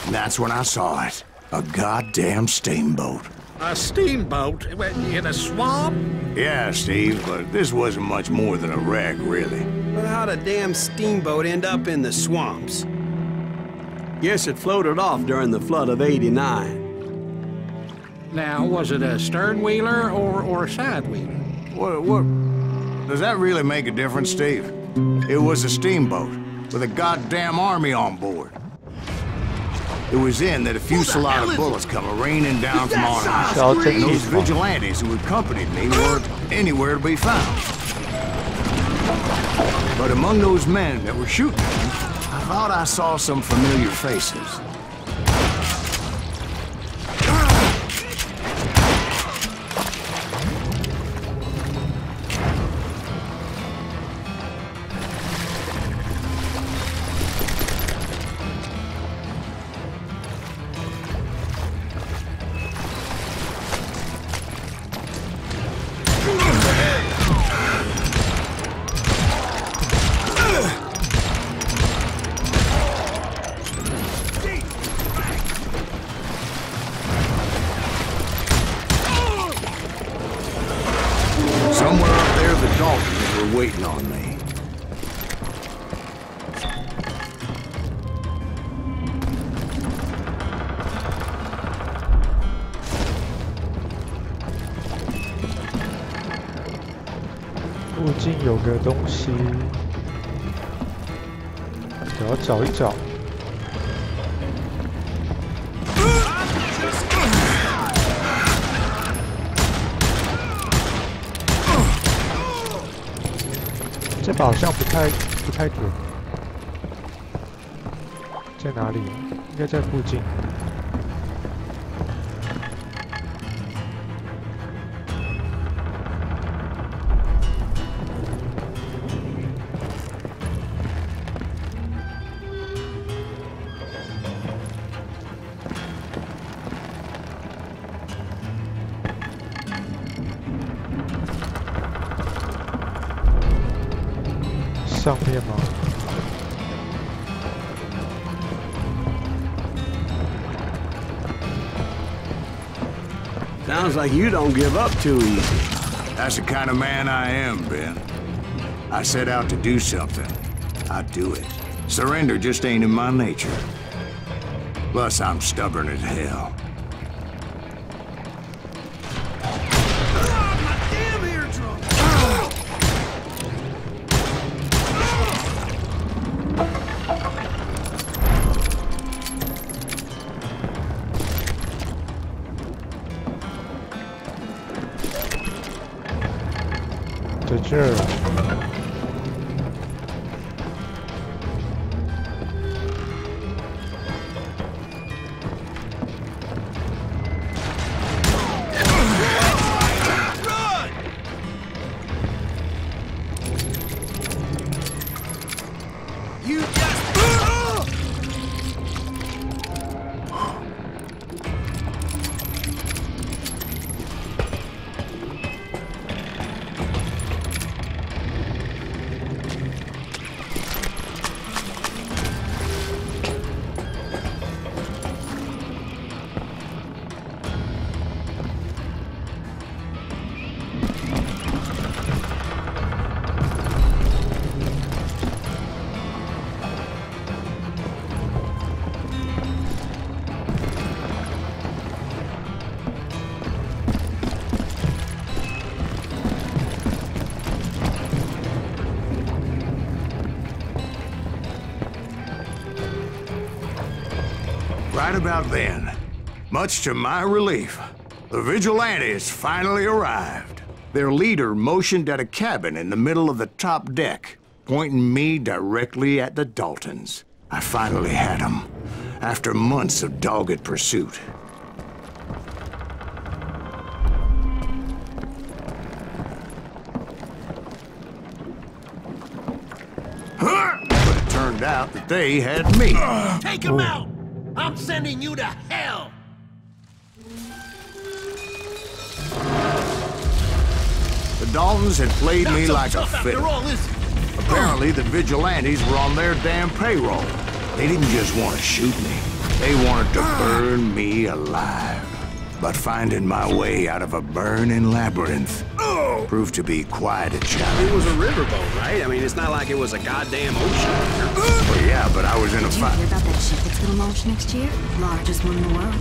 And that's when I saw it. A goddamn steamboat. A steamboat in a swamp? Yeah, Steve, but this wasn't much more than a wreck, really. But how'd a damn steamboat end up in the swamps? Guess it floated off during the flood of '89. Now, was it a stern-wheeler or a side-wheeler? What? Does that really make a difference, Steve? It was a steamboat with a goddamn army on board. It was then that a fusillade of bullets come raining down from on high. And those vigilantes who accompanied me weren't anywhere to be found. But among those men that were shooting at me, I thought I saw some familiar faces. Somewhere up there, the Daltons were waiting on me.附近有个东西，我要找一找。这把好像不太准，在哪里？应该在附近。上面吗？ Sounds like you don't give up too easy. That's the kind of man I am, Ben. I set out to do something. I do it. Surrender just ain't in my nature. Plus, I'm stubborn as hell.在这儿。Right about then, much to my relief, the vigilantes finally arrived. Their leader motioned at a cabin in the middle of the top deck, pointing me directly at the Daltons. I finally had them, after months of dogged pursuit. But it turned out that they had me. Take him out! I'm sending you to hell! The Daltons had played me like a fiddle. Apparently, the vigilantes were on their damn payroll. They didn't just want to shoot me. They wanted to burn me alive. But finding my way out of a burning labyrinth proved to be quite a challenge. It was a riverboat, right? I mean, it's not like it was a goddamn ocean. Well, yeah, but I was in a fight. Did you hear about that ship that's gonna launch next year? Largest one in the world.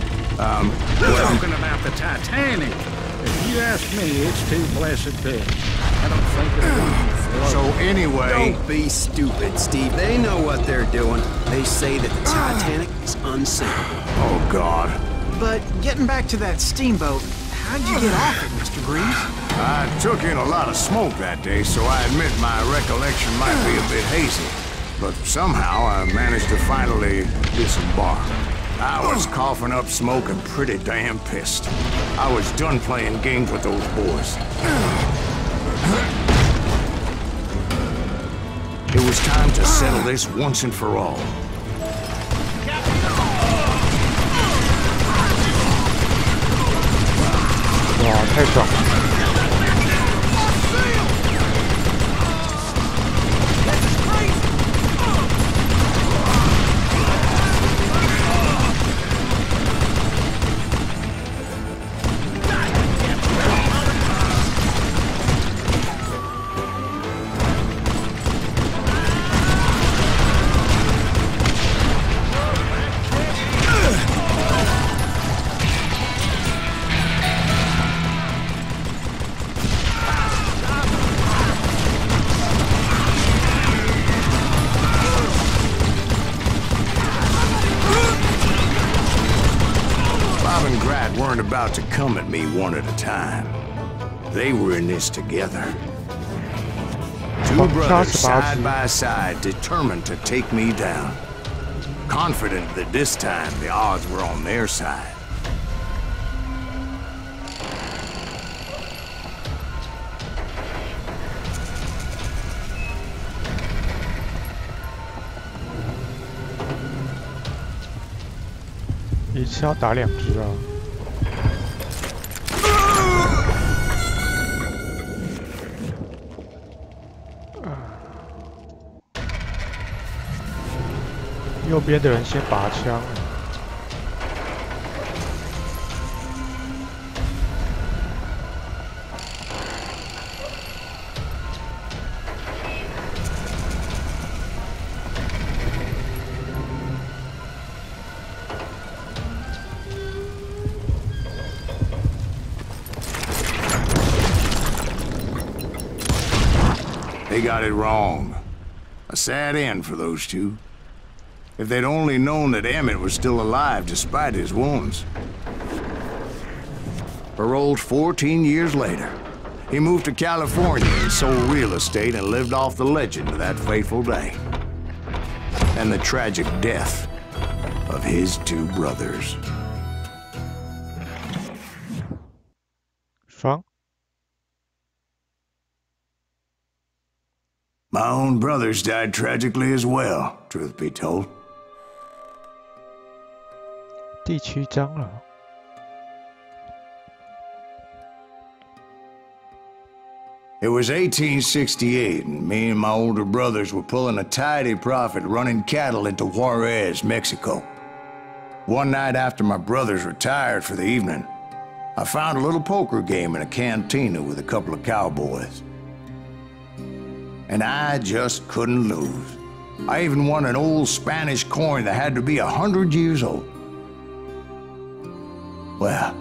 We're talking about the Titanic. If you ask me, it's too blessed big. I don't think it'll So anyway... Don't be stupid, Steve. They know what they're doing. They say that the Titanic is unsinkable. Oh, God. But getting back to that steamboat, how'd you get off it, Mr. Greaves? I took in a lot of smoke that day, so I admit my recollection might be a bit hazy. But somehow I managed to finally disembark. I was coughing up smoke and pretty damn pissed. I was done playing games with those boys. It was time to settle this once and for all. Wow, 太爽了！ Weren't about to come at me one at a time. They were in this together. Two brothers side by side, determined to take me down. Confident that this time the odds were on their side.一次要打2只啊！右边的人先拔枪。They got it wrong. A sad end for those two. If they'd only known that Emmett was still alive despite his wounds. Paroled 14 years later, he moved to California and sold real estate and lived off the legend of that fateful day. And the tragic death of his two brothers. Fun. My own brothers died tragically as well, truth be told. 第7章了。It was 1868, and me and my older brothers were pulling a tidy profit running cattle into Juarez, Mexico. One night after my brothers retired for the evening, I found a little poker game in a cantina with a couple of cowboys. And I just couldn't lose. I even won an old Spanish coin that had to be 100 years old. Well,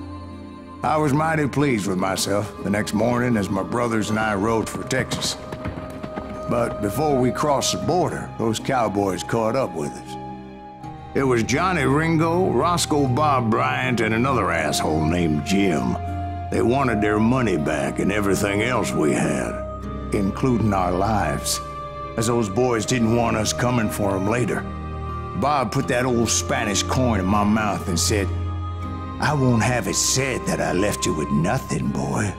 I was mighty pleased with myself the next morning as my brothers and I rode for Texas. But before we crossed the border, those cowboys caught up with us. It was Johnny Ringo, Roscoe Bob Bryant, and another asshole named Jim. They wanted their money back and everything else we had, including our lives, as those boys didn't want us coming for them later. Bob put that old Spanish coin in my mouth and said, "I won't have it said that I left you with nothing, boy."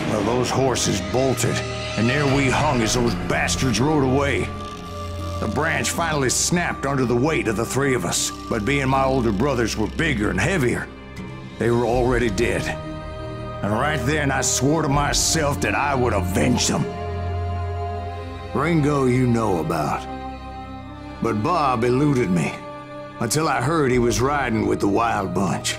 Well, those horses bolted, and there we hung as those bastards rode away. The branch finally snapped under the weight of the three of us, but being my older brothers were bigger and heavier, they were already dead. And right then I swore to myself that I would avenge them. Ringo you know about. But Bob eluded me, until I heard he was riding with the Wild Bunch.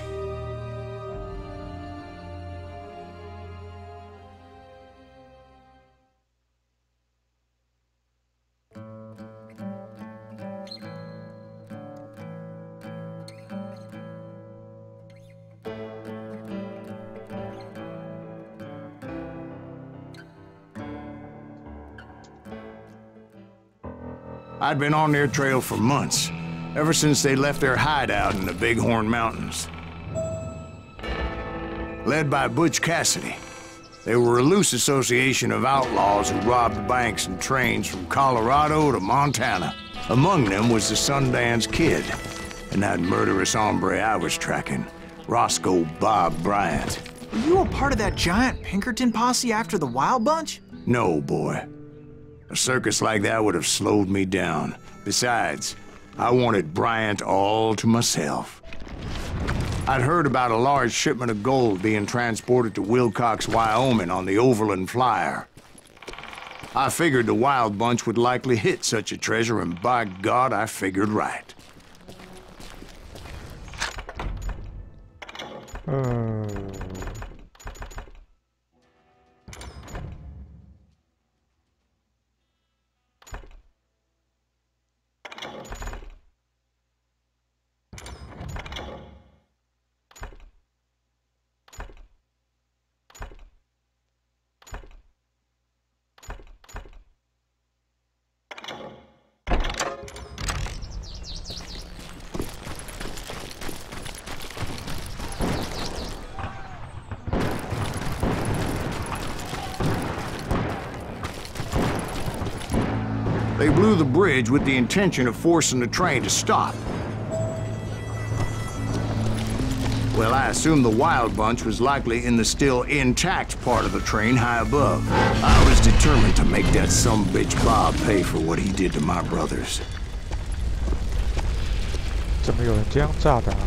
I'd been on their trail for months, ever since they left their hideout in the Bighorn Mountains. Led by Butch Cassidy, they were a loose association of outlaws who robbed banks and trains from Colorado to Montana. Among them was the Sundance Kid, and that murderous hombre I was tracking, Roscoe Bob Bryant. Were you a part of that giant Pinkerton posse after the Wild Bunch? No, boy. A circus like that would have slowed me down. Besides, I wanted Bryant all to myself. I'd heard about a large shipment of gold being transported to Wilcox, Wyoming on the Overland Flyer. I figured the Wild Bunch would likely hit such a treasure, and by God, I figured right. They blew the bridge with the intention of forcing the train to stop. Well, I assumed the Wild Bunch was likely in the still intact part of the train high above. I was determined to make that sumbitch Bob pay for what he did to my brothers. 怎么有人这样炸的啊？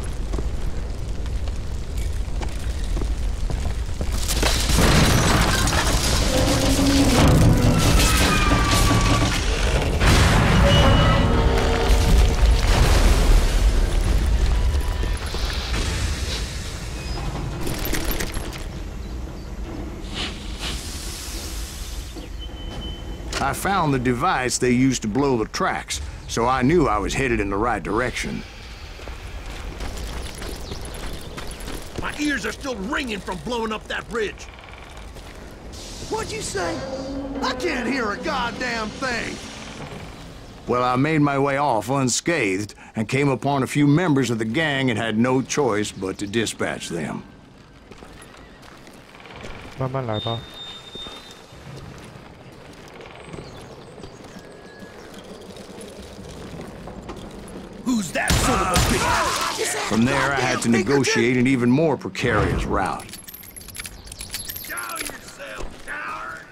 I found the device they used to blow the tracks, so I knew I was headed in the right direction. My ears are still ringing from blowing up that bridge. What'd you say? I can't hear a goddamn thing. Well, I made my way off unscathed and came upon a few members of the gang and had no choice but to dispatch them. 慢慢来吧。 Who's that son of a bitch? From there, I had to negotiate an even more precarious route. Show yourself, coward!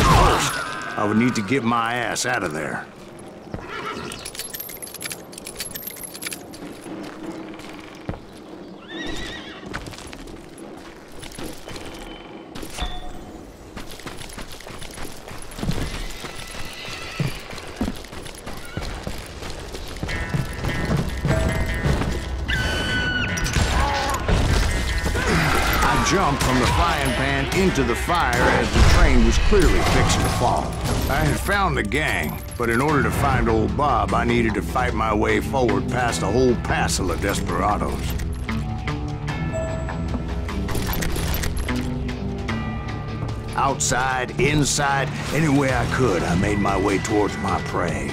First, I would need to get my ass out of there. Jumped from the frying pan into the fire as the train was clearly fixing to fall. I had found the gang, but in order to find old Bob, I needed to fight my way forward past a whole passel of desperados. Outside, inside, any way I could, I made my way towards my prey.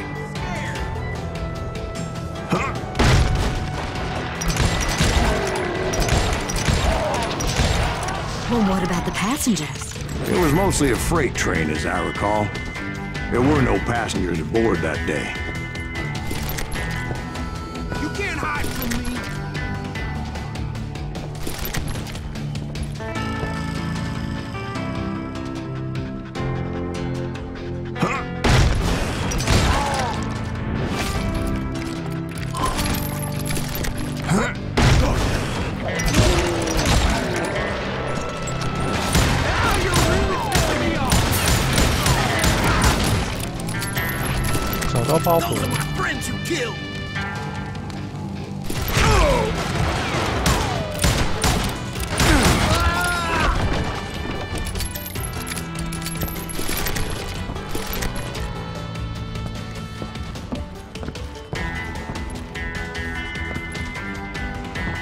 Well, what about the passengers? It was mostly a freight train, as I recall. There were no passengers aboard that day. You can't hide from me. Those are my friends you killed.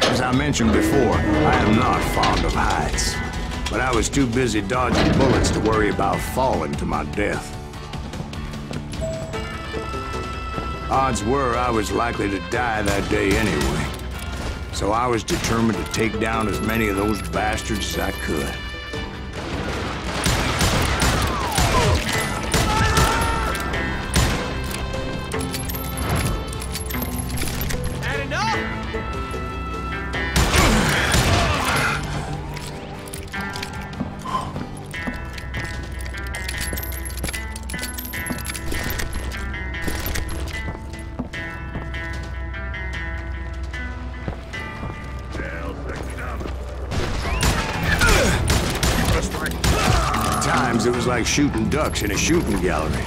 'As I mentioned before, I am not fond of heights. But I was too busy dodging bullets to worry about falling to my death. Odds were I was likely to die that day anyway. So I was determined to take down as many of those bastards as I could. It was like shooting ducks in a shooting gallery.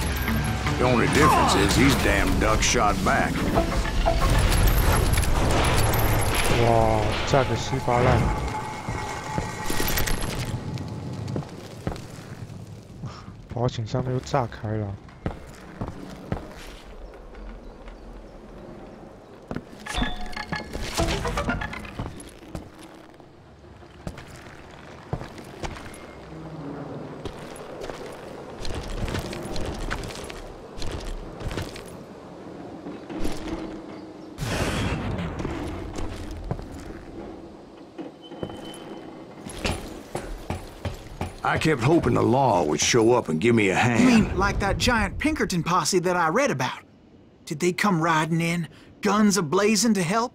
The only difference is these damn ducks shot back. 哇，炸得稀巴烂！保险上面又炸开了。 I kept hoping the law would show up and give me a hand. You mean like that giant Pinkerton posse that I read about? Did they come riding in, guns a-blazing to help?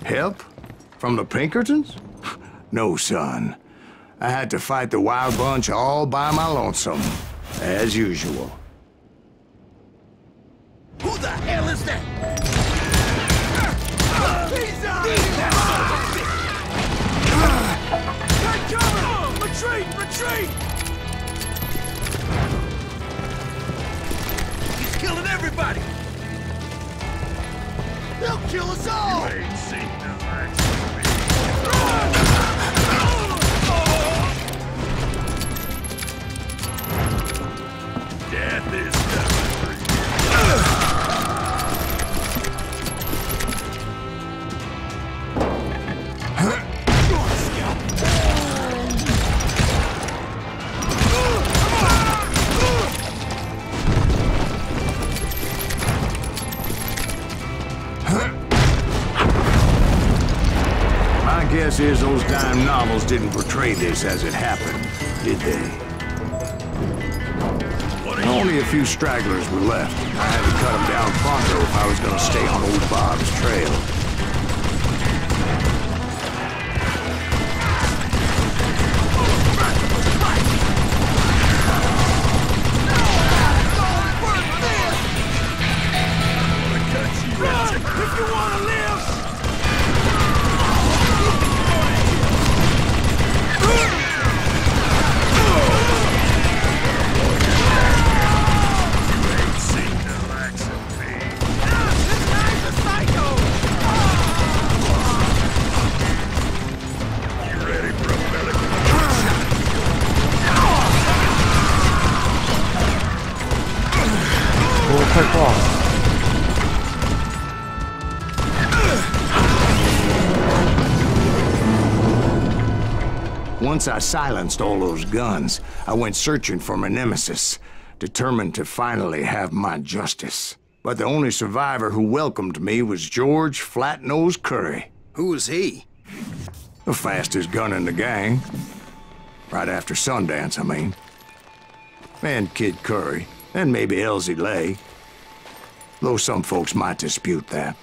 Help? From the Pinkertons? No, son. I had to fight the wild bunch all by my lonesome, as usual. Who the hell is that? He's out! Take cover! Retreat! Retreat! everybody! They'll kill us all! You ain't seen no Death is coming for you. My guess is those dime novels didn't portray this as it happened, did they? Only a few stragglers were left. I had to cut them down pronto if I was going to stay on old Bob's trail. Run if you want to live! Once I silenced all those guns, I went searching for my nemesis, determined to finally have my justice. But the only survivor who welcomed me was George Flat-Nose Curry. Who was he? The fastest gun in the gang. Right after Sundance, I mean. And Kid Curry, and maybe Elsie Lay. Though some folks might dispute that.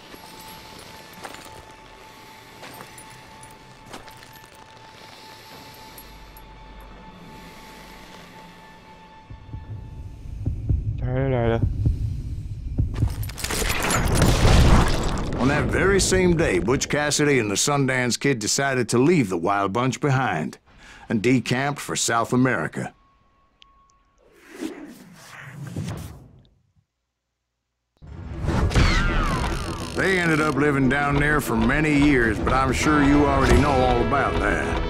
On that very same day, Butch Cassidy and the Sundance Kid decided to leave the Wild Bunch behind and decamped for South America. They ended up living down there for many years, but I'm sure you already know all about that.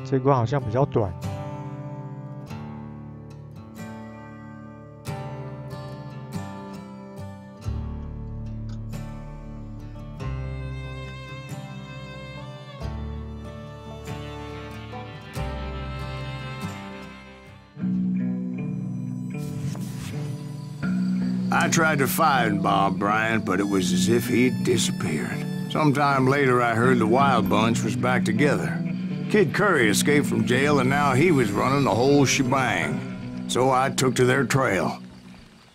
这关好像比较短。I tried to find Bob Bryant, but it was as if he'd disappeared. Sometime later, I heard the Wild Bunch was back together. Kid Curry escaped from jail, and now he was running the whole shebang. So I took to their trail,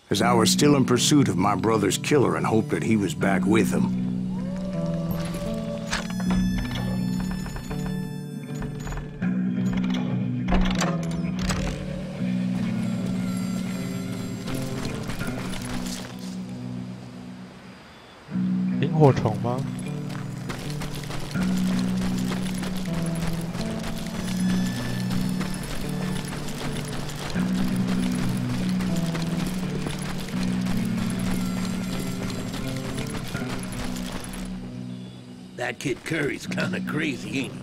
as I was still in pursuit of my brother's killer and hoped that he was back with him.萤火虫吗？ That Kid Curry's kinda crazy, ain't he?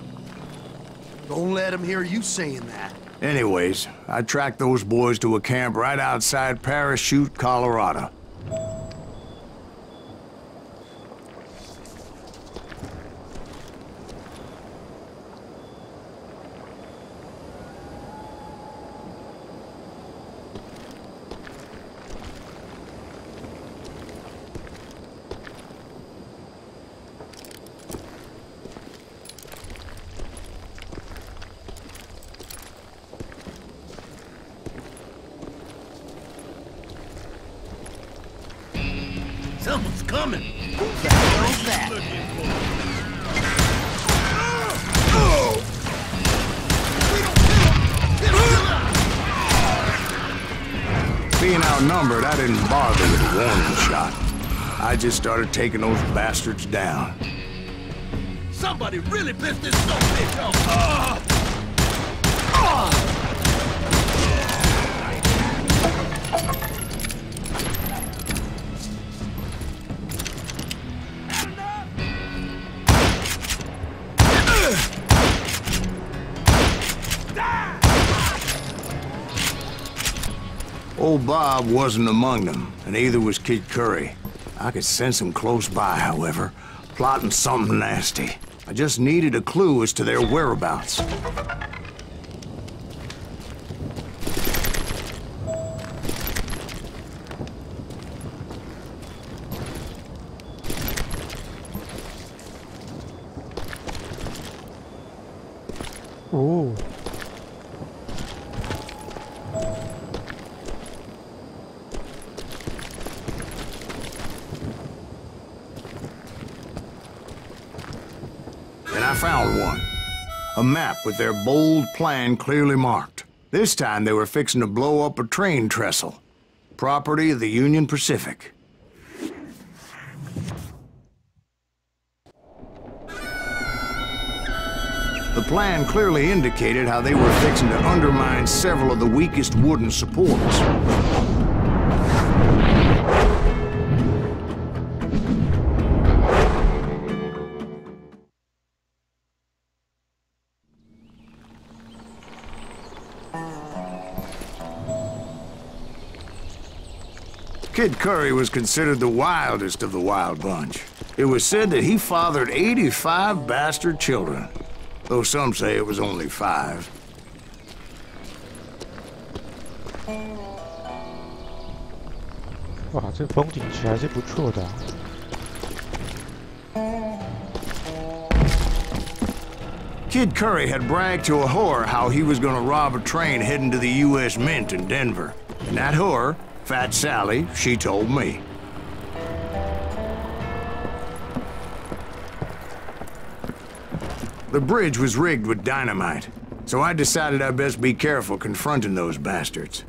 Don't let him hear you saying that. Anyways, I tracked those boys to a camp right outside Parachute, Colorado. Someone's coming. Who the hell's that? Being outnumbered, I didn't bother with a warning shot. I just started taking those bastards down. Somebody really pissed this son of a bitch off. Old Bob wasn't among them, and neither was Kid Curry. I could sense him close by, however, plotting something nasty. I just needed a clue as to their whereabouts. Oh. And I found one. A map with their bold plan clearly marked. This time they were fixing to blow up a train trestle. Property of the Union Pacific. The plan clearly indicated how they were fixing to undermine several of the weakest wooden supports. Kid Curry was considered the wildest of the wild bunch. It was said that he fathered 85 bastard children, though some say it was only 5.哇，这风景其实还是不错的啊。Kid Curry had bragged to a whore how he was gonna rob a train heading to the U.S. Mint in Denver. And that whore, Fat Sally, she told me. The bridge was rigged with dynamite, so I decided I'd best be careful confronting those bastards.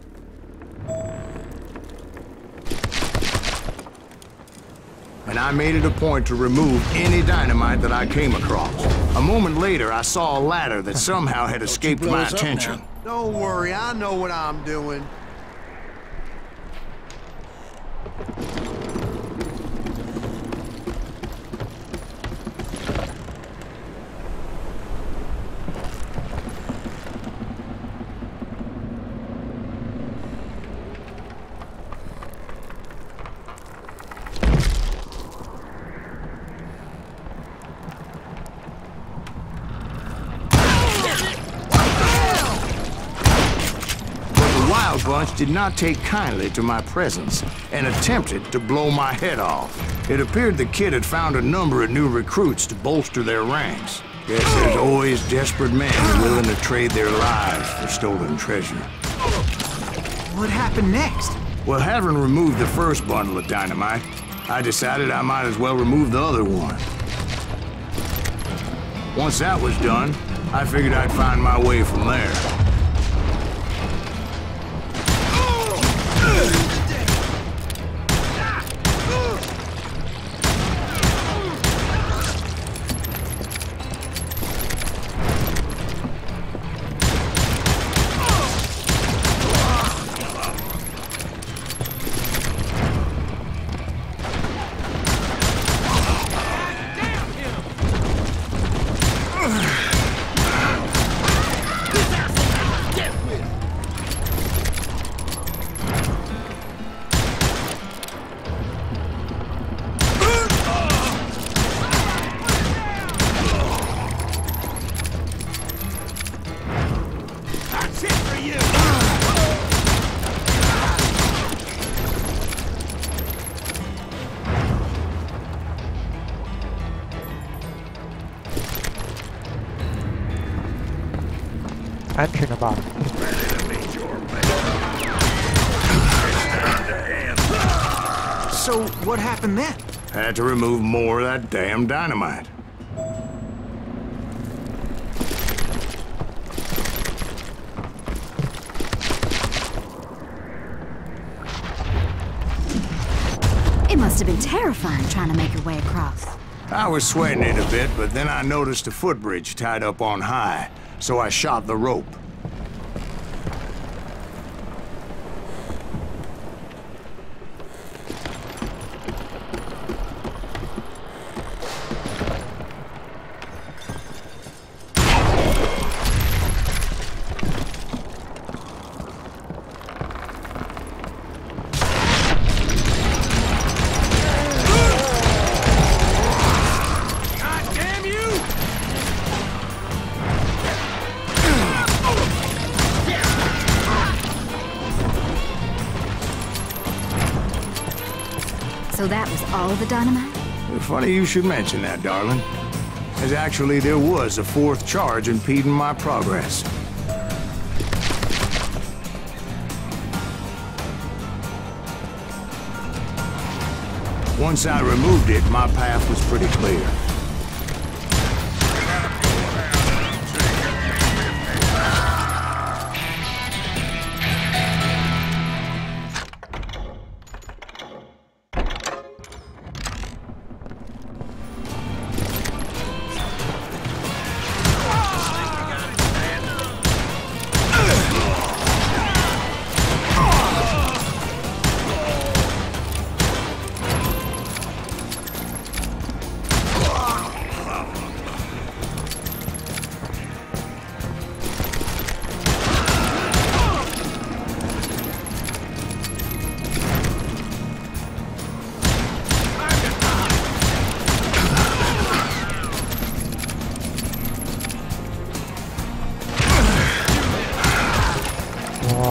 And I made it a point to remove any dynamite that I came across. A moment later, I saw a ladder that somehow had escaped my attention. Don't worry, I know what I'm doing. Bunch did not take kindly to my presence and attempted to blow my head off. It appeared the kid had found a number of new recruits to bolster their ranks. Guess there's always desperate men willing to trade their lives for stolen treasure. What happened next? Well, having removed the first bundle of dynamite, I decided I might as well remove the other one. Once that was done, I figured I'd find my way from there.安全了吧？ So, what happened then? Had to remove more of that damn dynamite. It must have been terrifying trying to make your way across. I was sweating it a bit, but then I noticed a footbridge tied up on high, so I shot the rope. So that was all the dynamite? Funny you should mention that, darling. As actually there was a fourth charge impeding my progress. Once I removed it, my path was pretty clear.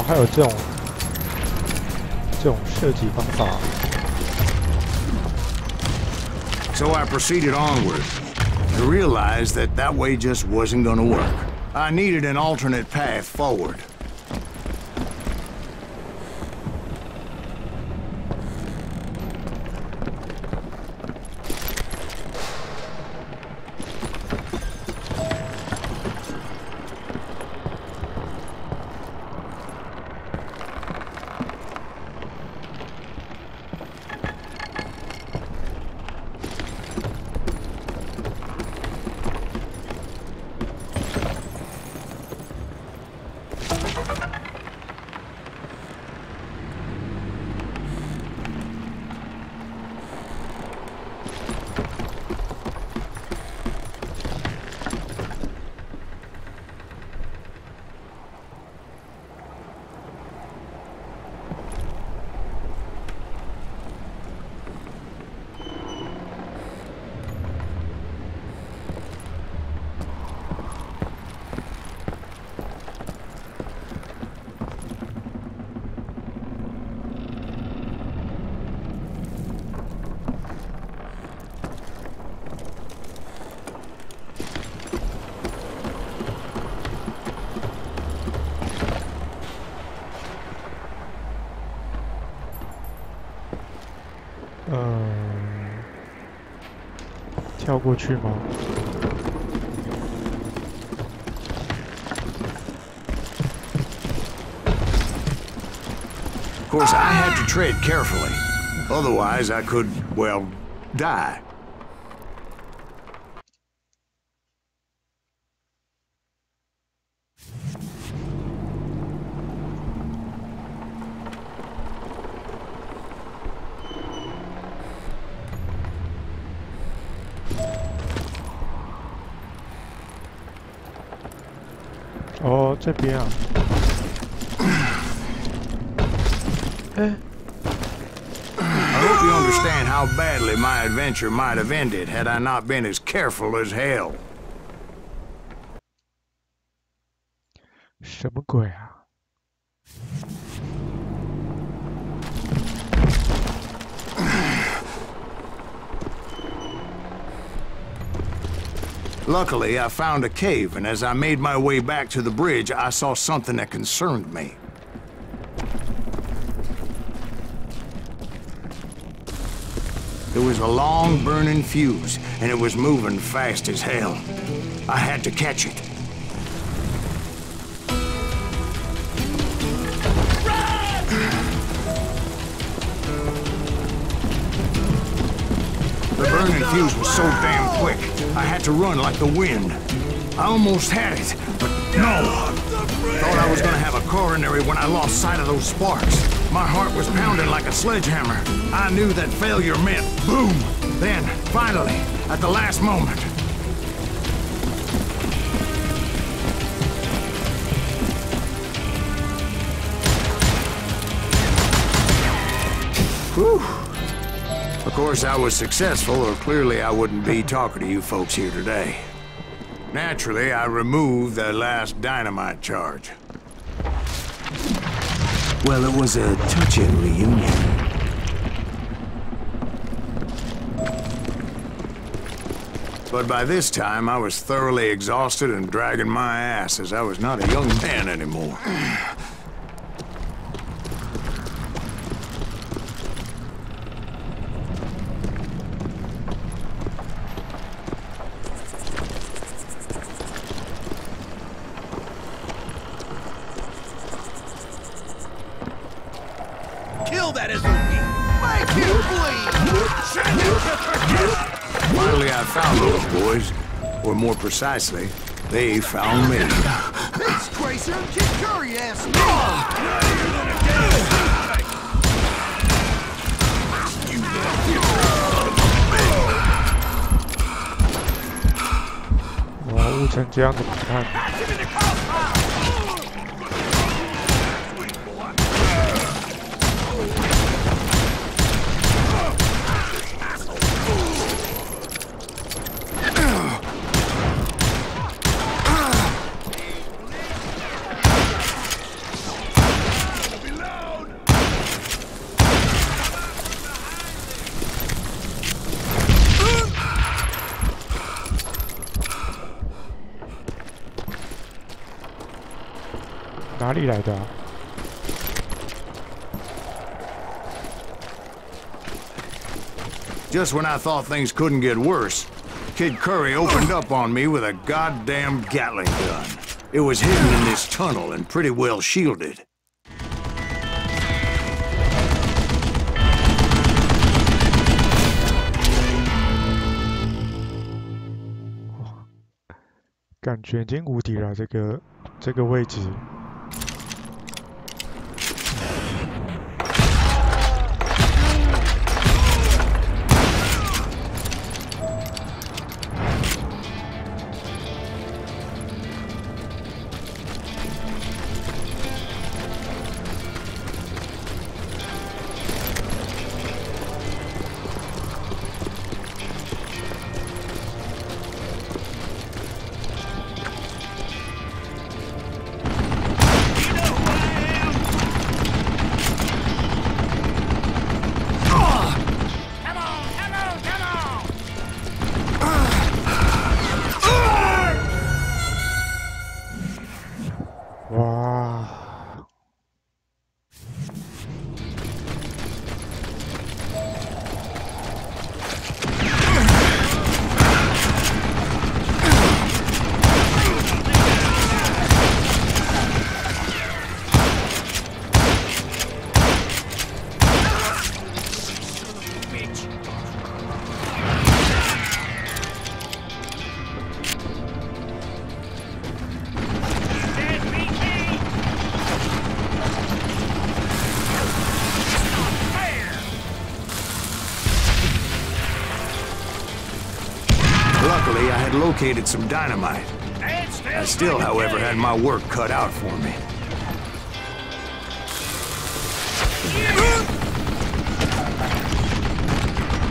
还有这种射击方法。So I proceeded onward to realize that that way just wasn't gonna work. I needed an alternate path forward.跳过去吗？ Of course, I had to tread carefully. Otherwise, I could, well, die.哦，这边啊。I hope you understand how badly my adventure might have ended had I not been as careful as hell. 什么鬼啊？ Luckily, I found a cave, and as I made my way back to the bridge, I saw something that concerned me. There was a long burning fuse, and it was moving fast as hell. I had to catch it. The burning fuse was so damn quick, I had to run like the wind. I almost had it, but no! Thought I was gonna have a coronary when I lost sight of those sparks. My heart was pounding like a sledgehammer. I knew that failure meant boom! Then, finally, at the last moment. Whew! Of course, I was successful, or clearly I wouldn't be talking to you folks here today. Naturally, I removed the last dynamite charge. Well, it was a touching reunion. But by this time, I was thoroughly exhausted and dragging my ass as I was not a young man anymore. Kill that SOB! Make him bleed! Send him to perdition! Finally, I found those boys. Or more precisely, they found me. This Tracer, Kid Curry asked me!哇，雾成这样怎么看？ 哪里来的啊？ Just when I thought things couldn't get worse, Kid Curry opened up on me with a goddamn Gatling gun. It was hidden in this tunnel and pretty well shielded. 感觉已经无敌了，这个位置。Luckily, I had located some dynamite. I still, however, had my work cut out for me.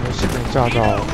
我是没炸到。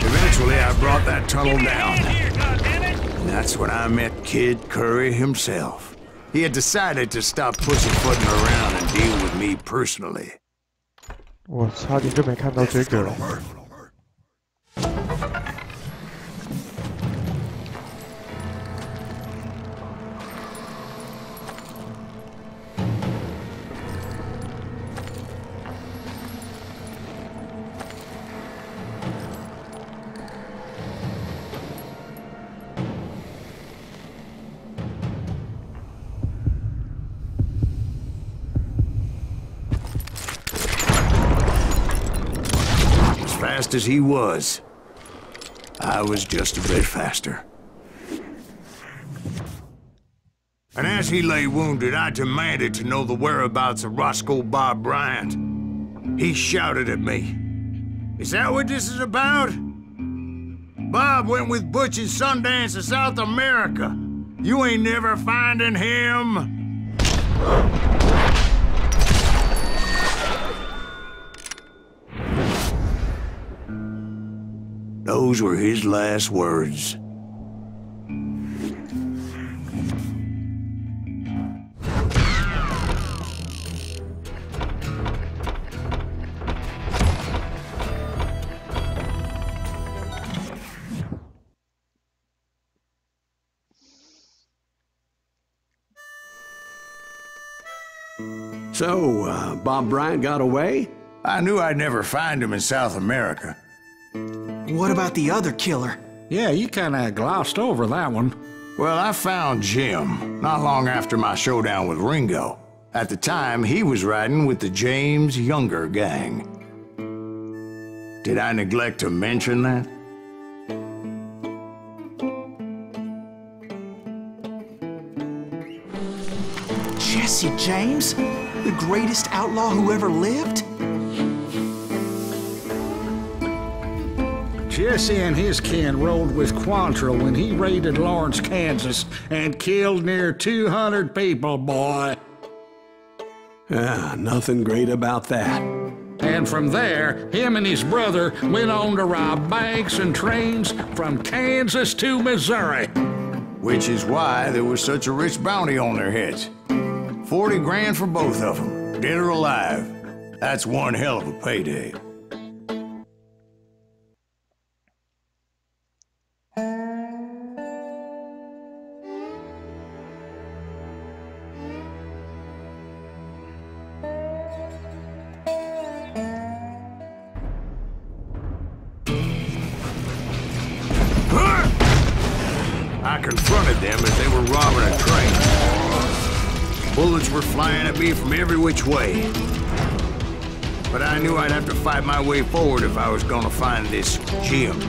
Eventually, I brought that tunnel down. And that's when I met Kid Curry himself. He had decided to stop pussyfooting around and deal with me personally. 我差点就没看到这个了。fast as he was. I was just a bit faster. And as he lay wounded, I demanded to know the whereabouts of Roscoe Bob Bryant. He shouted at me. Is that what this is about? Bob went with Butch and Sundance to South America. You ain't never finding him. Those were his last words. So, Bob Bryant got away? I knew I'd never find him in South America. What about the other killer? Yeah, you kinda glossed over that one. Well, I found Jim not long after my showdown with Ringo. At the time, he was riding with the James Younger gang. Did I neglect to mention that? Jesse James? The greatest outlaw who ever lived? Jesse and his kin rode with Quantrill when he raided Lawrence, Kansas, and killed near 200 people, boy. Nothing great about that. And from there, him and his brother went on to rob banks and trains from Kansas to Missouri. Which is why there was such a rich bounty on their heads. 40 grand for both of them, dead or alive. That's one hell of a payday. I confronted them as they were robbing a train. Bullets were flying at me from every which way. But I knew I'd have to fight my way forward if I was gonna find this Jim.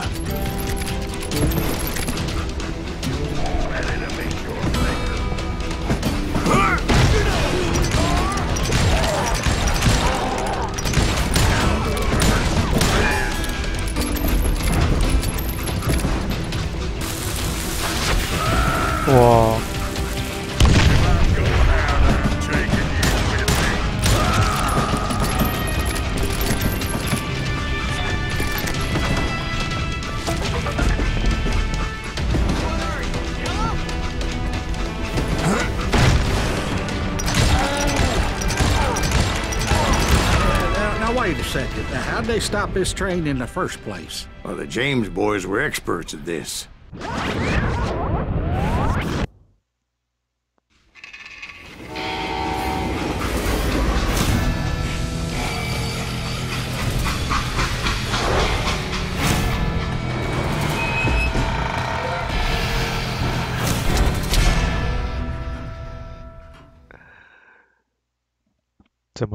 Wow. Now wait a second. How'd they stop this train in the first place? Well, the James boys were experts at this.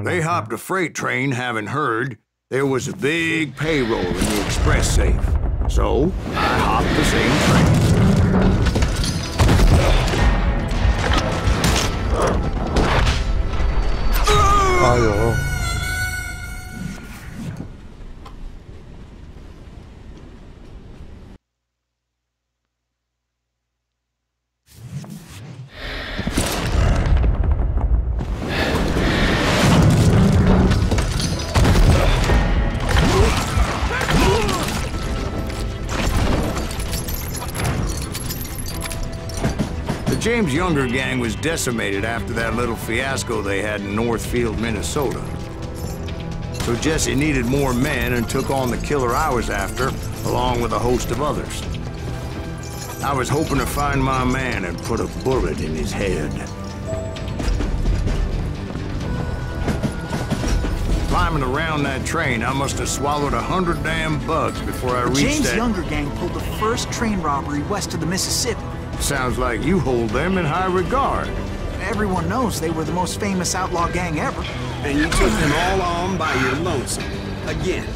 They hopped a freight train, having heard there was a big payroll in the express safe. So, I hopped the same train. Oh, yo. The James Younger gang was decimated after that little fiasco they had in Northfield, Minnesota. So Jesse needed more men and took on the killer I was after, along with a host of others. I was hoping to find my man and put a bullet in his head. Climbing around that train, I must have swallowed 100 damn bugs before I reached that... James Younger gang pulled the first train robbery west of the Mississippi. Sounds like you hold them in high regard. Everyone knows they were the most famous outlaw gang ever. And you took them all on by your lonesome. Again.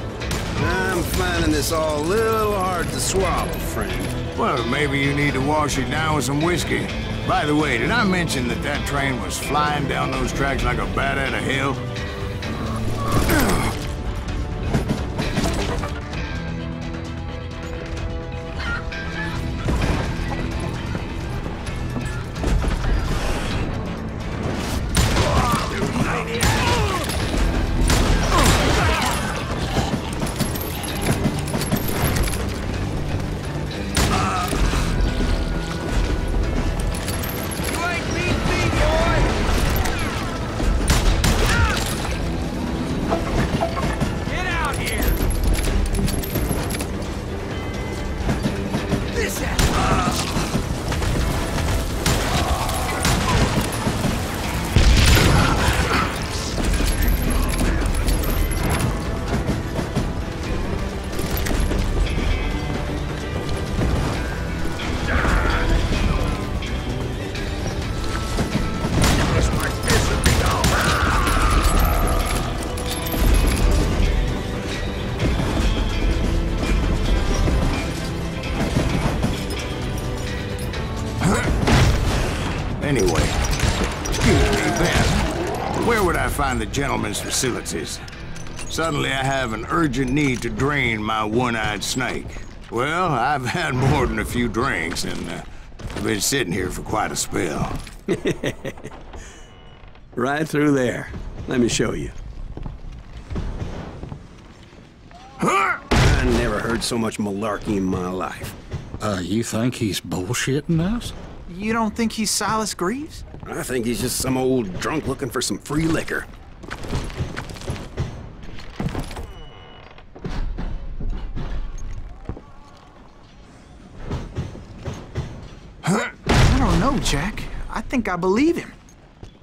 I'm finding this all a little hard to swallow, friend. Well, maybe you need to wash it down with some whiskey. By the way, did I mention that that train was flying down those tracks like a bat out of hell? Anyway, excuse me, Ben. Where would I find the gentleman's facilities? Suddenly I have an urgent need to drain my one-eyed snake. Well, I've had more than a few drinks, and I've been sitting here for quite a spell. Right through there. Let me show you. I never heard so much malarkey in my life. You think he's bullshitting us? You don't think he's Silas Greaves? I think he's just some old drunk looking for some free liquor. I don't know, Jack. I think I believe him.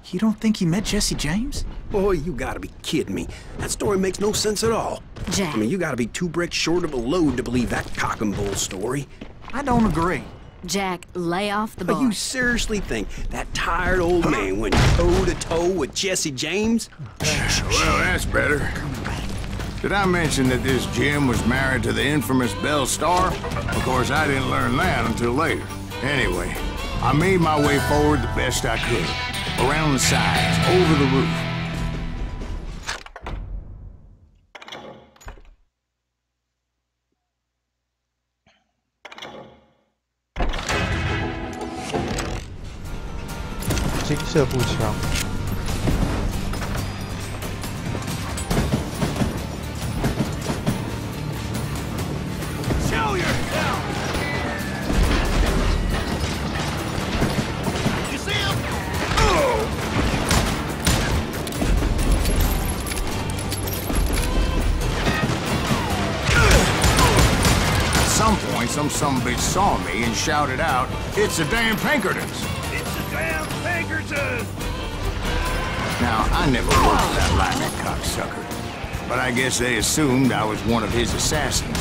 You don't think he met Jesse James? Boy, you gotta be kidding me. That story makes no sense at all. Jack. I mean, you gotta be 2 bricks short of a load to believe that cock and bull story. I don't agree. Jack, lay off the bar. But you seriously think that tired old man went toe-to-toe with Jesse James? Well, that's better. Did I mention that this Jim was married to the infamous Belle Starr? Of course, I didn't learn that until later. Anyway, I made my way forward the best I could. Around the sides, over the roof.金色步枪。 Show yourself! You see him? At some point, some sumbitch saw me and shouted out, "It's the damn Pinkertons!" It's the damn Pinkertons! Now, I never worked for that lying cocksucker, but I guess they assumed I was one of his assassins.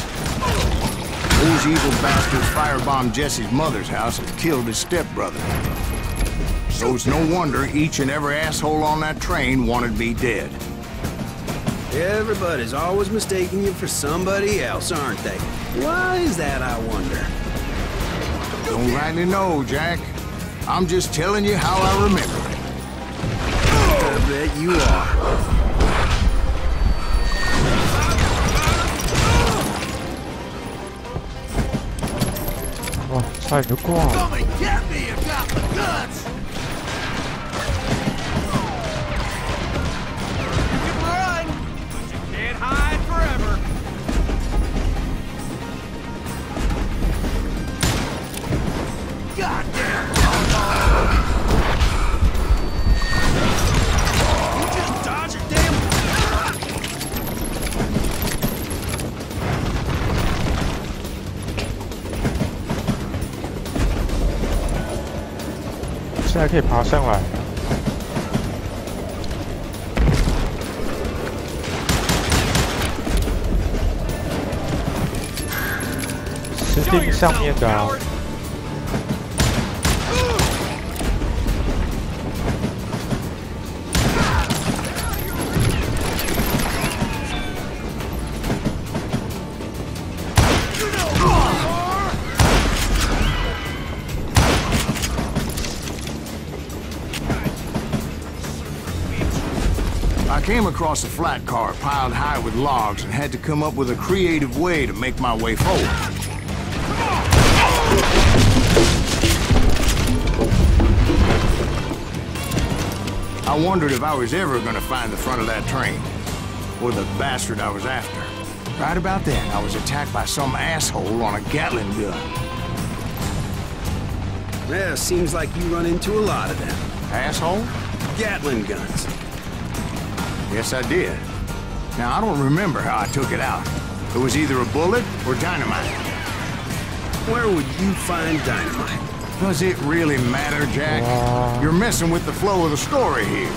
Those evil bastards firebombed Jesse's mother's house and killed his stepbrother. So it's no wonder each and every asshole on that train wanted me dead. Everybody's always mistaking you for somebody else, aren't they? Why is that, I wonder? Don't rightly know, Jack. I'm just telling you how I remember it. I bet you are. 哇，差点就挂了。 Come and get me, you got the guts! You can run, but you can't hide forever. God damn! You just dodge your damn...现在可以爬上来。石钉上面的啊。 Come came across a flat car piled high with logs and had to come up with a creative way to make my way forward. I wondered if I was ever gonna find the front of that train, or the bastard I was after. Right about then, I was attacked by some asshole on a Gatling gun. Yeah, seems like you run into a lot of them. Asshole? Gatling guns. Yes, I did. Now, I don't remember how I took it out. It was either a bullet or dynamite. Where would you find dynamite? Does it really matter, Jack? You're messing with the flow of the story here.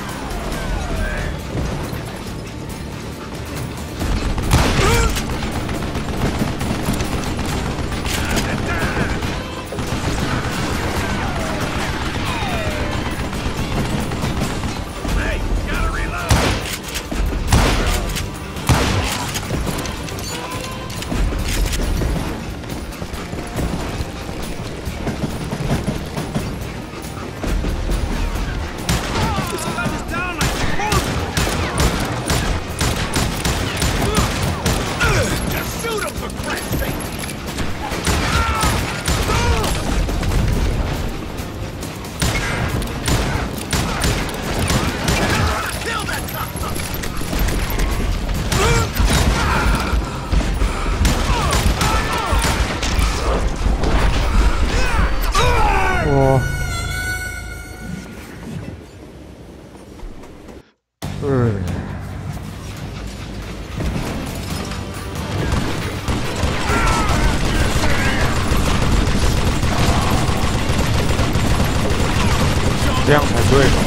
这样才对嘛。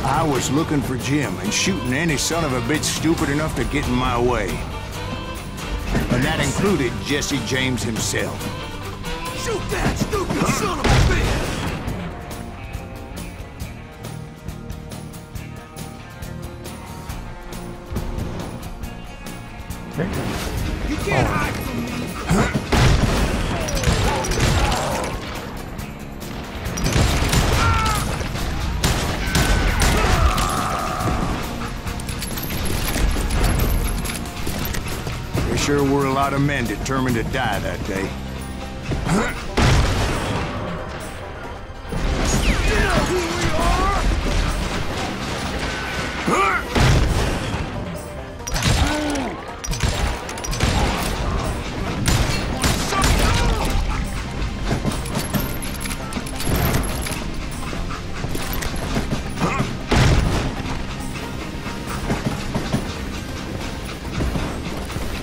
I was looking for Jim and shooting any son of a bitch stupid enough to get in my way. And that included Jesse James himself. Shoot that stupid son of a bitch! You can't hide from me! There were a lot of men determined to die that day. You know who we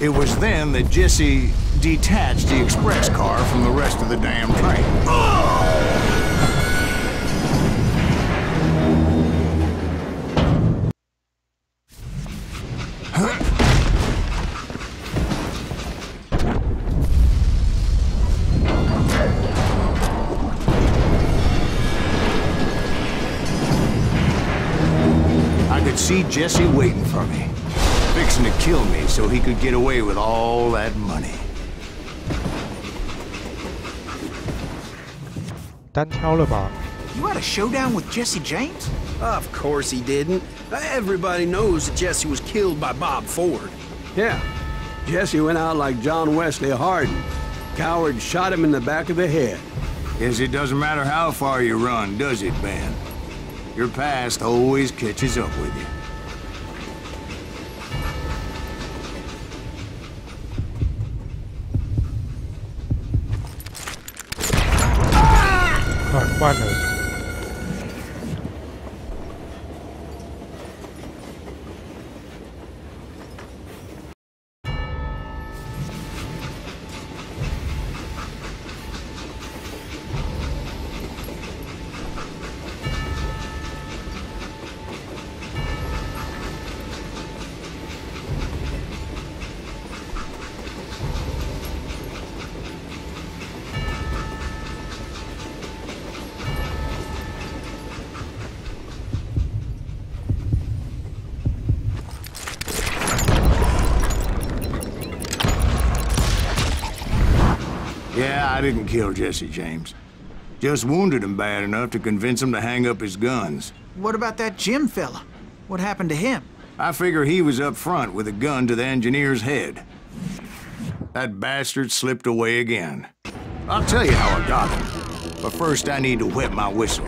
It was then that Jesse detached the express car from the rest of the damn train. I could see Jesse waiting for me. Fixing to kill me so he could get away with all that money. 单挑了吧？ You had a showdown with Jesse James? Of course he didn't. Everybody knows that Jesse was killed by Bob Ford. Yeah. Jesse went out like John Wesley Hardin. Coward shot him in the back of the head. Guess it doesn't matter how far you run, does it, Ben? Your past always catches up with you.换了。Yeah, I didn't kill Jesse James. Just wounded him bad enough to convince him to hang up his guns. What about that Jim fella? What happened to him? I figure he was up front with a gun to the engineer's head. That bastard slipped away again. I'll tell you how I got him. But first I need to wet my whistle.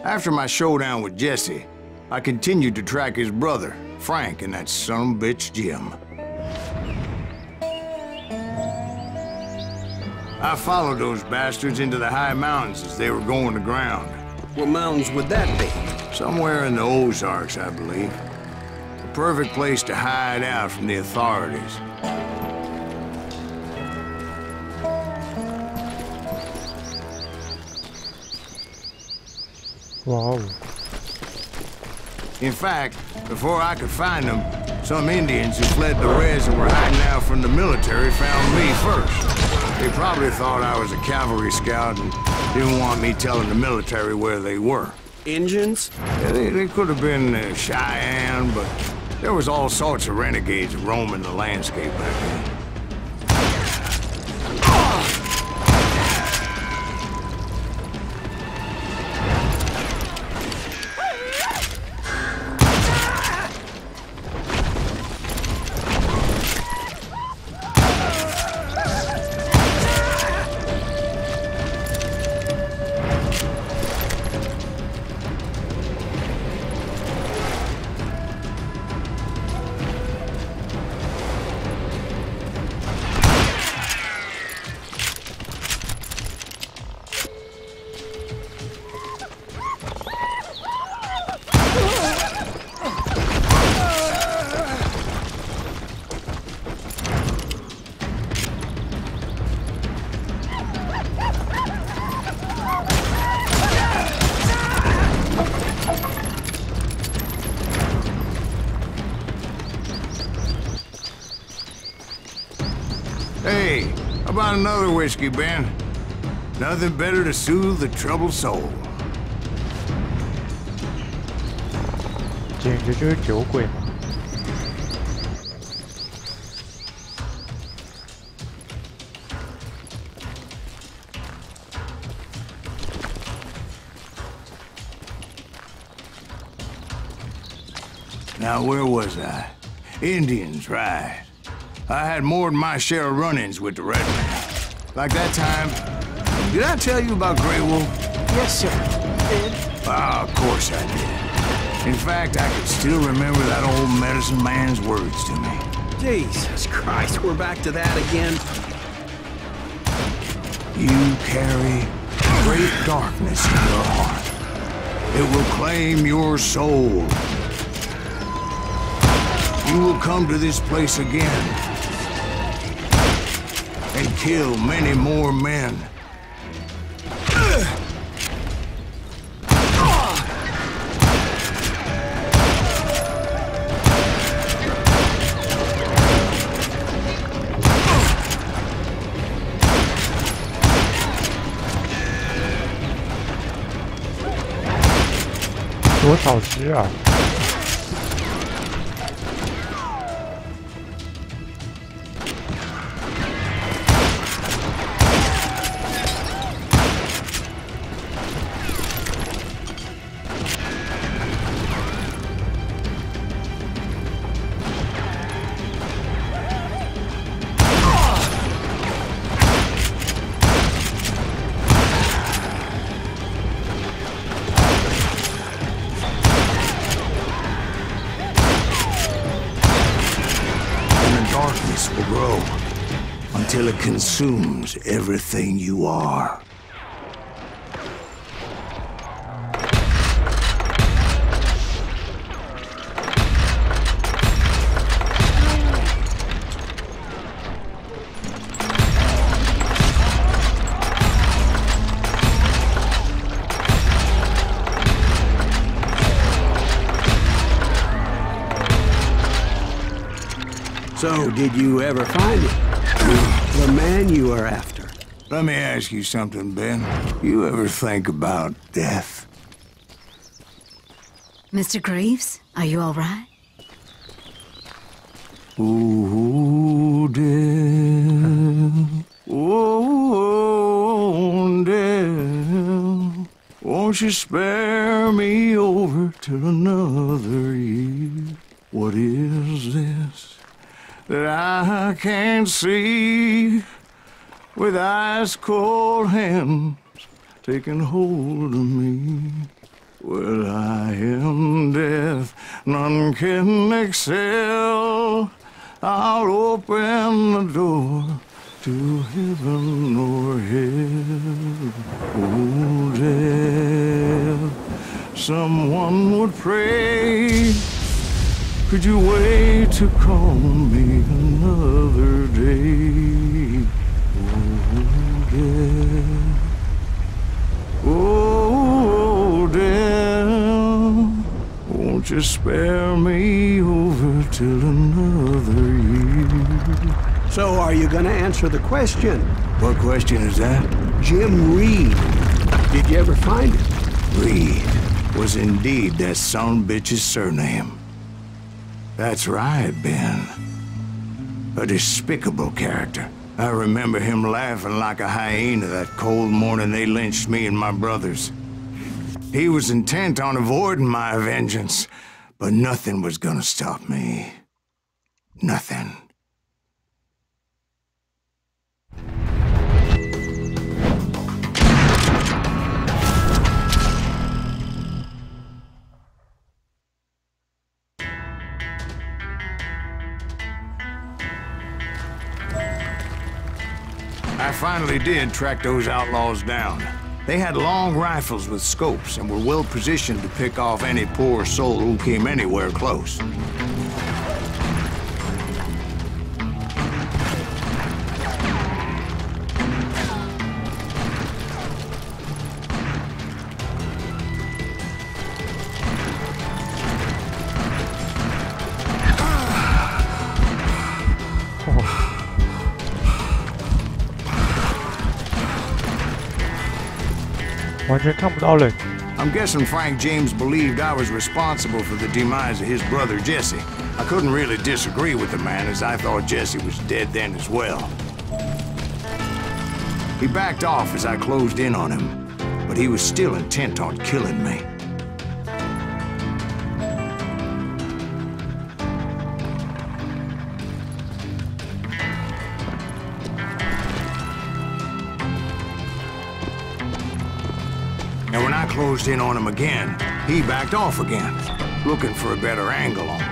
After my showdown with Jesse, I continued to track his brother, Frank, and that sumbitch Jim. I followed those bastards into the high mountains as they were going to ground. What mountains would that be? Somewhere in the Ozarks, I believe. The perfect place to hide out from the authorities. Wow. In fact, before I could find them, some Indians who fled the res and were hiding out from the military found me first. They probably thought I was a cavalry scout and didn't want me telling the military where they were. Indians? Yeah, they could have been Cheyenne, but there was all sorts of renegades roaming the landscape back then. Hey, how about another whiskey, Ben? Nothing better to soothe the troubled soul. 简直就是酒鬼嘛！ Now, where was I? Indians, right. I had more than my share of run-ins with the red man. Like that time... Did I tell you about Grey Wolf? Yes, sir. Did? Ah, of course I did. In fact, I can still remember that old medicine man's words to me. Jesus Christ, we're back to that again. You carry great darkness in your heart. It will claim your soul. You will come to this place again and kill many more men.多少只啊？ Will grow until it consumes everything you are. So, did you ever find it? The man you are after? Let me ask you something, Ben. You ever think about death? Mr. Greaves, are you all right? Ooh, death. Oh, death. Won't you spare me over till another year? What is this that I can't see? With ice cold hands taking hold of me. Well, I am death, none can excel. I'll open the door to heaven or hell. Oh, death, someone would pray. Could you wait to call me another day? Oh, death, won't you spare me over till another year? So, are you gonna answer the question? What question is that? Jim Reed. Did you ever find him? Reed was indeed that son-bitch's surname. That's right, Ben. A despicable character. I remember him laughing like a hyena that cold morning they lynched me and my brothers. He was intent on avoiding my vengeance, but nothing was gonna stop me. Nothing. I finally did track those outlaws down. They had long rifles with scopes and were well positioned to pick off any poor soul who came anywhere close. I'm guessing Frank James believed I was responsible for the demise of his brother Jesse. I couldn't really disagree with the man, as I thought Jesse was dead then as well. He backed off as I closed in on him, but he was still intent on killing me. And when I closed in on him again, he backed off again, looking for a better angle on me.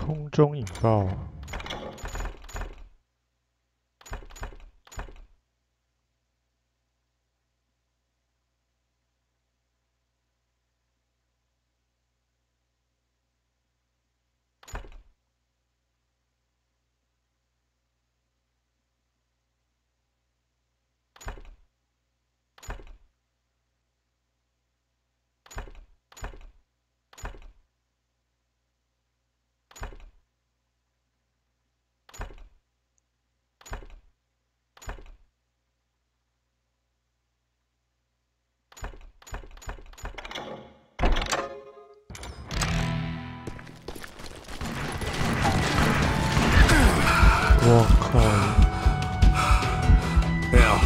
空中引爆。Hell,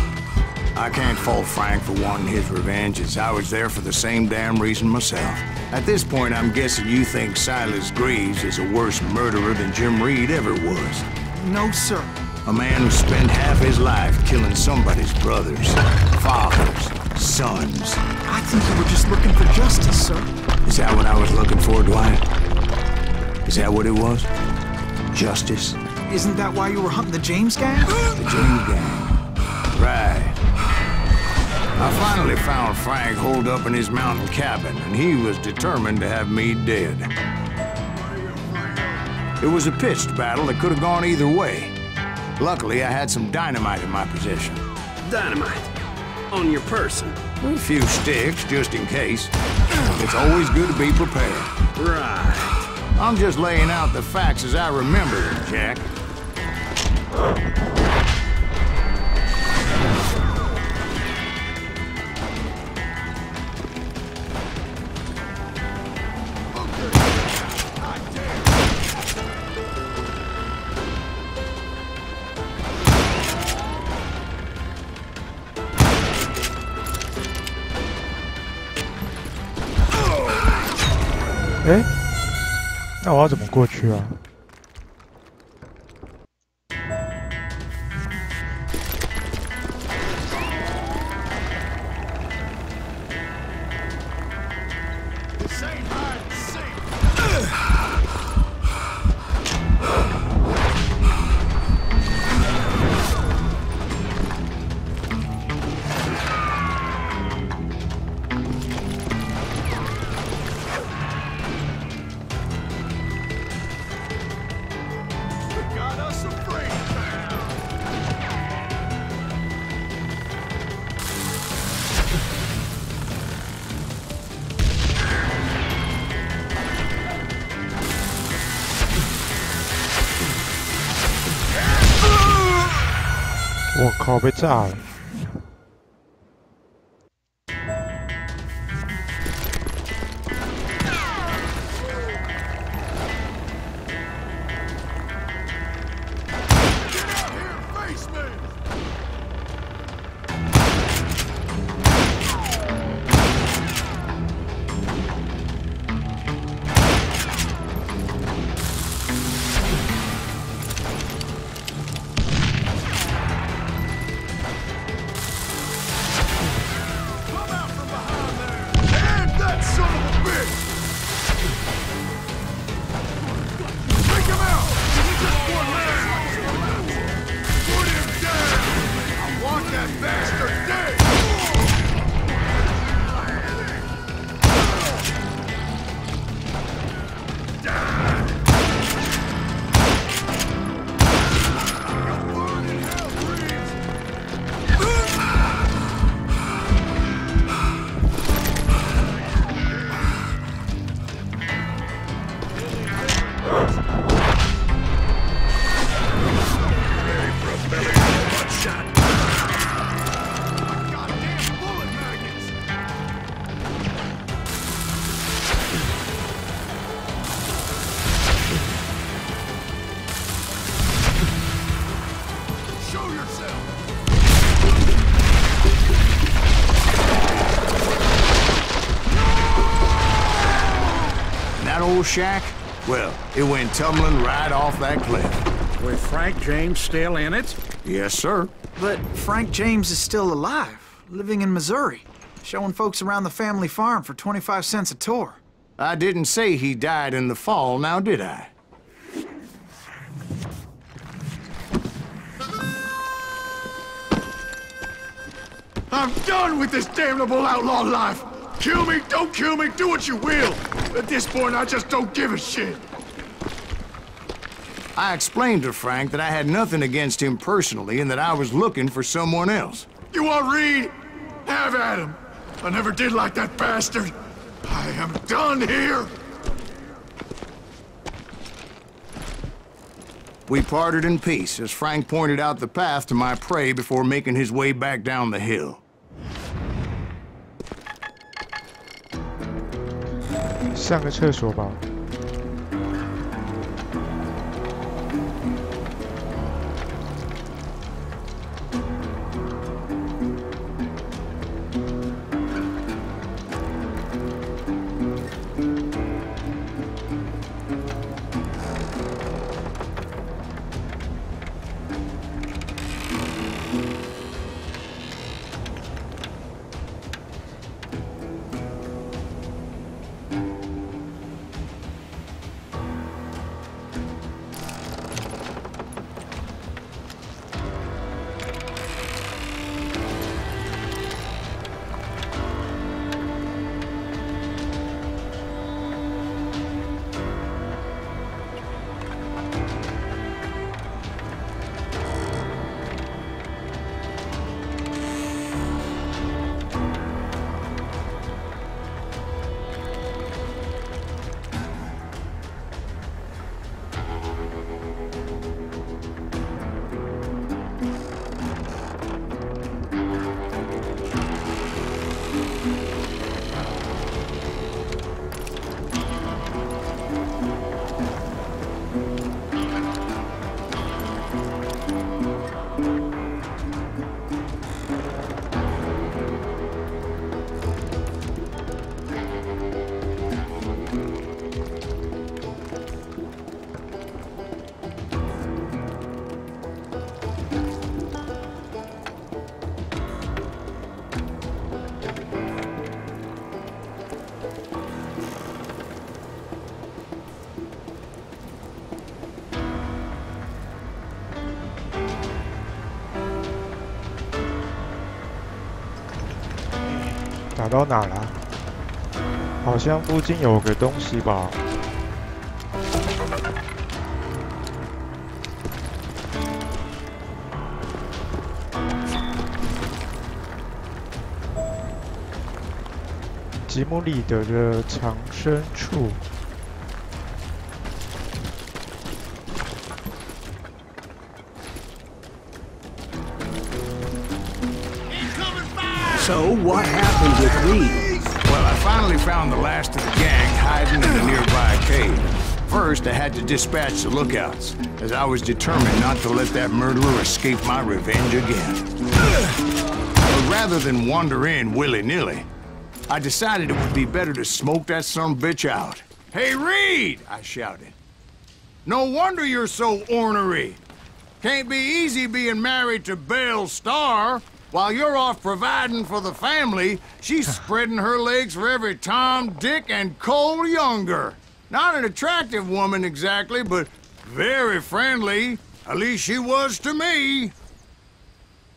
I can't fault Frank for wanting his revenge, as I was there for the same damn reason myself. At this point, I'm guessing you think Silas Greaves is a worse murderer than Jim Reed ever was. No, sir. A man who spent half his life killing somebody's brothers, fathers, sons. I think you were just looking for justice, sir. Is that what I was looking for, Dwight? Is that what it was? Justice? Isn't that why you were hunting the James gang? The James gang. Right. I finally found Frank holed up in his mountain cabin, and he was determined to have me dead. It was a pitched battle that could have gone either way. Luckily, I had some dynamite in my possession. Dynamite? On your person? A few sticks, just in case. It's always good to be prepared. Right. I'm just laying out the facts as I remember them, Jack.哎，那我要怎么过去啊？ 我靠，被炸了！ Shack? Well, it went tumbling right off that cliff. With Frank James still in it? Yes, sir. But Frank James is still alive, living in Missouri, showing folks around the family farm for 25 cents a tour. I didn't say he died in the fall, now did I? I'm done with this damnable outlaw life! Kill me, don't kill me, do what you will! At this point, I just don't give a shit! I explained to Frank that I had nothing against him personally and that I was looking for someone else. You want Reed? Have at him! I never did like that bastard! I am done here! We parted in peace as Frank pointed out the path to my prey before making his way back down the hill. 上个厕所吧。打到哪了？好像附近有个东西吧。吉姆里德的藏身处。So, what happened with Reed? Well, I finally found the last of the gang hiding in a nearby cave. First, I had to dispatch the lookouts, as I was determined not to let that murderer escape my revenge again. But rather than wander in willy-nilly, I decided it would be better to smoke that son-of-a-bitch out. Hey, Reed! I shouted. No wonder you're so ornery. Can't be easy being married to Belle Starr. While you're off providing for the family, she's spreading her legs for every Tom, Dick, and Cole Younger. Not an attractive woman exactly, but very friendly. At least she was to me.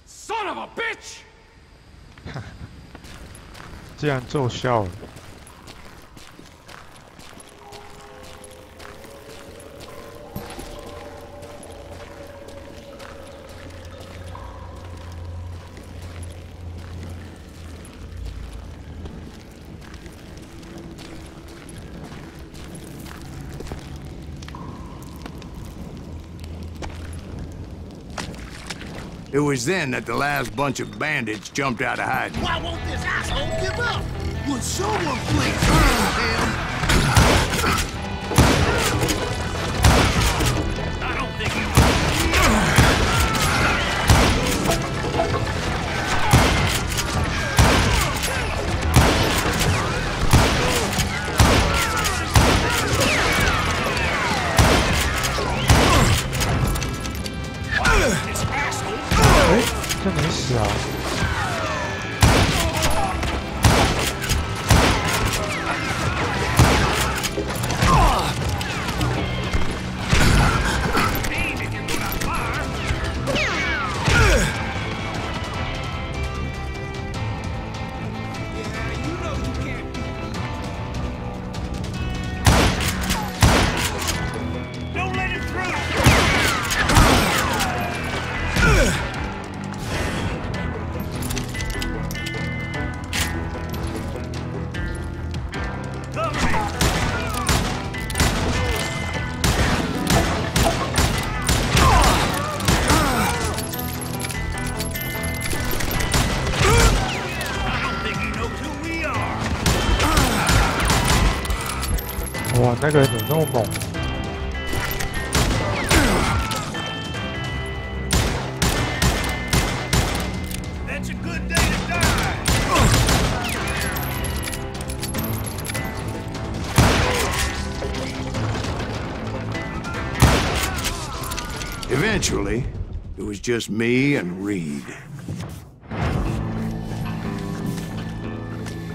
Son of a bitch! 竟然奏效了。It was then that the last bunch of bandits jumped out of hiding. Why won't this asshole give up? Would someone please hurt him? I don't think he这没死啊！哇，那个人怎么那么猛？ Eventually, it was just me and Reed.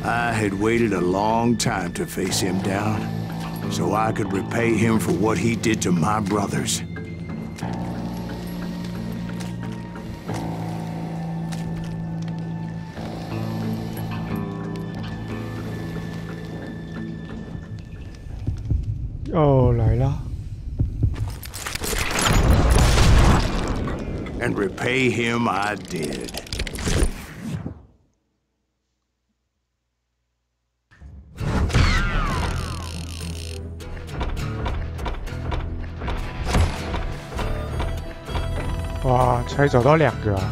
I had waited a long time to face him down, so I could repay him for what he did to my brothers. Oh, 来了。 And repay him I did. Wow, 才找到2个啊。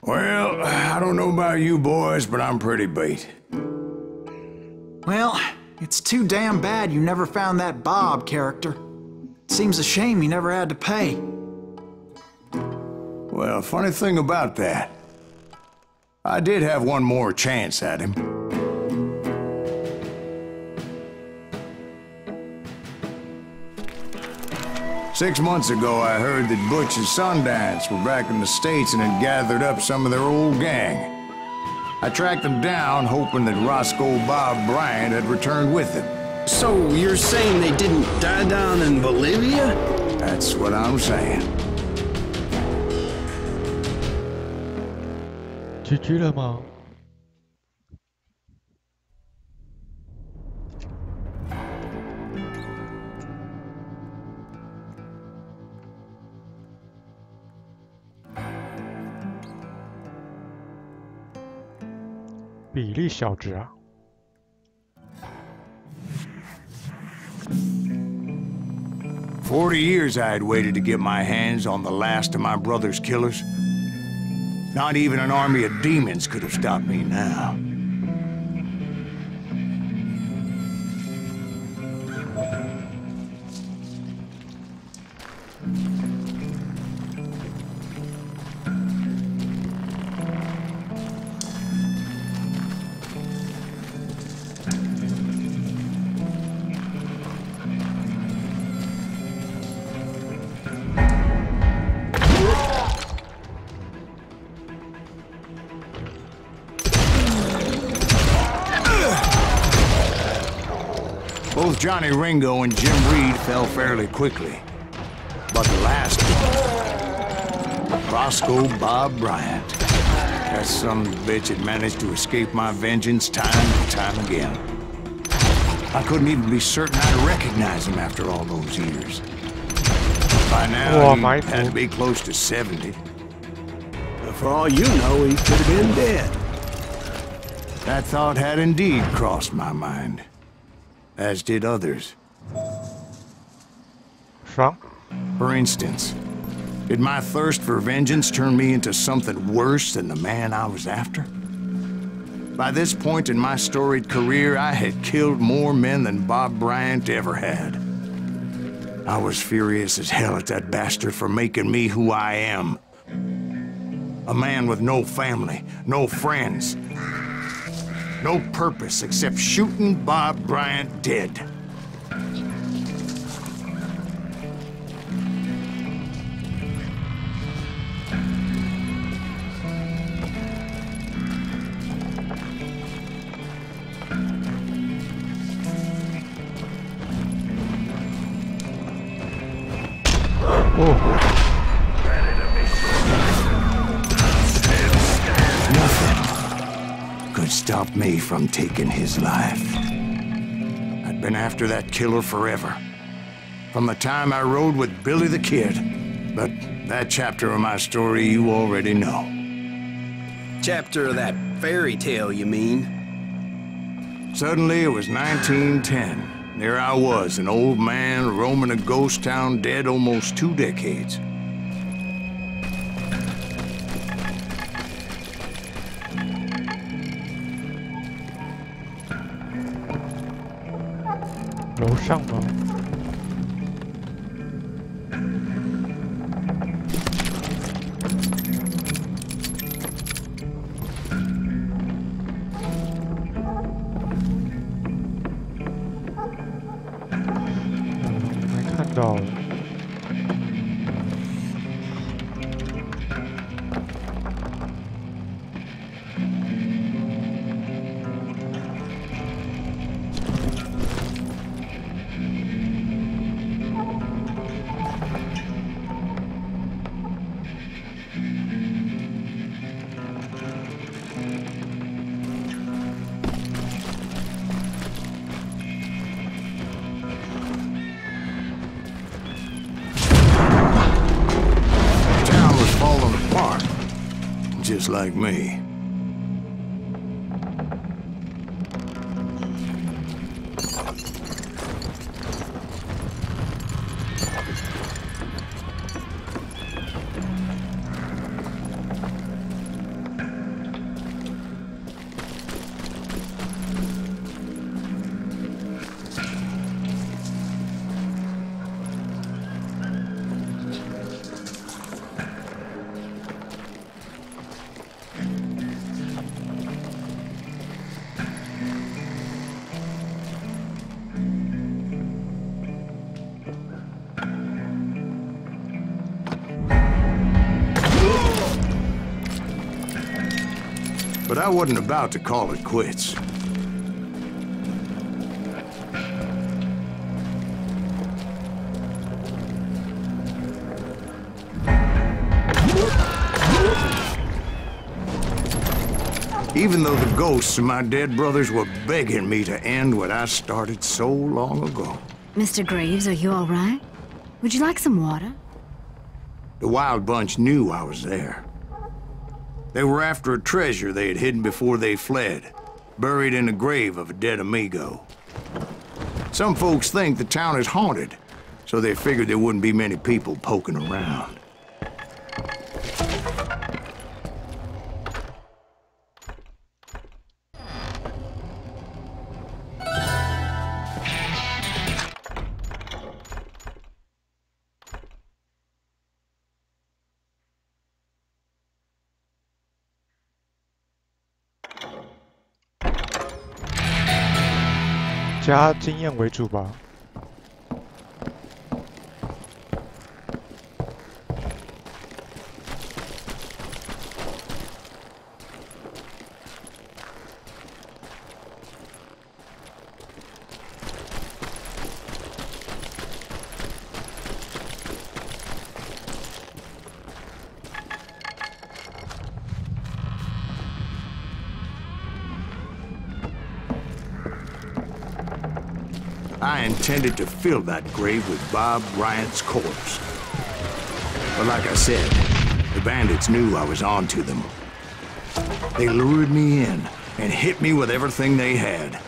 Well, I don't know about you boys, but I'm pretty beat. Well, it's too damn bad you never found that Bob character. Seems a shame you never had to pay. Well, funny thing about that, I did have one more chance at him. Six months ago, I heard that Butch and Sundance were back in the States and had gathered up some of their old gang. I tracked them down, hoping that Roscoe Bob Bryant had returned with them. So you're saying they didn't die down in Bolivia? That's what I'm saying. GG 了吗？比例小值啊。 40 years I had waited to get my hands on the last of my brother's killers. Not even an army of demons could have stopped me now. Both Johnny Ringo and Jim Reed fell fairly quickly. But the last one, Roscoe Bob Bryant, that son of a bitch had managed to escape my vengeance time and time again. I couldn't even be certain I'd recognize him after all those years. By now, he had to be close to 70. But for all you know, he could have been dead. That thought had indeed crossed my mind. As did others. For instance, did my thirst for vengeance turn me into something worse than the man I was after? By this point in my storied career, I had killed more men than Bob Bryant ever had. I was furious as hell at that bastard for making me who I am. A man with no family, no friends, no purpose except shooting Bob Bryant dead. Stop me from taking his life. I'd been after that killer forever. From the time I rode with Billy the Kid. But that chapter of my story you already know. Chapter of that fairy tale, you mean? Suddenly it was 1910. There I was, an old man roaming a ghost town dead almost 2 decades. Just like me. But I wasn't about to call it quits. Even though the ghosts of my dead brothers were begging me to end what I started so long ago. Mr. Graves, are you all right? Would you like some water? The Wild Bunch knew I was there. They were after a treasure they had hidden before they fled, buried in the grave of a dead amigo. Some folks think the town is haunted, so they figured there wouldn't be many people poking around.加经验为主吧。I intended to fill that grave with Bob Bryant's corpse. But like I said, the bandits knew I was on to them. They lured me in and hit me with everything they had.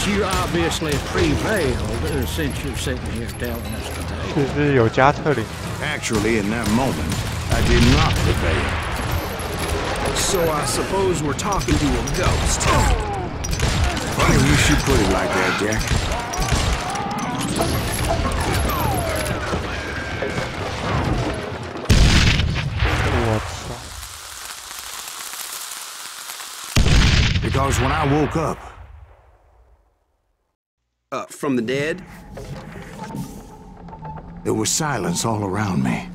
You obviously prevailed since you're sitting here telling us today. 是不是有加特林？ Actually, in that moment, I did not prevail. So I suppose we're talking to a ghost. Funny you should put it like that, Jack. Because when I woke up, from the dead? There was silence all around me.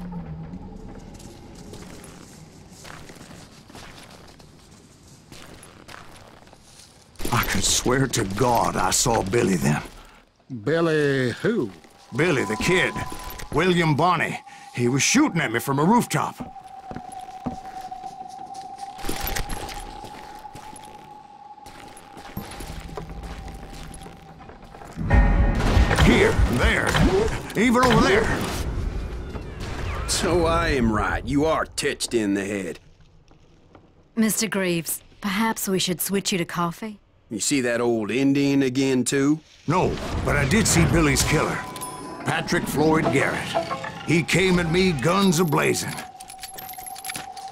I could swear to God I saw Billy then. Billy who? Billy the kid. William Bonney. He was shooting at me from a rooftop. Here, there, even over there. So I am right. You are titched in the head. Mr. Graves, perhaps we should switch you to coffee? You see that old Indian again, too? No, but I did see Billy's killer, Patrick Floyd Garrett. He came at me guns a-blazing.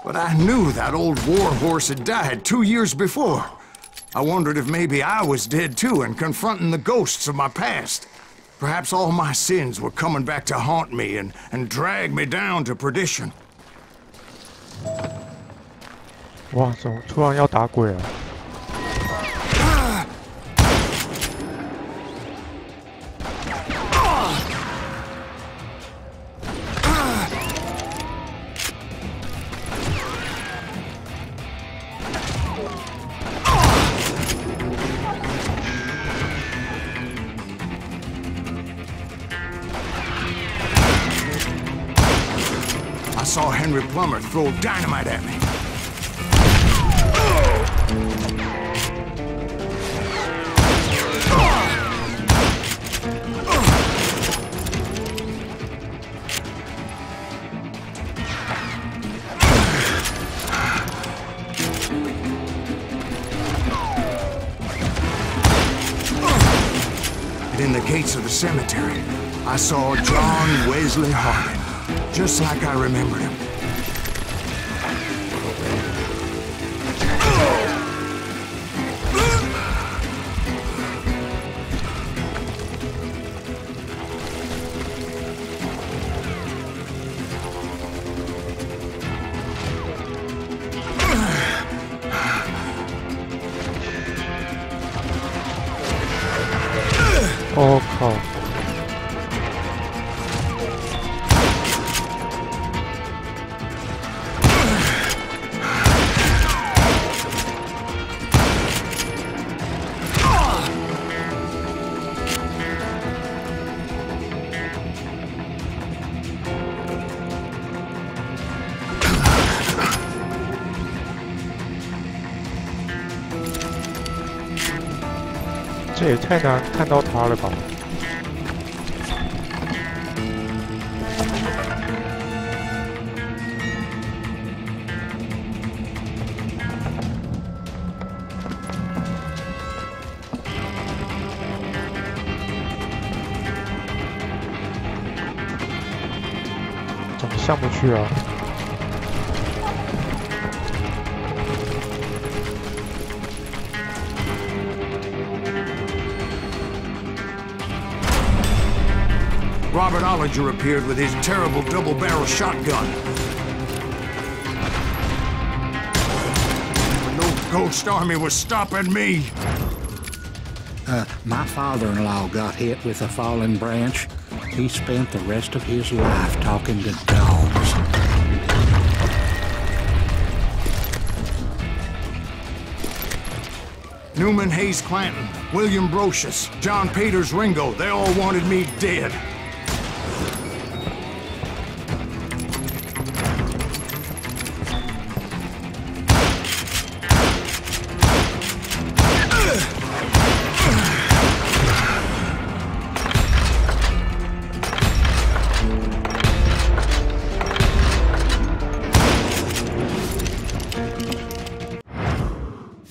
But I knew that old war horse had died 2 years before. I wondered if maybe I was dead too and confronting the ghosts of my past. Perhaps all my sins were coming back to haunt me and drag me down to perdition. 哇，怎么突然要打鬼啊？ I saw Henry Plummer throw dynamite at me. And in the gates of the cemetery, I saw John Wesley Hardin. Just like I remembered him. 这也太难看到他了吧？怎么上不去啊？ Robert Ollinger appeared with his terrible double-barrel shotgun. No ghost army was stopping me. My father-in-law got hit with a fallen branch. He spent the rest of his life talking to dogs. Newman Hayes Clanton, William Brocious, John Peters Ringo, they all wanted me dead.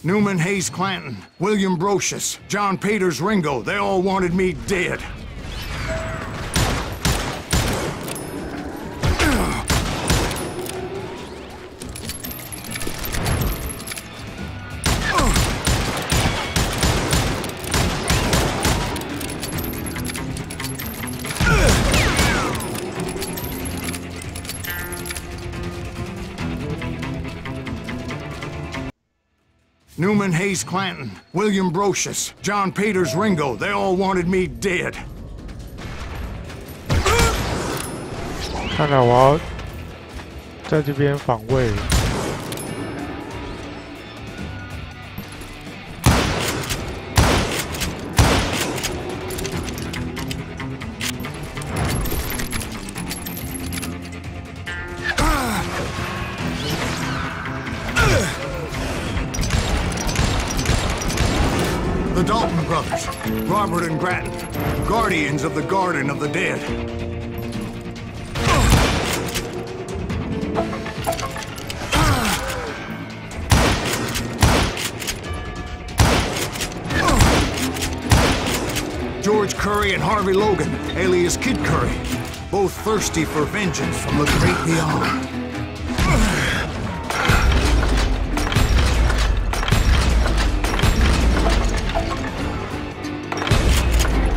Newman Hayes Clanton, William Brocious, John Peters Ringo, they all wanted me dead. Newman Hayes Clanton, William Brocious, John Peters Ringo, they all wanted me dead. 看来我要在这边防卫。The Dalton brothers, Robert and Grattan, guardians of the Garden of the Dead. George Curry and Harvey Logan, alias Kid Curry, both thirsty for vengeance from the great beyond.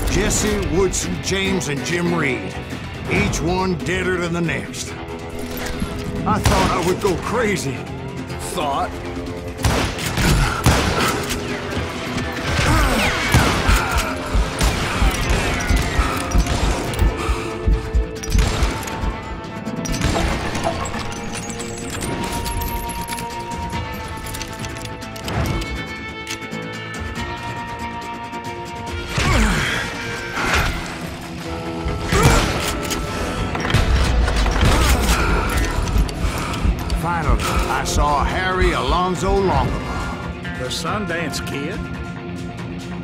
Jesse, Woodson, James, and Jim Reed. Each one deader than the next. I thought I would go crazy. Thought? Finally, I saw Harry Alonzo Longabaugh. The Sundance Kid?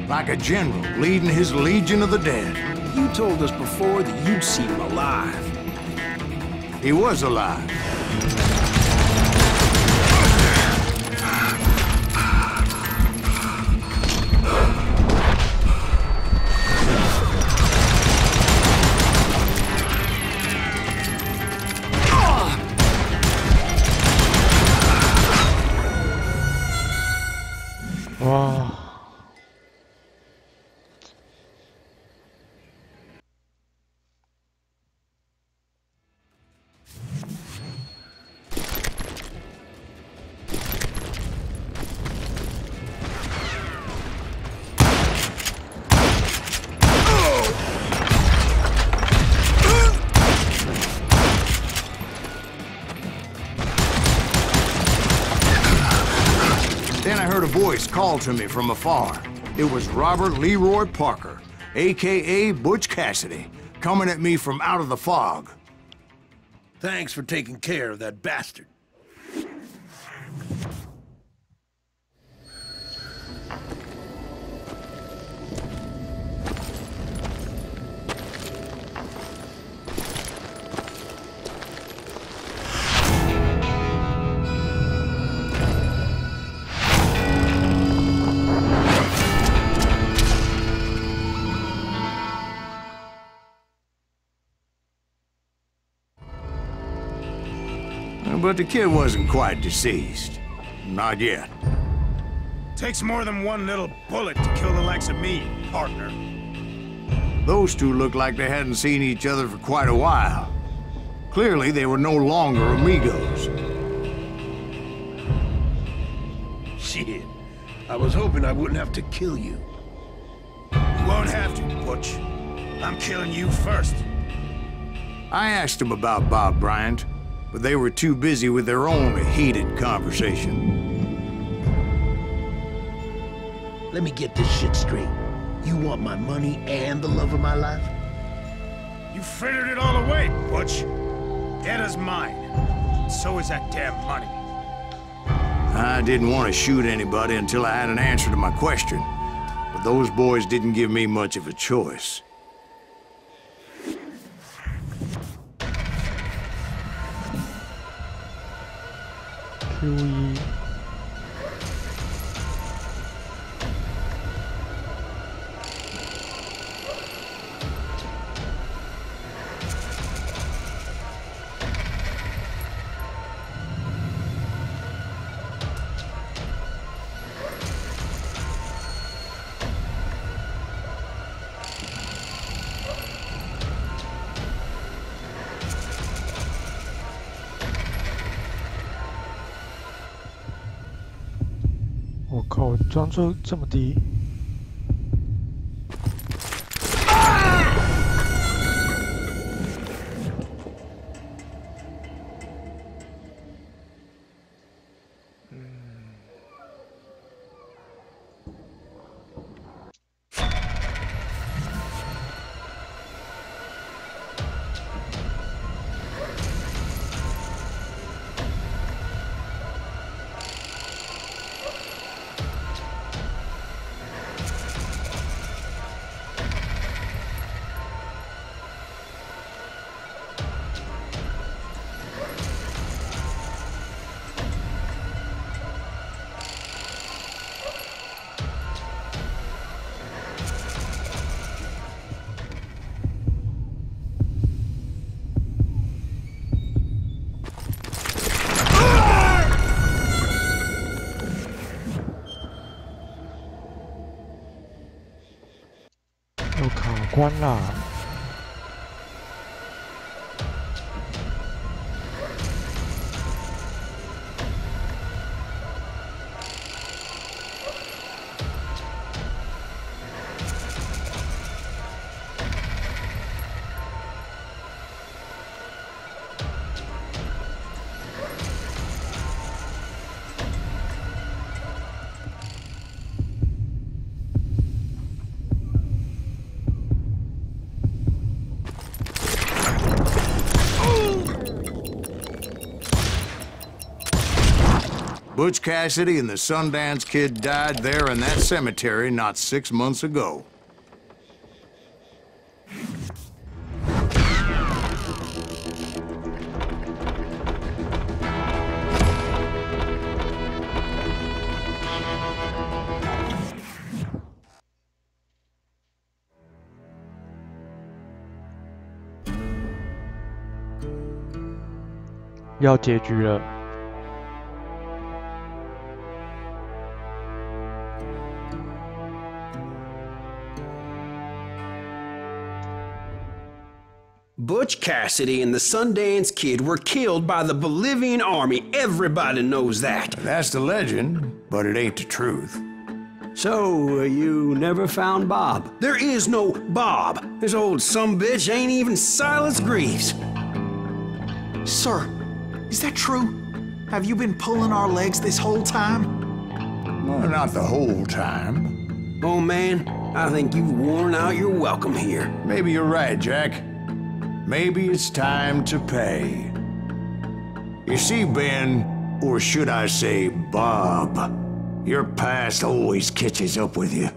Like a general leading his Legion of the Dead. You told us before that you'd see him alive. He was alive. Wow. Then I heard a voice call to me from afar. It was Robert Leroy Parker, a.k.a. Butch Cassidy, coming at me from out of the fog. Thanks for taking care of that bastard. But the kid wasn't quite deceased. Not yet. Takes more than one little bullet to kill the likes of me, partner. Those two looked like they hadn't seen each other for quite a while. Clearly, they were no longer amigos. Shit. I was hoping I wouldn't have to kill you. You won't have to, Butch. I'm killing you first. I asked them about Bob Bryant, but they were too busy with their own heated conversation. Let me get this shit straight. You want my money and the love of my life? You frittered it all away, Butch. Dead mine. So is that damn money. I didn't want to shoot anybody until I had an answer to my question, but those boys didn't give me much of a choice. Q1我靠，装出这么低！又卡关啦！Butch Cassidy and the Sundance Kid died there in that cemetery not 6 months ago.要结局了。Butch Cassidy and the Sundance Kid were killed by the Bolivian army. Everybody knows that. That's the legend, but it ain't the truth. So, you never found Bob? There is no Bob. This old sumbitch ain't even Silas Greaves. Sir, is that true? Have you been pulling our legs this whole time? Well, not the whole time. Oh, man, I think you've worn out your welcome here. Maybe you're right, Jack. Maybe it's time to pay. You see, Ben, or should I say Bob, your past always catches up with you.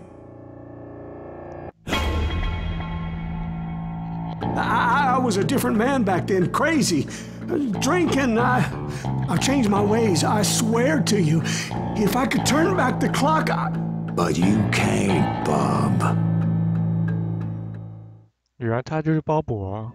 I was a different man back then, crazy. Drinking, I've changed my ways, I swear to you. If I could turn back the clock, But you can't, Bob. 原来他就是鲍勃啊！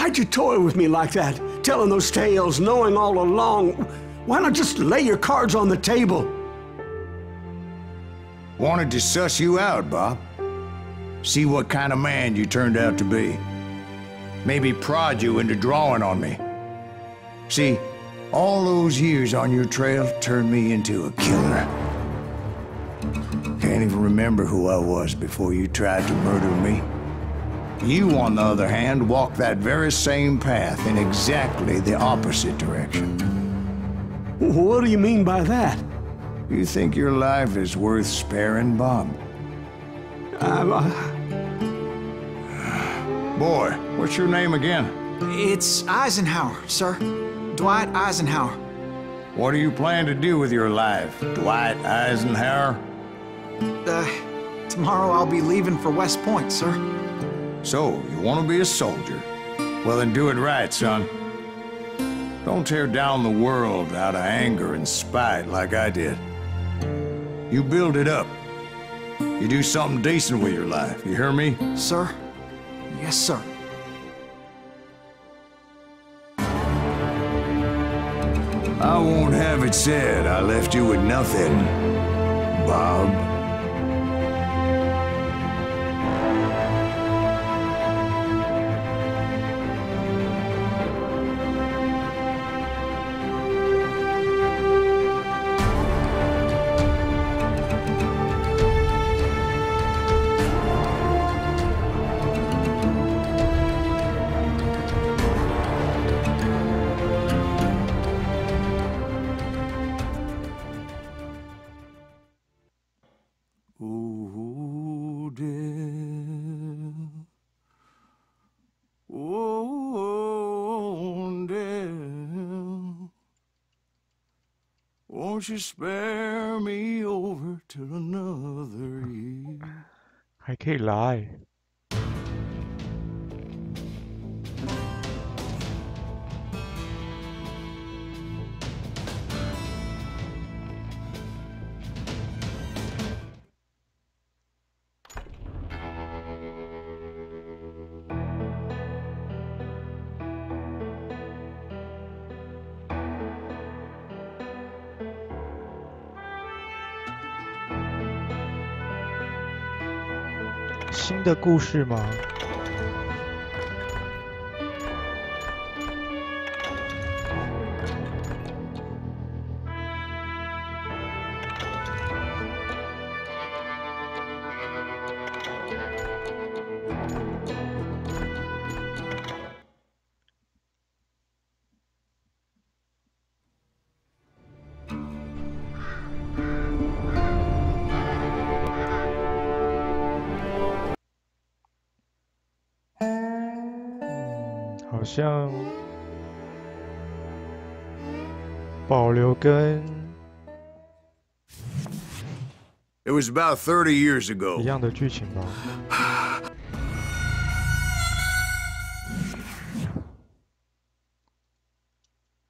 Why'd you toy with me like that? Telling those tales, knowing all along. Why not just lay your cards on the table? Wanted to suss you out, Bob. See what kind of man you turned out to be. Maybe prod you into drawing on me. See, all those years on your trail turned me into a killer. Can't even remember who I was before you tried to murder me. You, on the other hand, walked that very same path in exactly the opposite direction. What do you mean by that? You think your life is worth sparing, Bob? Boy, what's your name again? It's Eisenhower, sir. Dwight Eisenhower. What do you plan to do with your life, Dwight Eisenhower? Tomorrow I'll be leaving for West Point, sir. So, you want to be a soldier? Well, then do it right, son. Don't tear down the world out of anger and spite like I did. You build it up. You do something decent with your life, you hear me? Sir? Yes, sir. I won't have it said I left you with nothing, Bob. Won't you spare me over to another year? 还可以拉欸。新的故事吗？好像保留跟 It was about 30 years ago. 一样的剧情吧。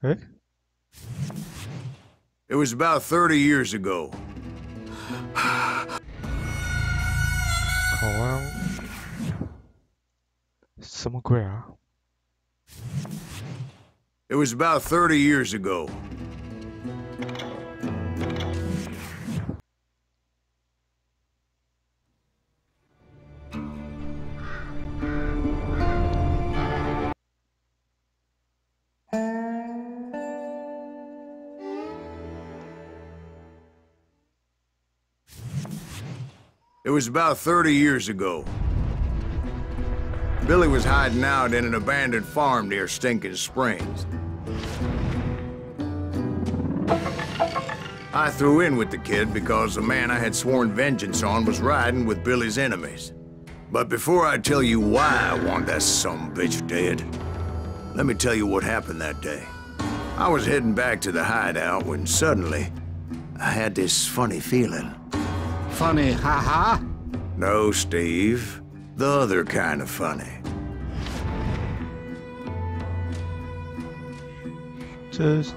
诶 It was about 30 years ago. 好啊，什么鬼啊？ It was about 30 years ago. It was about 30 years ago. Billy was hiding out in an abandoned farm near Stinking Springs. I threw in with the kid because the man I had sworn vengeance on was riding with Billy's enemies. But before I tell you why I want that sumbitch dead, let me tell you what happened that day. I was heading back to the hideout when suddenly I had this funny feeling. Funny, haha? No, Steve. The other kind of funny. Just...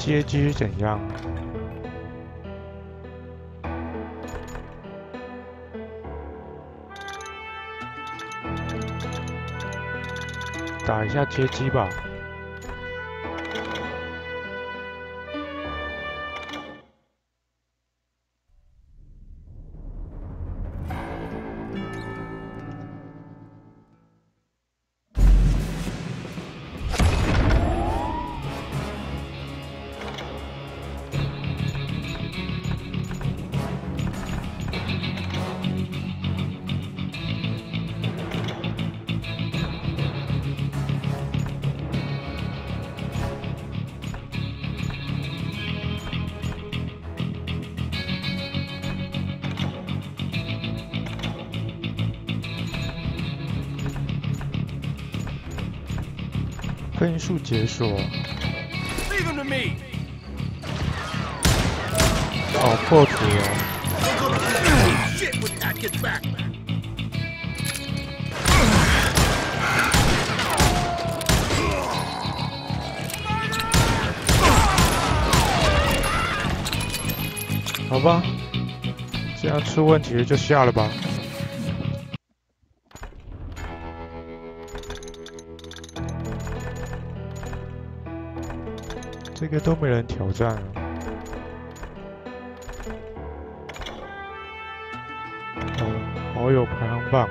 阶级是怎样？打一下街机吧。分数解锁。哦，破图了。好吧，这样出问题了就下了吧。这个都没人挑战了。好友排行榜。